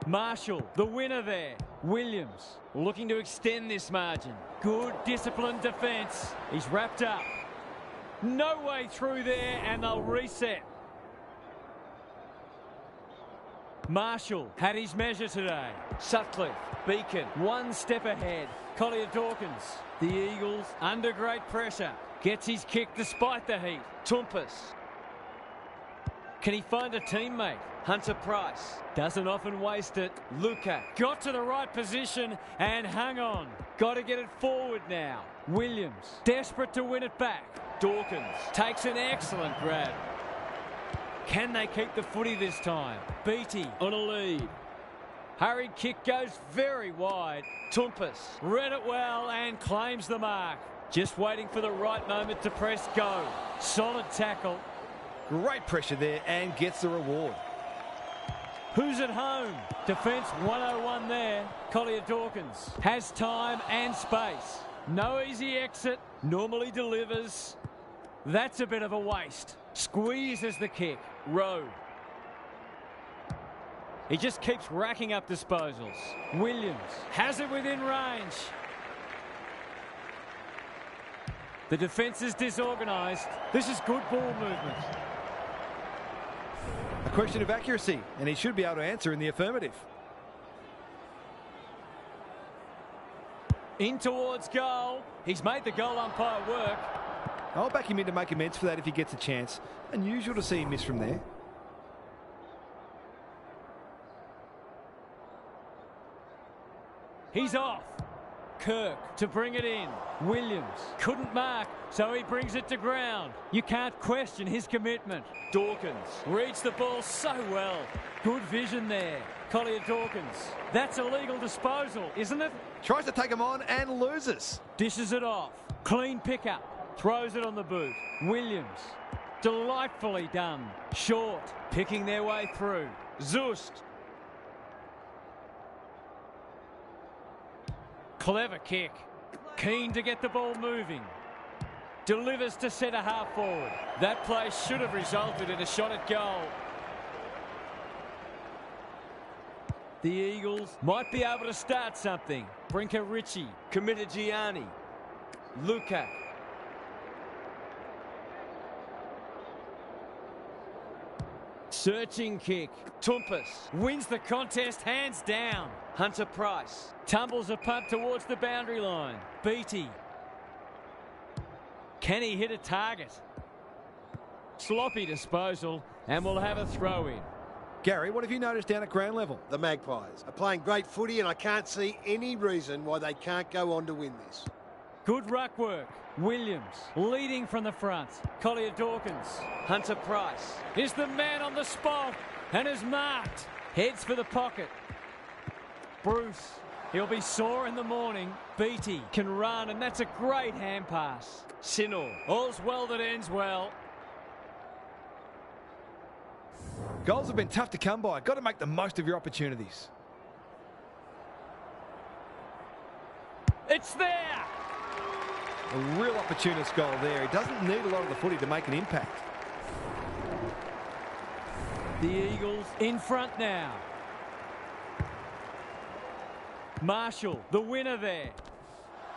Marshall, the winner there. Williams, looking to extend this margin. Good disciplined defence. He's wrapped up. No way through there, and they'll reset. Marshall had his measure today. Sutcliffe, Beacon, one step ahead. Collier Dawkins, the Eagles under great pressure. Gets his kick despite the heat. Tompus. Can he find a teammate? Hunter Price doesn't often waste it. Luca got to the right position and hung on. Got to get it forward now. Williams desperate to win it back. Dawkins takes an excellent grab. Can they keep the footy this time? Beattie on a lead. Hurried kick goes very wide. Tompus read it well and claims the mark. Just waiting for the right moment to press go. Solid tackle. Great pressure there and gets the reward. Who's at home? Defence 101 there. Collier Dawkins has time and space. No easy exit. Normally delivers. That's a bit of a waste. Squeezes the kick. Rowe. He just keeps racking up disposals. Williams has it within range. The defence is disorganised. This is good ball movement. A question of accuracy, and he should be able to answer in the affirmative. In towards goal. He's made the goal umpire work. I'll back him in to make amends for that if he gets a chance. Unusual to see him miss from there. He's off. Kirk to bring it in. Williams couldn't mark, so he brings it to ground. You can't question his commitment. Dawkins reads the ball so well. Good vision there. Collier Dawkins. That's a legal disposal, isn't it? Tries to take him on and loses. Dishes it off. Clean pickup. Throws it on the boot. Williams. Delightfully done. Short. Picking their way through. Zust. Clever kick. Keen to get the ball moving. Delivers to centre half forward. That play should have resulted in a shot at goal. The Eagles might be able to start something. Brinker Ritchie. Committed Gianni. Luca. Searching kick. Tompus wins the contest hands down. Hunter Price tumbles a punt towards the boundary line. Beattie. Can he hit a target? Sloppy disposal, and we'll have a throw in. Gary, what have you noticed down at ground level? The Magpies are playing great footy, and I can't see any reason why they can't go on to win this. Good ruck work. Williams leading from the front. Collier Dawkins. Hunter Price is the man on the spot and is marked. Heads for the pocket. Bruce, he'll be sore in the morning. Beattie can run, and that's a great hand pass. Sinor, all's well that ends well. Goals have been tough to come by. Got to make the most of your opportunities. It's there! A real opportunist goal there. He doesn't need a lot of the footy to make an impact. The Eagles in front now. Marshall, the winner there.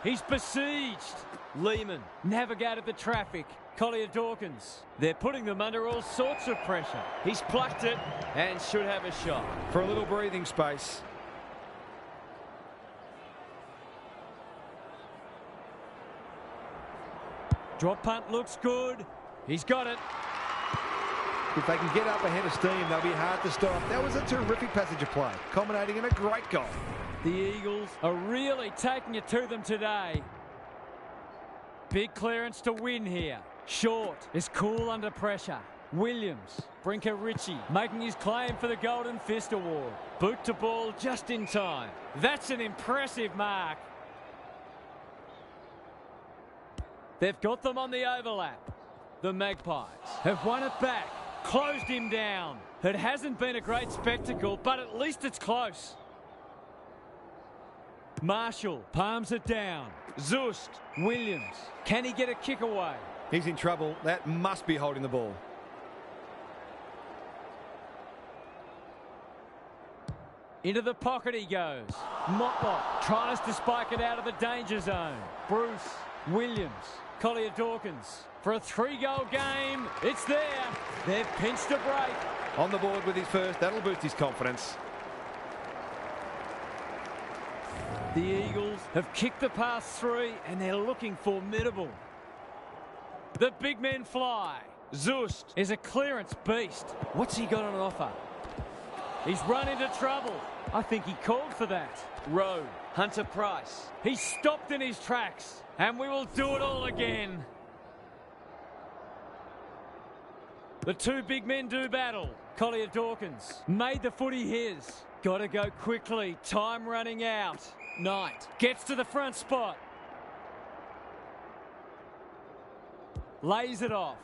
He's besieged. Lehman navigated the traffic. Collier Dawkins. They're putting them under all sorts of pressure. He's plucked it and should have a shot. For a little breathing space. Drop punt looks good. He's got it. If they can get up ahead of steam, they'll be hard to stop. That was a terrific passage of play, culminating in a great goal. The Eagles are really taking it to them today. Big clearance to win here. Short is cool under pressure. Williams, Brinker Ritchie, making his claim for the Golden Fist Award. Boot to ball just in time. That's an impressive mark. They've got them on the overlap. The Magpies have won it back. Closed him down. It hasn't been a great spectacle, but at least it's close. Marshall palms it down. Zust. Williams. Can he get a kick away? He's in trouble. That must be holding the ball. Into the pocket he goes. Motlop tries to spike it out of the danger zone. Bruce. Williams. Collier Dawkins. For a 3-goal game, it's there. They've pinched a break. On the board with his first. That'll boost his confidence. The Eagles have kicked the pass 3 and they're looking formidable. The big men fly. Zust is a clearance beast. What's he got on offer? He's run into trouble. I think he called for that. Rowe. Hunter Price. He's stopped in his tracks. And we will do it all again. The two big men do battle. Collier Dawkins made the footy his. Got to go quickly. Time running out. Knight gets to the front spot. Lays it off.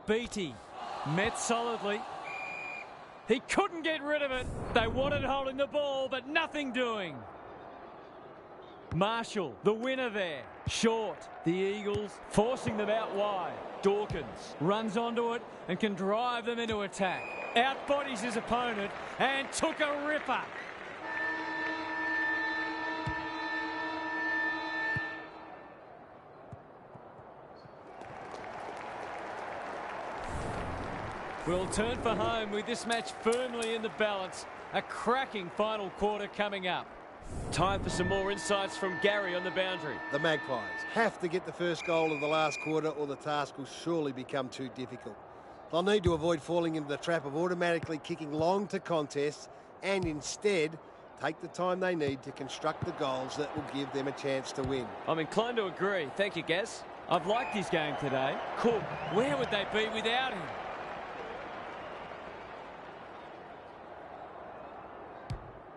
Beattie met solidly. He couldn't get rid of it. They wanted holding the ball, but nothing doing. Marshall, the winner there. Short. The Eagles forcing them out wide. Dawkins runs onto it and can drive them into attack. Outbodies his opponent and took a ripper. We'll turn for home with this match firmly in the balance. A cracking final quarter coming up. Time for some more insights from Gary on the boundary. The Magpies have to get the first goal of the last quarter or the task will surely become too difficult. They'll need to avoid falling into the trap of automatically kicking long to contests and instead take the time they need to construct the goals that will give them a chance to win. I'm inclined to agree. Thank you, Gaz. I've liked his game today. Cook, where would they be without him?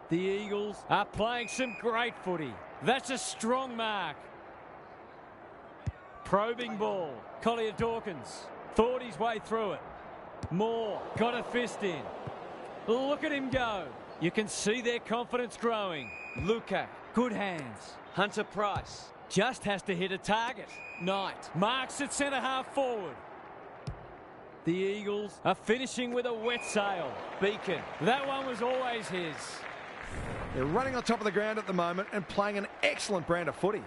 The Eagles are playing some great footy. That's a strong mark. Probing ball. Collier Dawkins thought his way through it. Moore got a fist in. Look at him go. You can see their confidence growing. Lukac, good hands. Hunter Price. Just has to hit a target. Knight marks it centre half forward. The Eagles are finishing with a wet sail. Beacon, that one was always his. They're running on top of the ground at the moment and playing an excellent brand of footy.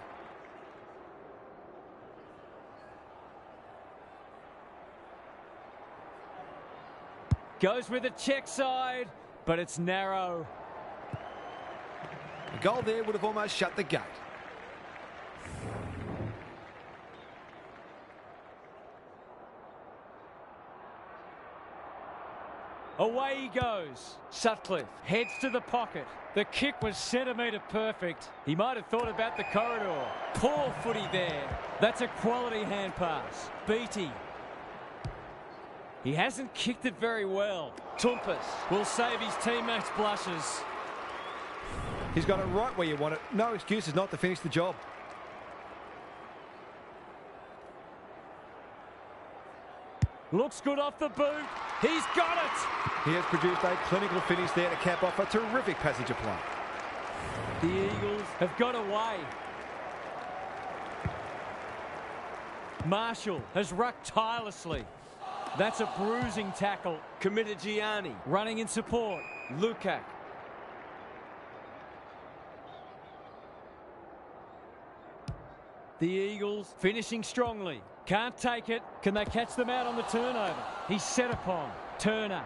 Goes with a check side, but it's narrow. A goal there would have almost shut the gate. Away he goes. Sutcliffe heads to the pocket. The kick was centimetre perfect. He might have thought about the corridor. Poor footy there. That's a quality hand pass. Beattie. He hasn't kicked it very well. Tumpus will save his teammates' blushes. He's got it right where you want it. No excuses not to finish the job. Looks good off the boot. He's got it. He has produced a clinical finish there to cap off a terrific passage of play. The Eagles have got away. Marshall has rucked tirelessly. That's a bruising tackle. Committed Gianni. Running in support. Lukac. The Eagles finishing strongly. Can't take it. Can they catch them out on the turnover? He's set upon. Turner.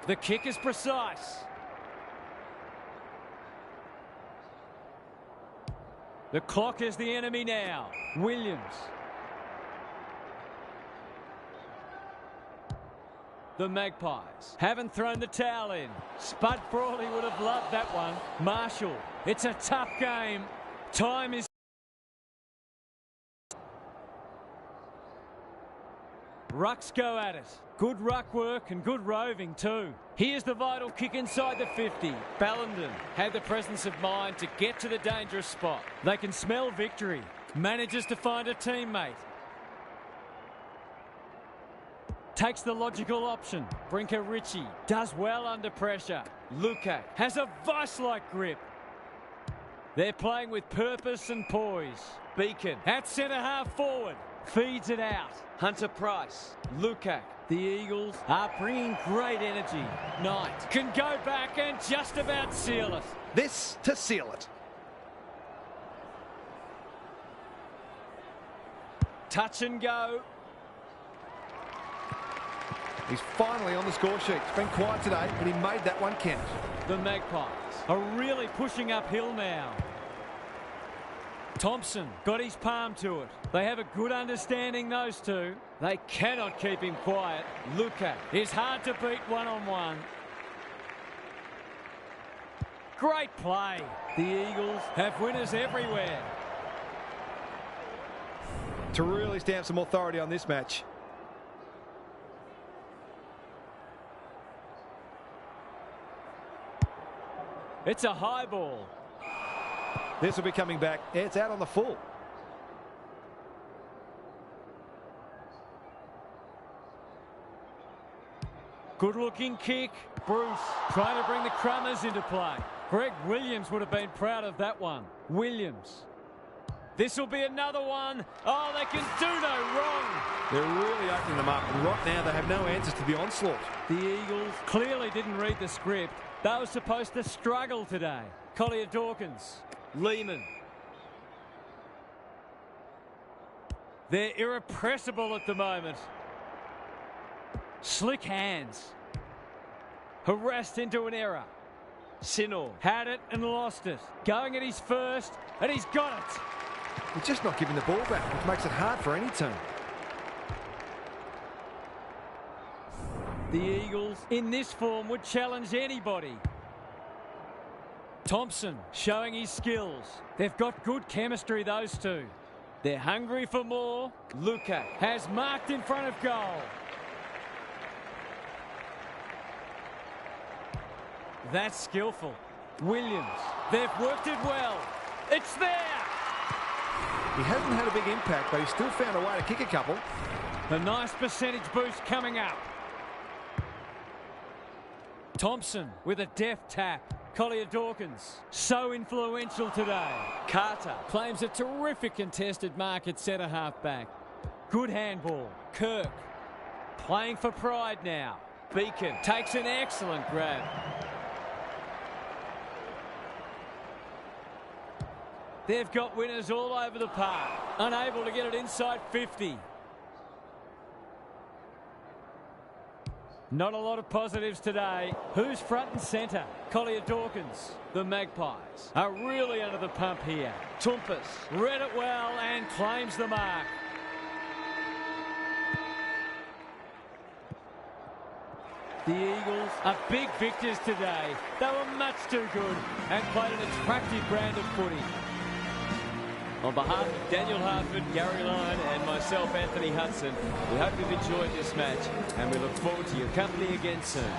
The kick is precise. The clock is the enemy now. Williams. The Magpies haven't thrown the towel in. Spud Frawley would have loved that one. Marshall. It's a tough game. Time is... Rucks go at it. Good ruck work and good roving too. Here's the vital kick inside the 50. Ballenden had the presence of mind to get to the dangerous spot. They can smell victory. Manages to find a teammate. Takes the logical option. Brinker Ritchie does well under pressure. Lukac has a vice-like grip. They're playing with purpose and poise. Beacon at centre-half forward. Feeds it out. Hunter Price. Lukac. The Eagles are bringing great energy. Knight can go back and just about seal it. This to seal it. Touch and go. He's finally on the score sheet. It's been quiet today, but he made that one count. The Magpies are really pushing uphill now. Thompson got his palm to it. They have a good understanding, those two. They cannot keep him quiet. Lukac is hard to beat one-on-one. Great play. The Eagles have winners everywhere. To really stamp some authority on this match. It's a high ball. This will be coming back. It's out on the full. Good looking kick. Bruce trying to bring the Crummers into play. Greg Williams would have been proud of that one. Williams. This will be another one. Oh, they can do no wrong. They're really opening them up, and right now they have no answers to the onslaught. The Eagles clearly didn't read the script. They were supposed to struggle today. Collier Dawkins. Lehman. They're irrepressible at the moment. Slick hands. Harassed into an error. Sinor had it and lost it. Going at his first, and he's got it. He's just not giving the ball back, which makes it hard for any team. The Eagles, in this form, would challenge anybody. Thompson showing his skills. They've got good chemistry, those two. They're hungry for more. Lukac has marked in front of goal. That's skillful. Williams, they've worked it well. It's there! He hasn't had a big impact, but he's still found a way to kick a couple. A nice percentage boost coming up. Thompson with a deft tap. Collier Dawkins, so influential today. Carter claims a terrific contested mark at centre-half back. Good handball. Kirk playing for pride now. Beacon takes an excellent grab. They've got winners all over the park. Unable to get it inside 50. Not a lot of positives today. Who's front and centre? Collier Dawkins. The Magpies are really under the pump here. Tumpus read it well and claims the mark. The Eagles are big victors today. They were much too good and played an attractive brand of footy. On behalf of Daniel Hartford, Gary Lyon and myself, Anthony Hudson, we hope you've enjoyed this match and we look forward to your company again soon.